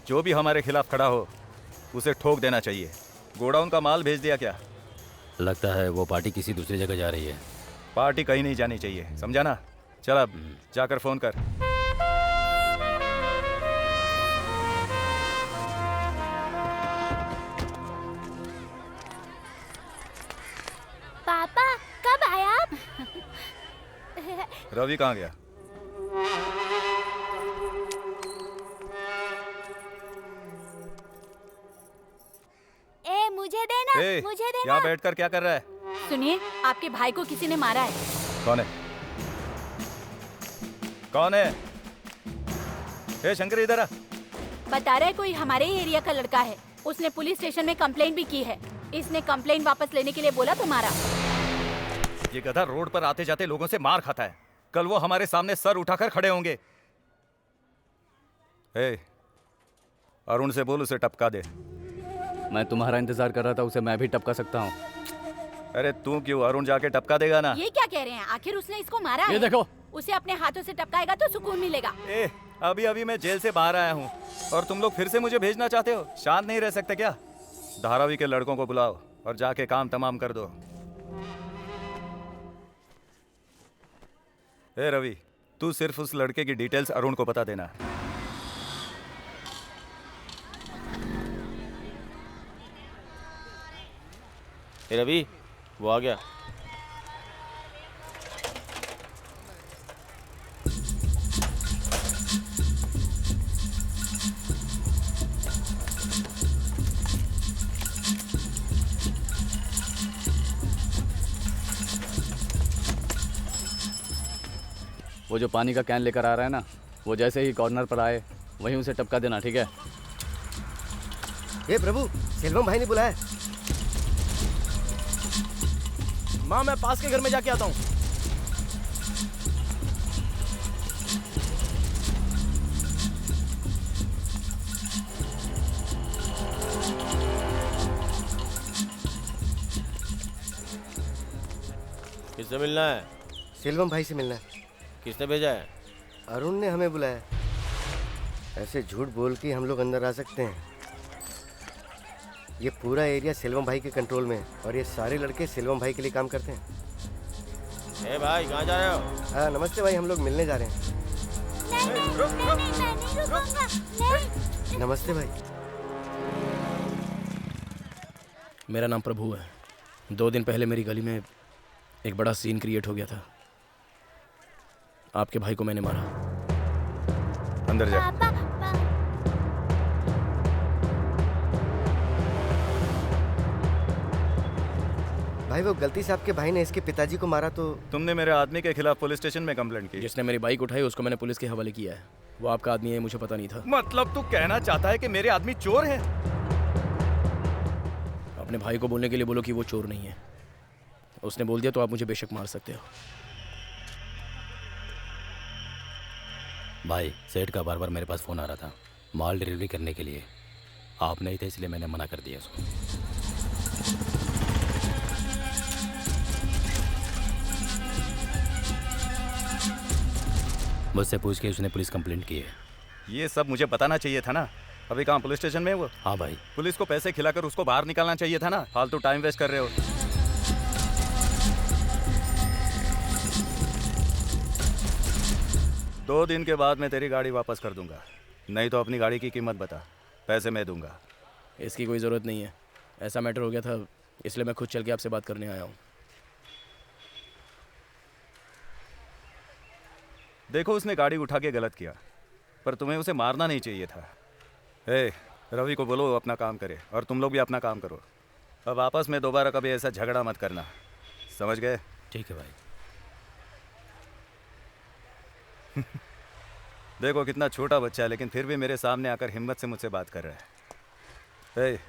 जो भी हमारे खिलाफ खड़ा हो उसे ठोक देना चाहिए। गोडाउन का माल भेज दिया क्या?
लगता है वो पार्टी किसी दूसरी जगह जा रही है।
पार्टी कहीं नहीं जानी चाहिए, समझा ना? चल अब जाकर फोन कर।
पापा कब आए आप?
रवि कहाँ गया?
ए मुझे देना,
ए,
मुझे देना।
यहाँ बैठकर क्या कर रहा है?
सुनिए, आपके भाई को किसी ने मारा है।
कौन है? कौन है? ए शंकर, इधर आ।
बता रहे कोई हमारे ही एरिया का लड़का है। उसने पुलिस स्टेशन में कंप्लेंट भी की है। इसने कंप्लेंट वापस लेने के लिए बोला तो मारा।
ये गधा रोड पर आते जाते लोगों से मार खाता है। कल वो हमारे सामने सर उठाकर खड़े होंगे। ए, अरुण से बोल उसे टपका दे।
मैं तुम्हारा इंतजार कर रहा था, उसे मैं भी टपका सकता हूँ।
अरे तू क्यों? अरुण जाके टपका देगा ना।
ये क्या कह रहे हैं? आखिर उसने इसको मारा
ये
है।
देखो,
उसे अपने हाथों से टपकाएगा तो सुकून मिलेगा।
ए, अभी अभी मैं जेल से बाहर आया हूँ और तुम लोग फिर से मुझे भेजना चाहते हो? शांत नहीं रह सकते क्या? धारावी के लड़कों को बुलाओ और जाके काम तमाम कर दो। ए रवि, तू सिर्फ उस लड़के की डिटेल्स अरुण को बता देना।
ए रवि, वो आ गया।
वो जो पानी का कैन लेकर आ रहा है ना, वो जैसे ही कॉर्नर पर आए वहीं उसे टपका देना, ठीक है?
हे प्रभु, सेल्वम भाई ने बुलाया।
माँ, मैं पास के घर में जाके आता हूँ।
किससे मिलना है?
सेल्वम भाई से मिलना है।
किसने भेजा है?
अरुण ने हमें बुलाया। ऐसे झूठ बोल के हम लोग अंदर आ सकते हैं? ये पूरा एरिया सेल्वम भाई के कंट्रोल में है और ये सारे लड़के सेल्वम भाई के लिए काम करते हैं।
ए भाई, कहाँ जा रहे हो?
हाँ नमस्ते भाई, हम लोग मिलने जा रहे हैं। नमस्ते भाई।
मेरा नाम प्रभु है। 2 दिन पहले मेरी गली में एक बड़ा सीन क्रिएट हो गया था। आपके भाई को मैंने मारा।
अंदर जा।
भाई वो गलती से आपके भाई ने इसके पिताजी को मारा तो
तुमने मेरे आदमी के खिलाफ पुलिस स्टेशन में कंप्लेंट की।
जिसने मेरी बाइक उठाई उसको मैंने पुलिस के हवाले किया है। वो आपका आदमी है, मुझे पता नहीं था।
मतलब तू कहना चाहता है कि मेरे आदमी चोर है?
अपने भाई को बोलने के लिए बोलो कि वो चोर नहीं है। उसने बोल दिया तो आप मुझे बेशक मार सकते हो।
भाई, सेठ का बार बार मेरे पास फ़ोन आ रहा था माल डिलीवरी करने के लिए। आप नहीं थे इसलिए मैंने मना कर दिया उसको। मुझसे पूछ के उसने पुलिस कंप्लेंट की है।
ये सब मुझे बताना चाहिए था ना। अभी कहाँ, पुलिस स्टेशन में है वो?
हाँ भाई।
पुलिस को पैसे खिलाकर उसको बाहर निकालना चाहिए था ना। फालतू टाइम वेस्ट कर रहे हो। दो दिन के बाद मैं तेरी गाड़ी वापस कर दूंगा, नहीं तो अपनी गाड़ी की कीमत बता, पैसे मैं दूंगा।
इसकी कोई ज़रूरत नहीं है। ऐसा मैटर हो गया था इसलिए मैं खुद चल के आपसे बात करने आया हूँ।
देखो, उसने गाड़ी उठा के गलत किया, पर तुम्हें उसे मारना नहीं चाहिए था। ए, रवि को बोलो अपना काम करे और तुम लोग भी अपना काम करो। अब आपस में दोबारा कभी ऐसा झगड़ा मत करना, समझ गए?
ठीक है भाई।
देखो कितना छोटा बच्चा है, लेकिन फिर भी मेरे सामने आकर हिम्मत से मुझसे बात कर रहा है। ए,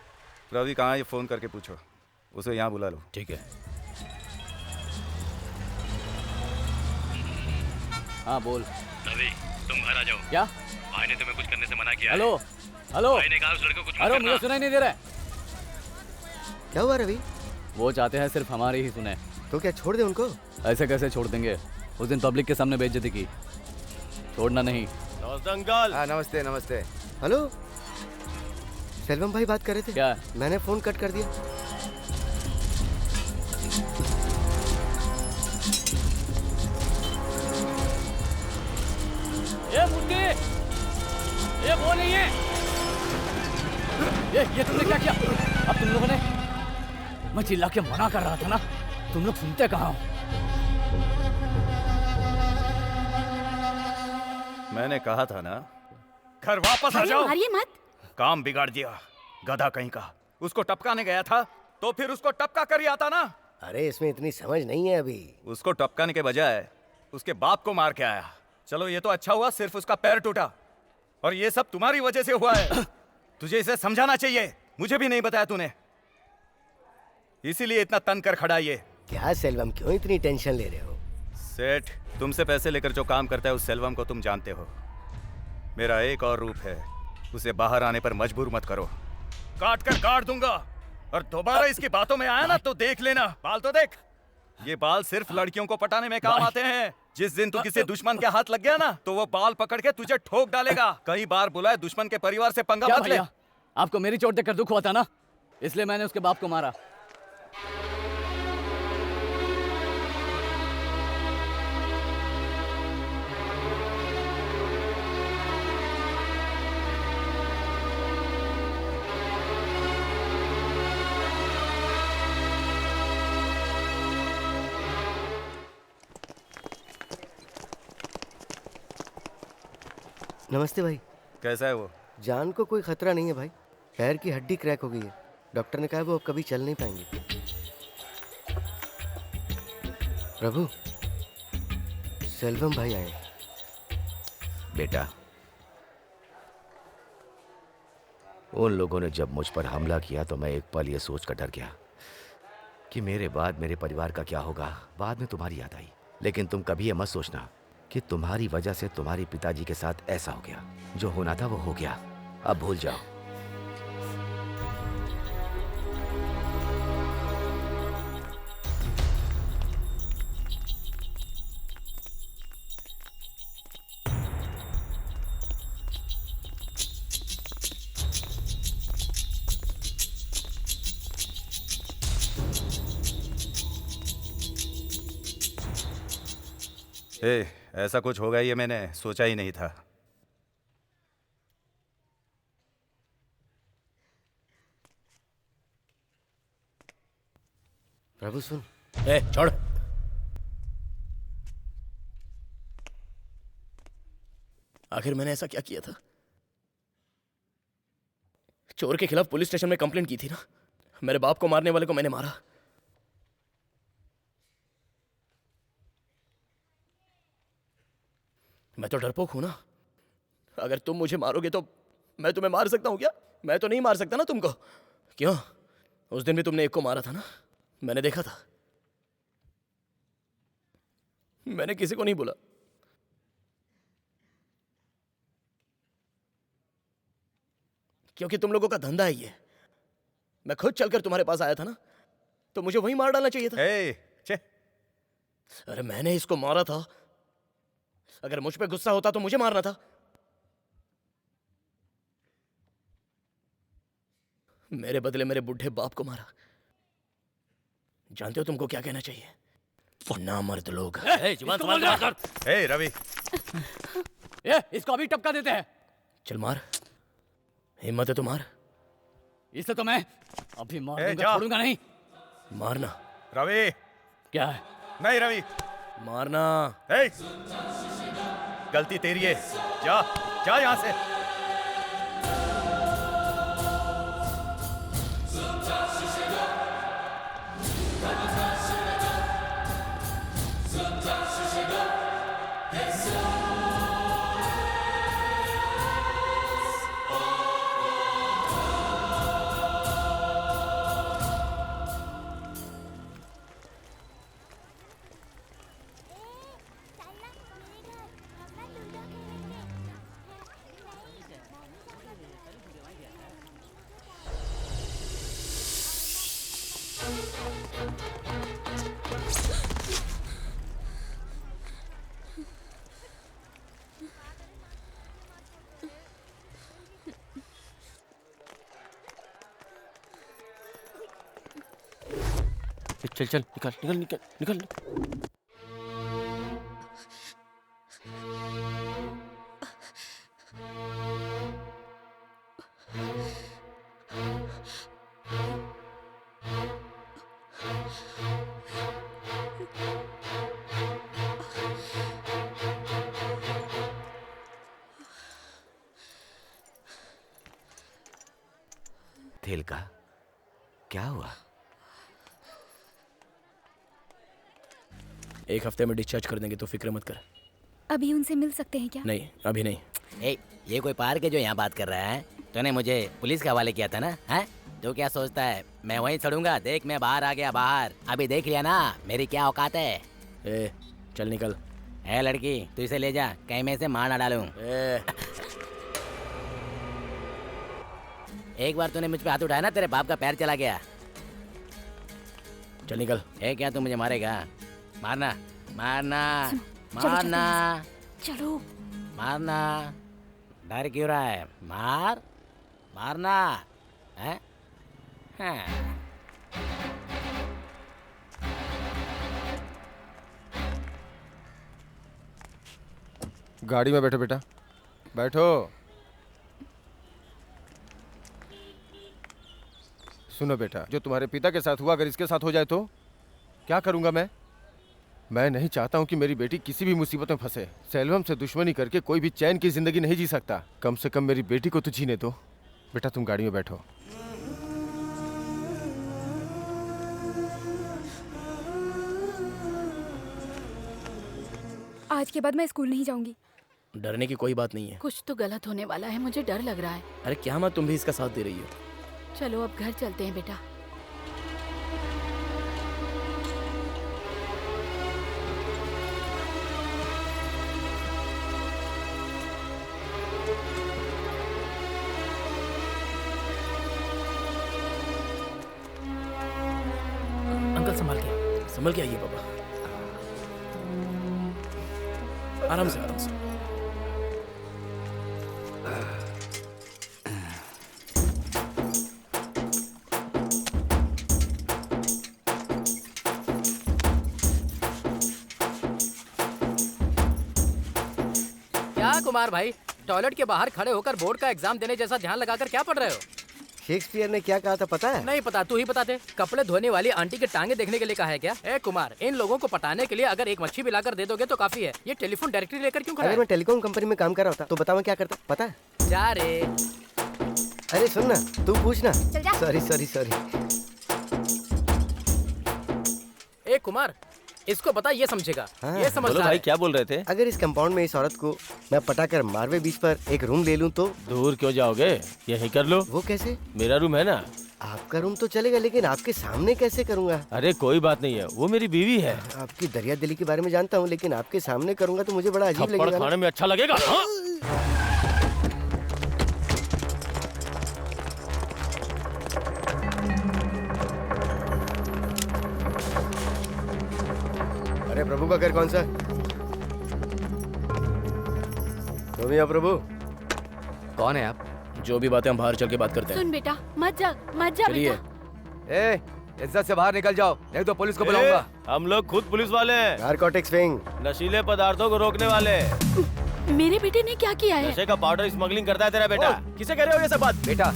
रवि कहाँ है? फ़ोन करके पूछो, उसे यहाँ बुला लो।
ठीक है।
हाँ बोल।
रवि, तुम घर आ जाओ।
क्या?
भाई ने तुम्हें कुछ करने से मना किया है।
Hello hello.
भाई ने कहा उस लड़के को कुछ मत
अरे
करना।
मुझे सुनाई नहीं दे रहा है।
क्या हुआ रवि?
वो चाहते हैं सिर्फ हमारी ही सुने।
तो क्या छोड़ दे उनको?
ऐसे कैसे छोड़ देंगे? उस दिन पब्लिक के सामने बेइज्जती की, छोड़ना नहीं।
नमस्ते अंकल।
हाँ नमस्ते नमस्ते।
हेलो, सेल्वम भाई बात कर रहे थे।
क्या?
मैंने फोन कट कर दिया।
ये मुर्गी, ये वो नहीं है। ये तुमने क्या किया? अब तुम लोगों ने, मैं चिल्ला के मना कर रहा था ना, तुम लोग सुनते कहाँ हो?
मैंने कहा था ना, घर वापस आ जाओ।
मारिए मत।
काम बिगाड़ दिया, गधा कहीं का। उसको टपकाने गया था तो फिर उसको टपका कर ही आता ना।
अरे इसमें इतनी समझ नहीं है अभी।
उसको टपकाने के बजाय उसके बाप को मार के आया। चलो ये तो अच्छा हुआ, सिर्फ उसका पैर टूटा, और ये सब तुम्हारी वजह से हुआ है। तुझे इसे समझाना चाहिए, मुझे भी नहीं बताया तूने, इसीलिए इतना तन कर खड़ा ये।
क्या सेल्वम, क्यों इतनी टेंशन ले रहे हो?
सेठ, तुमसे पैसे लेकर जो काम करता है उस सेल्वम को तुम जानते हो। मेरा एक और रूप है, उसे बाहर आने पर मजबूर मत करो, काट कर काट दूंगा। और दोबारा इसकी बातों में आया ना तो देख लेना, बाल तो देख। ये बाल सिर्फ लड़कियों को पटाने में काम आते हैं। जिस दिन तू किसी दुश्मन के हाथ लग गया ना तो वो बाल पकड़ के तुझे ठोक डालेगा। कई बार बोला है दुश्मन के परिवार से पंगा मत ले।
आपको मेरी चोट देखकर दुख हुआ था ना, इसलिए मैंने उसके बाप को मारा।
नमस्ते भाई।
कैसा है वो?
जान को कोई खतरा नहीं है भाई, पैर की हड्डी क्रैक हो गई है। डॉक्टर ने कहा वो अब कभी चल नहीं पाएंगे। प्रभु, सेल्वम भाई आए।
बेटा, उन लोगों ने जब मुझ पर हमला किया तो मैं एक पल ये सोच कर डर गया कि मेरे बाद मेरे परिवार का क्या होगा। बाद में तुम्हारी याद आई, लेकिन तुम कभी ये मत सोचना कि तुम्हारी वजह से तुम्हारे पिताजी के साथ ऐसा हो गया। जो होना था वो हो गया, अब भूल जाओ।
ऐसा कुछ होगा ये मैंने सोचा ही नहीं था।
प्रभु सुन। ए छोड़। आखिर मैंने ऐसा क्या किया था? चोर के खिलाफ पुलिस स्टेशन में कंप्लेंट की थी ना। मेरे बाप को मारने वाले को मैंने मारा। मैं तो डरपोक हूं ना। अगर तुम मुझे मारोगे तो मैं तुम्हें मार सकता हूं क्या? मैं तो नहीं मार सकता ना तुमको। क्यों? उस दिन भी तुमने एक को मारा था ना, मैंने देखा था। मैंने किसी को नहीं बोला। क्योंकि तुम लोगों का धंधा है ये। मैं खुद चलकर तुम्हारे पास आया था ना, तो मुझे वहीं मार डालना चाहिए था। अरे मैंने इसको मारा था। अगर मुझ पे गुस्सा होता तो मुझे मारना था। मेरे बदले मेरे बुढ़े बाप को मारा। जानते हो तुमको क्या कहना चाहिए? नामर्द लोग।
रवि,
इसको अभी टपका देते हैं।
चल मार, हिम्मत है तो मार।
इसे तो मैं अभी मार दूंगा, छोड़ूंगा नहीं।
मारना।
रवि।
क्या है?
नहीं रवि,
मारना।
गलती तेरी है। जा जा यहां से।
चल चल निकल निकल निकल निकल।
तेल का क्या हुआ?
एक हफ्ते में डिस्चार्ज कर देंगे, तो फिक्र मत कर।
अभी उनसे मिल सकते हैं क्या?
नहीं, अभी नहीं।
ये कोई पार्क है जो यहाँ बात कर रहा है? तूने मुझे पुलिस के हवाले किया था ना? हैं? तू क्या सोचता है मैं वहीं चढ़ूंगा? देख मैं बाहर आ गया, बाहर। अभी देख लिया ना मेरी क्या औकात है।
चल निकल।
लड़की, तू इसे ले जा, कहीं मैं इसे मार ना डालूं। एक बार तूने मुझ पे हाथ उठाया ना, तेरे बाप का पैर चला गया।
चल निकल।
क्या तू मुझे मारेगा? मारना मारना
चलो,
मारना।
चलो
मारना। डर क्यों रहा है? मार मारना है? हाँ।
गाड़ी में बैठो बेटा, बैठो। सुनो बेटा, जो तुम्हारे पिता के साथ हुआ अगर इसके साथ हो जाए तो क्या करूंगा मैं नहीं चाहता हूं कि मेरी बेटी किसी भी मुसीबत में फंसे। सेल्वम से दुश्मनी करके कोई भी चैन की जिंदगी नहीं जी सकता। कम से कम मेरी बेटी को तो जीने दो। बेटा तुम गाड़ी में बैठो।
आज के बाद मैं स्कूल नहीं जाऊंगी।
डरने की कोई बात नहीं है।
कुछ तो गलत होने वाला है, मुझे डर लग रहा है।
अरे क्या माँ, तुम भी इसका साथ दे रही हो?
चलो अब घर चलते हैं बेटा।
अंकल संभल के
आइए पापा। आराम से आराम से।
क्या कुमार भाई, टॉयलेट के बाहर खड़े होकर बोर्ड का एग्जाम देने जैसा ध्यान लगाकर क्या पढ़ रहे हो?
शेक्सपियर ने क्या कहा था पता है?
नहीं पता, तू ही बता दे। कपड़े धोने वाली आंटी के टांगे देखने के लिए कहा है क्या? ए कुमार, इन लोगों को पटाने के लिए अगर एक मच्छी भी लाकर दे दोगे तो काफी है। ये टेलीफोन डायरेक्टली लेकर क्यों खड़ा
अगर
है?
मैं टेलीकॉम कंपनी में काम कर रहा होता तो बताओ मैं क्या करता, पता है?
जा रे।
अरे सुन ना, तू पूछ ना।
चल जा।
Sorry sorry sorry.
ए कुमार, इसको बता, ये समझेगा।
हाँ।
ये समझदार है।
क्या बोल रहे थे?
अगर इस कंपाउंड में इस औरत को मैं पटाकर मारवे बीच पर एक रूम ले लूं तो?
दूर क्यों जाओगे, यही कर लो।
वो कैसे?
मेरा रूम है ना।
आपका रूम तो चलेगा, लेकिन आपके सामने कैसे करूंगा?
अरे कोई बात नहीं है, वो मेरी बीवी है।
आपकी दरिया दिली के बारे में जानता हूँ, लेकिन आपके सामने करूंगा तो मुझे बड़ा अजीब
थप्पड़
लगेगा ना।
खाने में अच्छा लगेगा। हाँ?
अरे प्रभु का घर कौन सा? तुम ही हो प्रभु?
कौन है आप?
जो भी बातें हम बाहर चल के बात करते हैं।
सुन बेटा, मत जा
चलिए।
बेटा।
ए, इज्जत से बाहर निकल जाओ, नहीं तो पुलिस को बुलाऊंगा।
हम लोग खुद पुलिस वाले हैं।
नारकोटिक्स विंग,
नशीले पदार्थों को रोकने वाले।
मेरे बेटे ने क्या किया है?
नशे का पाउडर स्मगलिंग करता है तेरा बेटा।
किसे कह रहे हो ये सब बात?
बेटा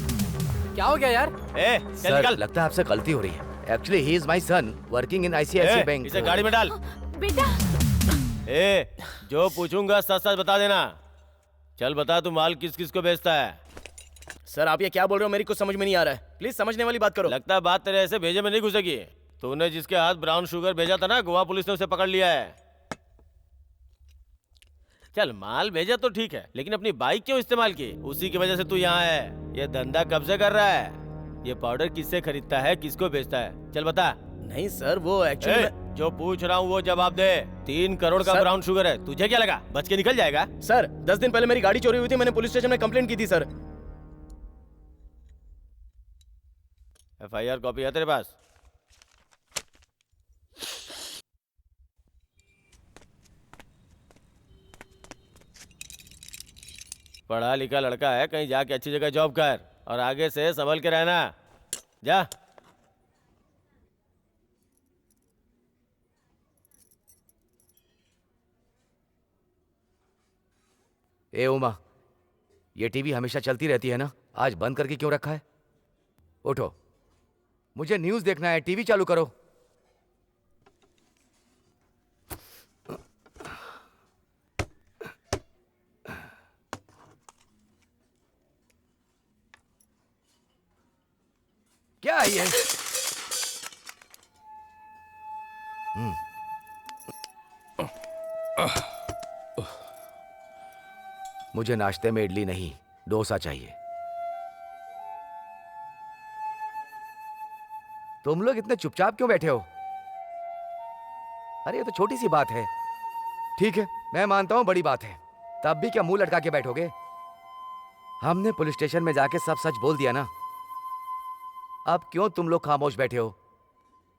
क्या हो गया यार?
ए, चल
सर,
निकल।
लगता है आपसे गलती हो रही है। Actually he is my son working in ICICI bank.
इसे गाड़ी में डाल।
बेटा
ए, जो पूछूंगा सच सच बता देना। चल बता, तू माल किस किस को बेचता है?
सर आप ये क्या बोल रहे हो, मेरी कुछ समझ में नहीं आ रहा है। प्लीज समझने वाली बात करो।
लगता है बात तेरे ऐसे भेजे में नहीं घुसेगी। तूने जिसके हाथ ब्राउन शुगर भेजा था ना, गोवा पुलिस ने उसे पकड़ लिया है। चल माल भेजा तो ठीक है, लेकिन अपनी बाइक क्यों इस्तेमाल की? उसी की वजह से तू यहाँ है। ये धंधा कब से कर रहा है? ये पाउडर किससे खरीदता है, किसको बेचता है? चल बता।
नहीं सर, वो एक्चुअली
जो पूछ रहा हूँ वो जवाब दे। 3 करोड़ का ब्राउन शुगर है, तुझे क्या लगा बच के निकल जाएगा?
सर 10 दिन पहले मेरी गाड़ी चोरी हुई थी, मैंने पुलिस स्टेशन में कंप्लेंट की थी सर।
FIR कॉपी है तेरे पास? पढ़ा लिखा लड़का है, कहीं जाके अच्छी जगह जॉब कर और आगे से संभल के रहना। जा।
ए उमा, ये टीवी हमेशा चलती रहती है ना, आज बंद करके क्यों रखा है? उठो, मुझे न्यूज़ देखना है, टीवी चालू करो। क्या है ये? मुझे नाश्ते में इडली नहीं, डोसा चाहिए। तुम लोग इतने चुपचाप क्यों बैठे हो? अरे ये तो छोटी सी बात है। ठीक है, मैं मानता हूं बड़ी बात है, तब भी क्या मुंह लटका के बैठोगे? हमने पुलिस स्टेशन में जाके सब सच बोल दिया ना। अब क्यों तुम लोग खामोश बैठे हो?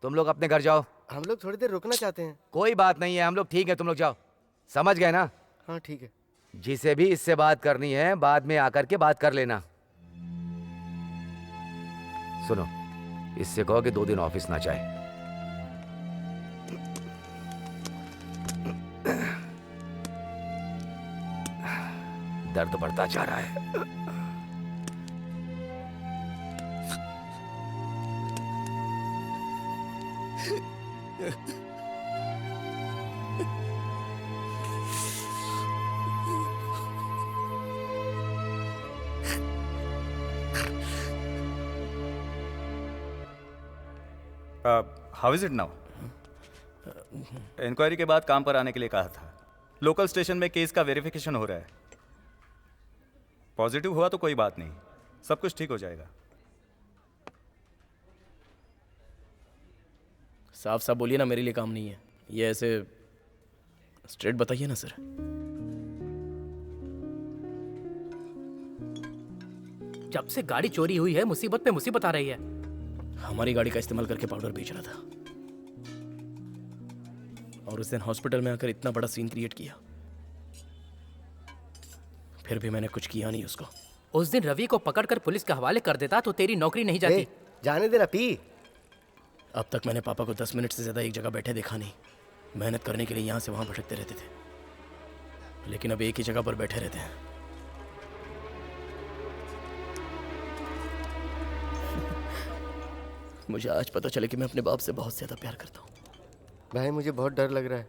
तुम लोग अपने घर जाओ।
हम लोग थोड़ी देर रुकना चाहते हैं।
कोई बात नहीं है, हम लोग ठीक है, तुम लोग जाओ। समझ गए ना?
हाँ ठीक है।
जिसे भी इससे बात करनी है बाद में आकर के बात कर लेना। सुनो, इससे कहो कि 2 दिन ऑफिस ना जाए। दर्द बढ़ता जा रहा है।
How is it now? Inquiry के बाद काम पर आने के लिए कहा था। लोकल स्टेशन में केस का वेरिफिकेशन हो रहा है। पॉजिटिव हुआ तो कोई बात नहीं, सब कुछ ठीक हो जाएगा।
साफ साफ बोलिए ना, मेरे लिए काम नहीं है ये। ऐसे स्ट्रेट बताइए ना सर।
जब से गाड़ी चोरी हुई है मुसीबत पे मुसीबत आ रही है।
हमारी गाड़ी का इस्तेमाल करके पाउडर बेच रहा था और उस दिन हॉस्पिटल में आकर इतना बड़ा सीन क्रिएट किया, फिर भी मैंने कुछ किया नहीं उसको।
उस दिन रवि को पकड़कर पुलिस के हवाले कर देता तो तेरी नौकरी नहीं जाती।
जाने देना पी।
अब तक मैंने पापा को 10 मिनट से ज्यादा एक जगह बैठे देखा नहीं। मेहनत करने के लिए यहाँ से वहाँ भटकते रहते थे, लेकिन अब एक ही जगह पर बैठे रहते हैं। मुझे आज पता चले कि मैं अपने बाप से बहुत ज्यादा प्यार करता हूँ।
भाई मुझे बहुत डर लग रहा है,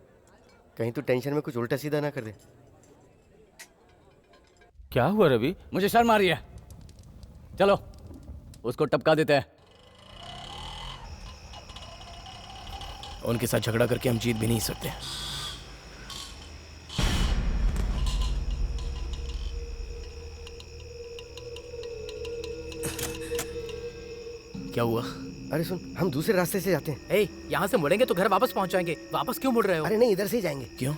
कहीं तू टेंशन में कुछ उल्टा सीधा ना कर दे।
क्या हुआ रवि?
मुझे शर्म आ रही है। चलो उसको टपका देते हैं।
उनके साथ झगड़ा करके हम जीत भी नहीं सकते। क्या हुआ?
अरे सुन, हम दूसरे रास्ते से जाते हैं।
यहाँ से मुड़ेंगे तो घर वापस पहुंच जाएंगे। वापस क्यों मुड़ रहे हो?
अरे नहीं, इधर से ही जाएंगे।
क्यों?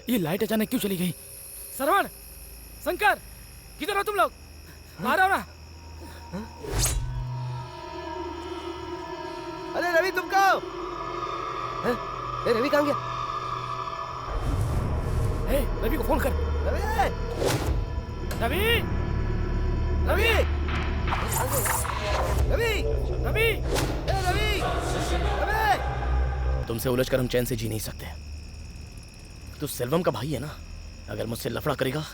ये लाइट अचानक क्यों चली गई? श्रवण, शंकर, किधर हो तुम लोग? बाहर आओ ना।
अरे रवि, तुम कहाँ हो? रवि कहाँ गया?
रवि को फोन कर।
रवि,
रवि,
रवि, रवि,
रवि,
रवि, रवि।
तुमसे उलझकर हम चैन से जी नहीं सकते। तू सेल्वम का भाई है ना? अगर मुझसे लफड़ा करेगा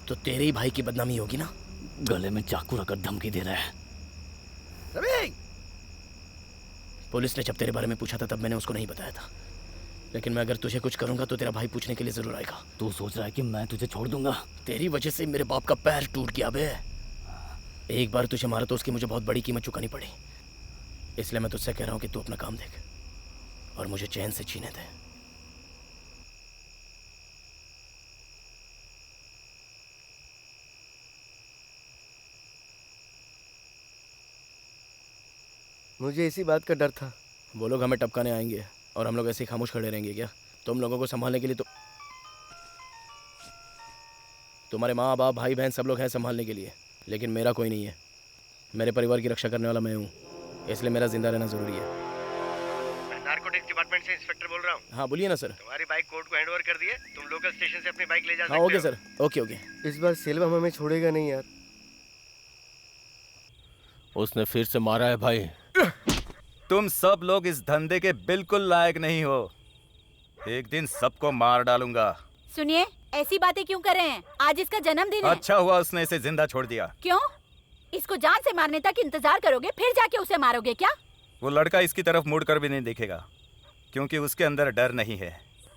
तो तेरे ही भाई की बदनामी होगी ना।
गले में चाकू रखकर धमकी दे रहा है।
रवि!
पुलिस ने जब तेरे बारे में पूछा था तब मैंने उसको नहीं बताया था, लेकिन मैं अगर तुझे कुछ करूंगा तो तेरा भाई पूछने के लिए जरूर आएगा।
तू सोच रहा है कि मैं तुझे छोड़ दूंगा?
तेरी वजह से मेरे बाप का पैर टूट गया बे। एक बार तुझे मारा तो उसकी मुझे बहुत बड़ी कीमत चुकानी पड़ी। इसलिए मैं तुझसे कह रहा हूँ कि तू अपना काम देख और मुझे चैन से जीने दे।
मुझे इसी बात का डर था।
वो लोग हमें टपकाने आएंगे और हम लोग ऐसे ही खामोश खड़े रहेंगे क्या? तुम लोगों को संभालने के लिए तो तुम्हारे माँ बाप भाई बहन सब लोग हैं संभालने के लिए, लेकिन मेरा कोई नहीं है। मेरे परिवार की रक्षा करने वाला मैं हूँ, इसलिए मेरा जिंदा रहना जरूरी है।
मैं नारकोटिक्स डिपार्टमेंट से इंस्पेक्टर बोल रहा हूँ।
हाँ बोलिए ना सर।
तुम्हारी बाइक कोर्ट को हैंडओवर कर दिए, तुम लोकल स्टेशन से अपनी बाइक ले जा सकते
हाँ
हो।
Okay sir, okay okay.
इस बार सेल्वम हमें छोड़ेगा नहीं यार।
उसने फिर से मारा है भाई।
तुम सब लोग इस धंधे के बिल्कुल लायक नहीं हो। एक दिन सबको मार डालूंगा।
सुनिए, ऐसी बातें क्यों कर रहे हैं? आज इसका जन्मदिन है।
अच्छा हुआ उसने इसे जिंदा छोड़ दिया।
क्यों? इसको जान से मारने तक इंतजार करोगे, फिर जाके उसे मारोगे क्या?
वो लड़का इसकी तरफ मुड़कर भी नहीं देखेगा, क्योंकि उसके अंदर डर नहीं है।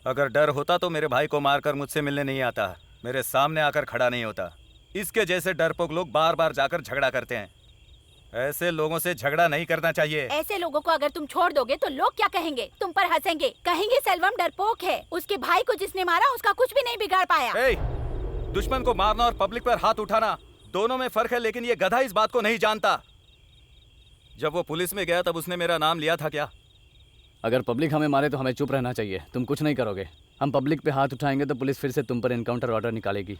अगर डर होता तो मेरे भाई को मारकर मुझसे मिलने नहीं आता, मेरे सामने आकर खड़ा नहीं होता। इसके जैसे डरपोक लोग बार बार जाकर झगड़ा करते हैं। ऐसे लोगों से झगड़ा नहीं करना चाहिए।
ऐसे लोगों को अगर तुम छोड़ दोगे तो लोग क्या कहेंगे? तुम पर हंसेंगे, कहेंगे सेल्वम डरपोक है। उसके भाई को जिसने मारा उसका कुछ भी नहीं बिगाड़ पाया।
दुश्मन को मारना और पब्लिक पर हाथ उठाना दोनों में फर्क है, लेकिन ये गधा इस बात को नहीं जानता। जब वो पुलिस में गया तब उसने मेरा नाम लिया था क्या?
अगर पब्लिक हमें मारे तो हमें चुप रहना चाहिए। तुम कुछ नहीं करोगे। हम पब्लिक पे हाथ उठाएंगे तो पुलिस फिर से तुम पर एनकाउंटर ऑर्डर निकालेगी।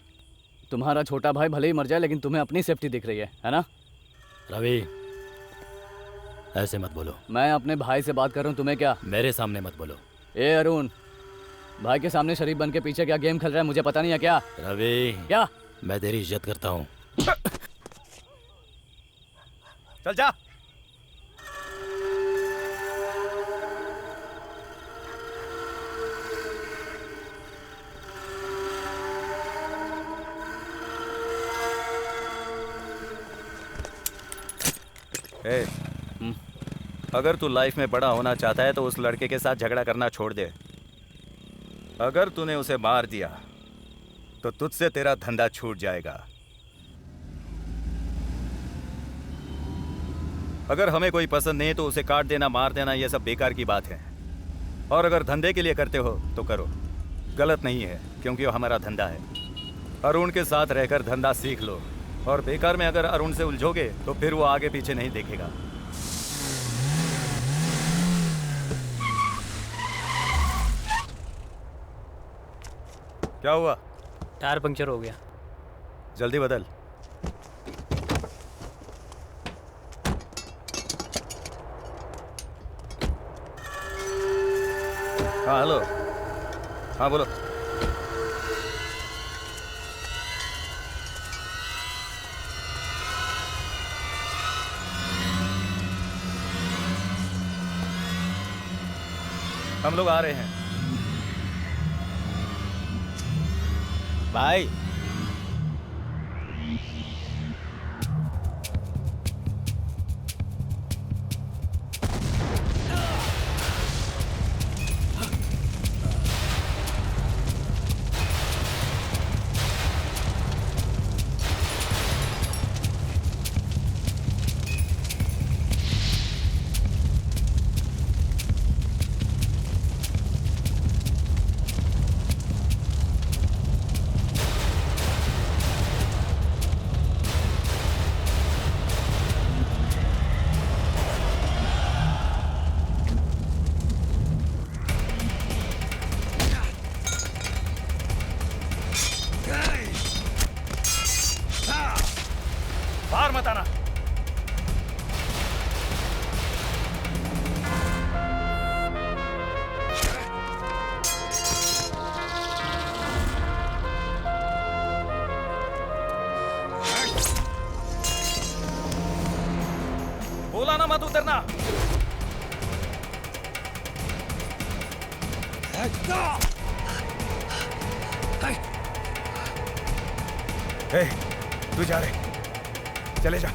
तुम्हारा छोटा भाई भले ही मर जाए, लेकिन तुम्हें अपनी सेफ्टी दिख रही है ना?
रवि, ऐसे मत बोलो।
मैं अपने भाई से बात कर रहा हूँ, तुम्हें क्या?
मेरे सामने मत बोलो।
ए अरुण, भाई के सामने शरीफ बन के पीछे क्या गेम खेल रहा है, मुझे पता नहीं है क्या?
रवि,
क्या?
मैं तेरी इज्जत करता हूँ।
चल जा। ए, अगर तू लाइफ में बड़ा होना चाहता है तो उस लड़के के साथ झगड़ा करना छोड़ दे। अगर तूने उसे मार दिया तो तुझसे तेरा धंधा छूट जाएगा। अगर हमें कोई पसंद नहीं तो उसे काट देना, मार देना, यह सब बेकार की बात है। और अगर धंधे के लिए करते हो तो करो, गलत नहीं है, क्योंकि वो हमारा धंधा है। अरुण के साथ रहकर धंधा सीख लो, और बेकार में अगर अरुण से उलझोगे तो फिर वो आगे पीछे नहीं देखेगा। क्या हुआ?
टायर पंक्चर हो गया।
जल्दी बदल। हाँ हेलो, हाँ बोलो। हम लोग आ रहे हैं।
भाई
बाहर मत आना। बोला ना मत उतरना। ए, तू जा रहे, चले जा।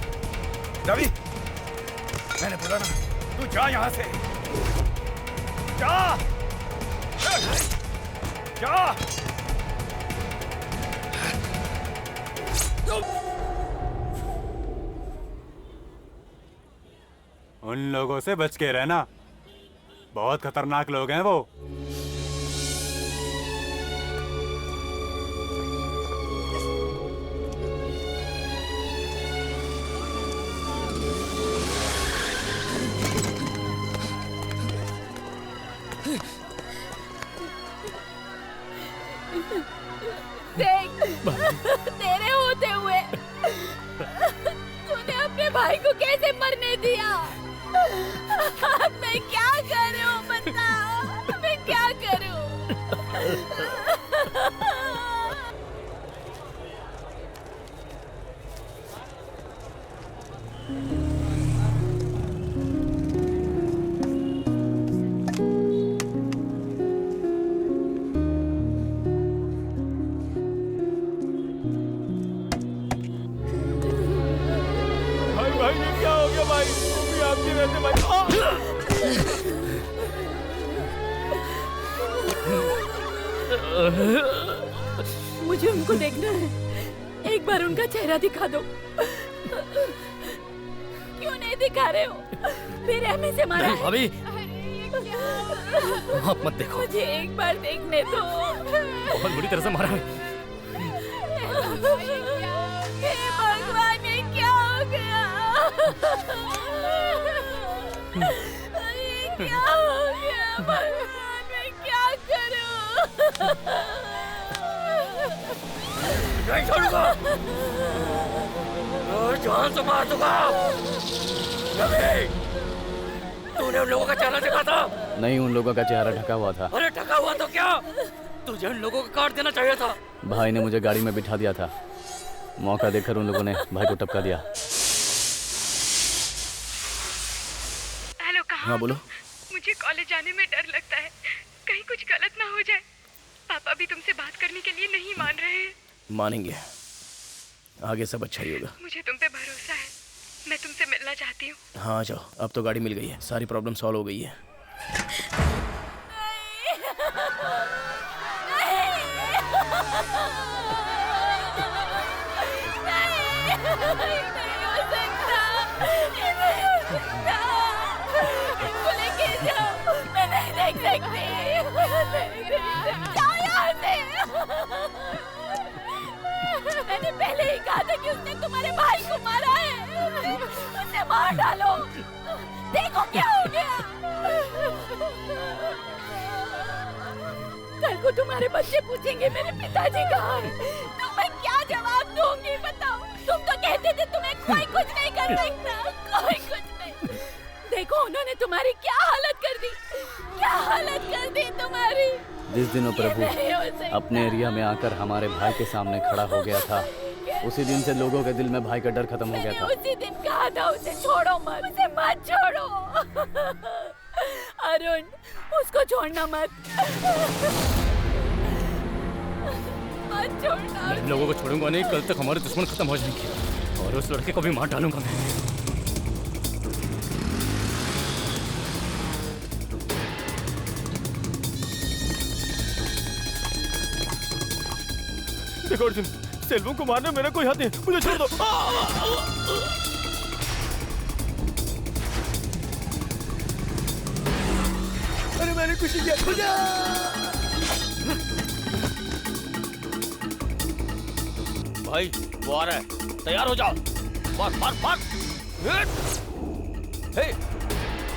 रवि, मैंने बोला ना, तू जा यहां से। जा, जा।
उन लोगों से बच के रहना, बहुत खतरनाक लोग हैं वो।
देख, तेरे होते हुए तूने अपने भाई को कैसे मरने दिया? मैं क्या करूं बताओ, मैं क्या करूं?
भाई ये क्या हो गया भाई? वो भी आपके रहते भाई।
मुझे उनको देखना है, एक बार उनका चेहरा दिखा दो। क्यों नहीं दिखा रहे हो? फिर हमें से मारा है।
अभी
क्या?
आप मत देखो।
मुझे एक बार देखने दो।
बहुत बुरी तरह से मारा है।
हे भगवान, ये क्या हो गया? ये क्या हो गया भगवान, मैं क्या करूं?
नहीं छोड़ूंगा, और जान से मार दूंगा। तूने उन लोगों का चेहरा देखा था?
नहीं, उन लोगों का चेहरा ढका हुआ था।
अरे ढका हुआ तो क्या, तुझे उन लोगों को काट देना चाहिए था।
भाई ने मुझे गाड़ी में बिठा दिया था, मौका देखकर उन लोगों ने भाई को टपका दिया।
हेलो, कहाँ?
हाँ बोलो।
मुझे कॉलेज जाने में डर लगता है, कहीं कुछ गलत ना हो जाए। पापा भी तुमसे बात करने के लिए नहीं मान रहे हैं।
मानेंगे, आगे सब अच्छा ही होगा।
मुझे तुम पे भरोसा है। मैं तुमसे मिलना चाहती हूँ।
हाँ जाओ, अब तो गाड़ी मिल गई है, सारी प्रॉब्लम सॉल्व हो गई है।
मैंने पहले ही कहा था कि उसने तुम्हारे भाई को मारा है। उसे मार डालो। देखो क्या हो गया। कल को तुम्हारे बच्चे पूछेंगे मेरे पिताजी कहाँ हैं, तो मैं क्या जवाब दूंगी बताओ। तुम तो कहते थे तुम्हें कोई कुछ नहीं कर सकता, कोई कुछ नहीं। देखो उन्होंने तुम्हारी क्या हालत कर दी, क्या हालत कर दी तुम्हारी।
जिस दिन वो प्रभु अपने एरिया में आकर हमारे भाई के सामने खड़ा हो गया था, उसी दिन से लोगों के दिल में भाई का डर खत्म हो गया था।
उसी दिन कहा था उसे छोड़ो मत, उसे मत छोड़ो। अरुण, उसको छोड़ना मत, मत छोड़ना।
मैं इन लोगों को छोड़ूंगा नहीं, कल तक हमारे दुश्मन खत्म हो जाएंगे और उस लड़के को भी मार डालूंगा मैं।
देखो अर्जुन, सेल्वम को मारने मेरा कोई हाथ नहीं, मुझे छोड़ दो। अरे मैंने कुछ नहीं किया।
भाई वो आ रहा है, तैयार हो जाओ। मार मार मार। हे,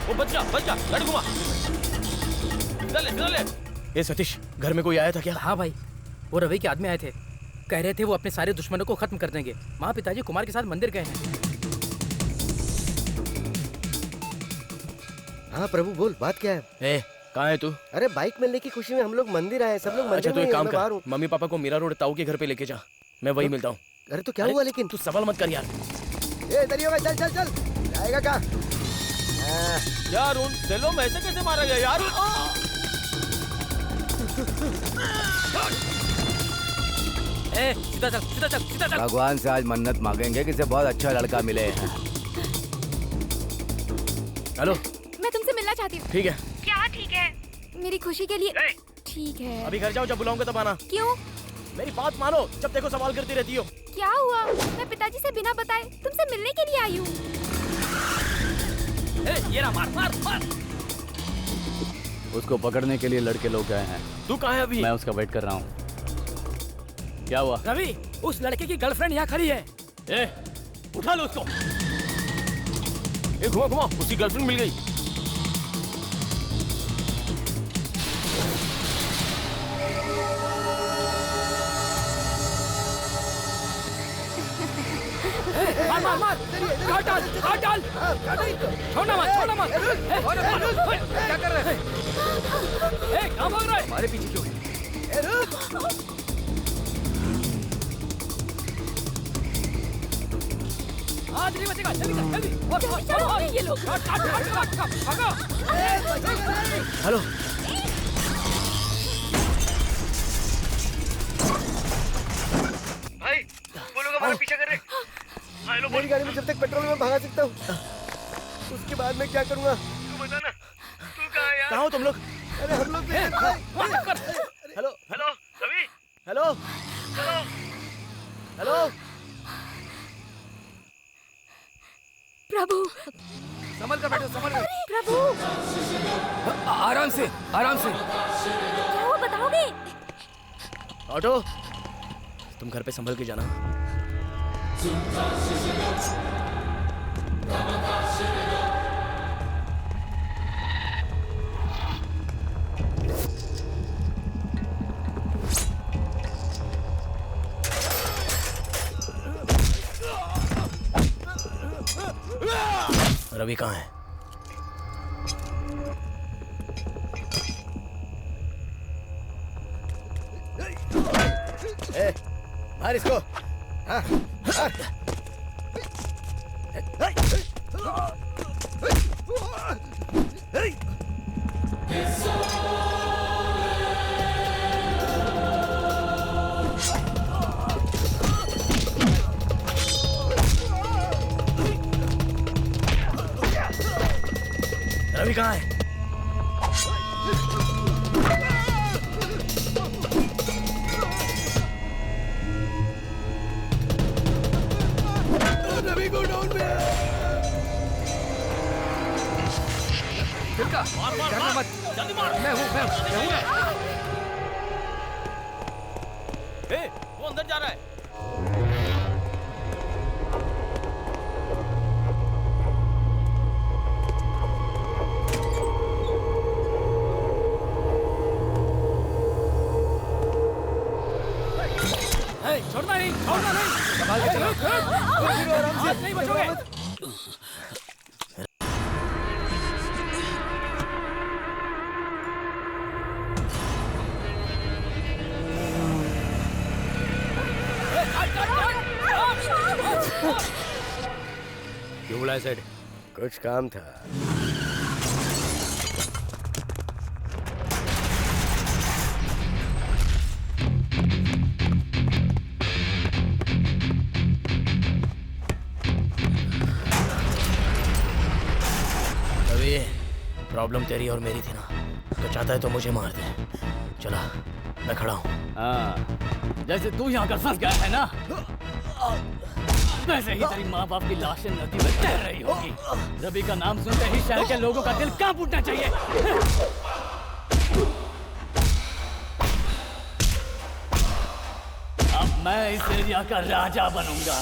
वो बच जा, गाड़ी घुमा। इधर ले।
ए सतीश, घर में कोई आया था क्या?
हाँ भाई, वो रवि के आदमी आए थे, कह रहे थे वो अपने सारे दुश्मनों को खत्म कर देंगे। माँ पिताजी कुमार के साथ मंदिर गए हैं।
हाँ प्रभु बोल, बात क्या है?
ए, कहाँ है तू?
अरे बाइक मिलने की खुशी में हम लोग मंदिर आए, सब लोग मंदिर।
अच्छा, तो एक काम
मैं बाहर
कर,
हूँ।
मम्मी पापा को मीरा रोड ताऊ के घर पे लेके जा, मैं वही मिलता हूँ।
अरे तो क्या हुआ लेकिन?
तू सवाल मत कर यार।
ए इधर ही होगा, चल चल चल। जाएगा कहाँ?
यार उन सेल्वम ऐसे कैसे मारा गया यार?
सीधा चल।
भगवान से आज मन्नत मांगेंगे कि इसे बहुत अच्छा लड़का मिले।
हेलो,
मैं तुमसे मिलना चाहती हूँ।
ठीक है।
क्या ठीक है? मेरी खुशी के लिए ठीक है।
अभी घर जाओ, जब बुलाऊंगा तब आना।
क्यों?
मेरी बात मानो, जब देखो सवाल करती रहती हो।
क्या हुआ? मैं पिताजी से बिना बताए तुमसे मिलने के लिए आई हूँ।
ये रहा, मार।
उसको पकड़ने के लिए लड़के लोग गए हैं।
तू कहाँ है अभी?
मैं उसका वेट कर रहा हूँ। क्या हुआ?
रवि, उस लड़के की गर्लफ्रेंड यहाँ खड़ी है।
उठा लो उसको। घुमा, उसकी गर्लफ्रेंड मिल गई।
मार। काट डाल। छोड़ना मत।
क्या कर रहे हैं?
कहाँ भाग रहा है?
हमारे पीछे क्यों है?
आज नहीं बचेगा, जल्दी। ये लोग भागो।
हेलो,
भाई वो लोग हमारा पीछा कर रहे हैं। मेरी गाड़ी में जब तक पेट्रोल में भगा सकता हूँ, उसके बाद मैं क्या करूँगा? तू बता ना, तू कहाँ है यार?
कहाँ हो तुम लोग?
अरे हम लोग
हेलो
रवि,
हेलो।
प्रभु,
संभल कर बैठो, संभल कर।
प्रभु,
आराम से।
क्या हुआ बताओगे?
ऑटो, तुम घर पे संभल के जाना। रवि कहाँ है?
मार इसको। हाँ,
रवि कहाँ है?
रवि को डाउन में
तिलका, डरना मत।
जल्दी मार।
मैं हूँ।
वो अंदर जा रहा है।
छोड़ना नहीं।
संभाल के चलो।
हाथ नहीं बचोगे।
क्यों बुलाया सेठ?
कुछ काम था।
रवि, प्रॉब्लम तेरी और मेरी थी ना, तो चाहता है तो मुझे मार दे। चला, मैं खड़ा हूँ।
हाँ, जैसे तू यहाँ कर फंस गया है ना, वैसे ही तेरी माँ बाप की लाशें नदी में तैर रही होगी। रवि का नाम सुनते ही शहर के लोगों का दिल कांप उठना चाहिए। अब मैं इस एरिया का राजा बनूंगा।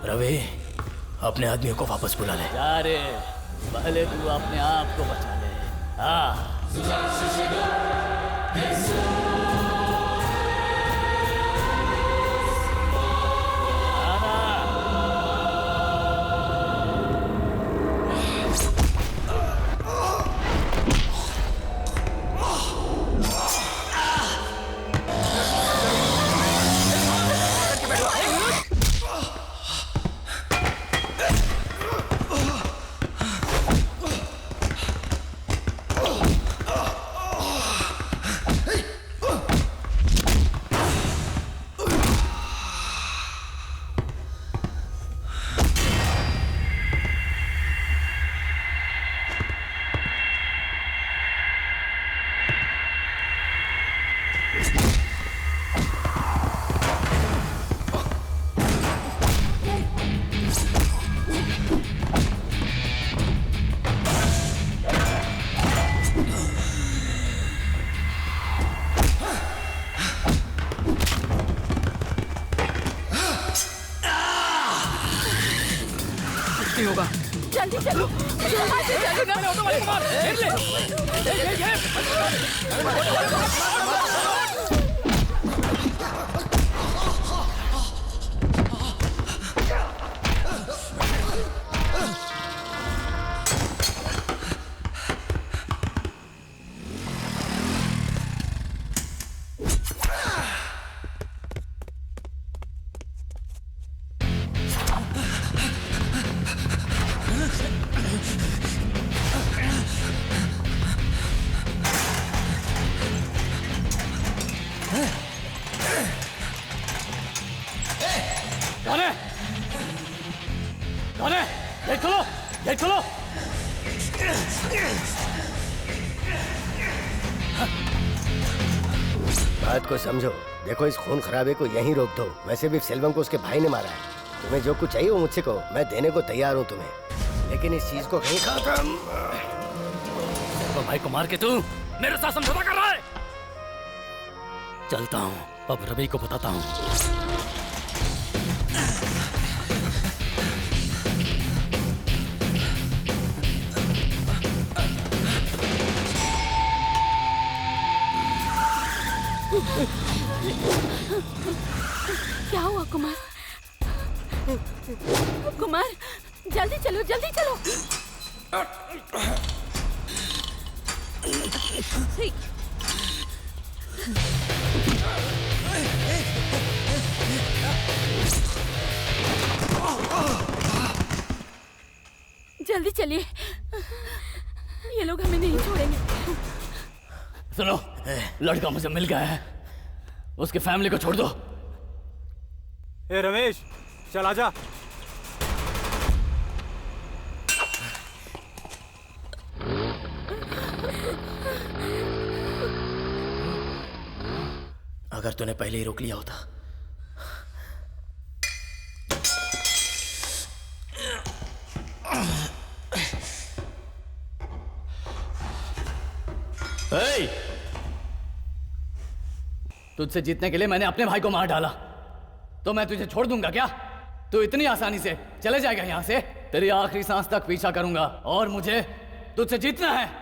रवि, अपने आदमियों को वापस बुला ले।
जा रे, पहले तू अपने आप को बचा ले। हाँ।
होगा।
जल्दी चलो,
बात को समझो। देखो, इस खून खराबे को यहीं रोक दो। वैसे भी सेल्वम को उसके भाई ने मारा है। तुम्हें जो कुछ चाहिए वो मुझसे कहो, मैं देने को तैयार हूँ तुम्हें, लेकिन इस चीज को कहीं खत्म।
सेल्वम भाई को मार के तू मेरे साथ समझौता कर रहा है। चलता हूँ, अब रवि को बताता हूँ।
क्या हुआ कुमार? कुमार, जल्दी चलो, जल्दी चलो। जल्दी चलिए, ये लोग हमें नहीं छोड़ेंगे।
सुनो, लड़का मुझे मिल गया है, उसके फैमिली को छोड़ दो।
ए रमेश, चल आजा।
अगर तूने पहले ही रोक लिया होता।
Hey! तुझसे जीतने के लिए मैंने अपने भाई को मार डाला, तो मैं तुझे छोड़ दूंगा क्या? तू इतनी आसानी से चले जाएगा यहाँ से? तेरी आखिरी सांस तक पीछा करूंगा और मुझे तुझसे जीतना है।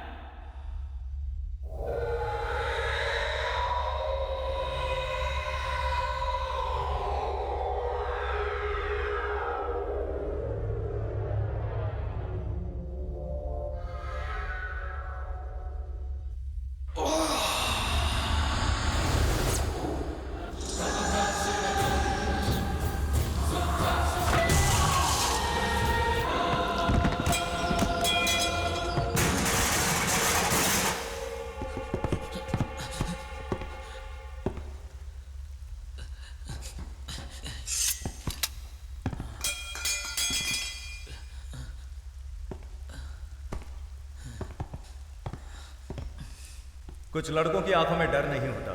कुछ लड़कों की आंखों में डर नहीं होता।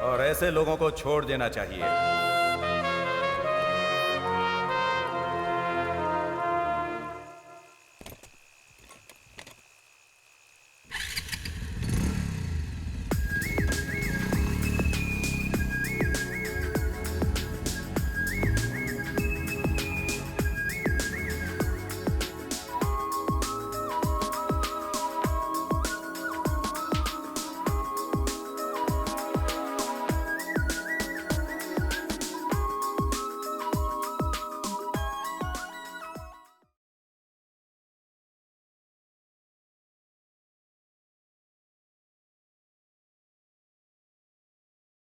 और ऐसे लोगों को छोड़ देना चाहिए।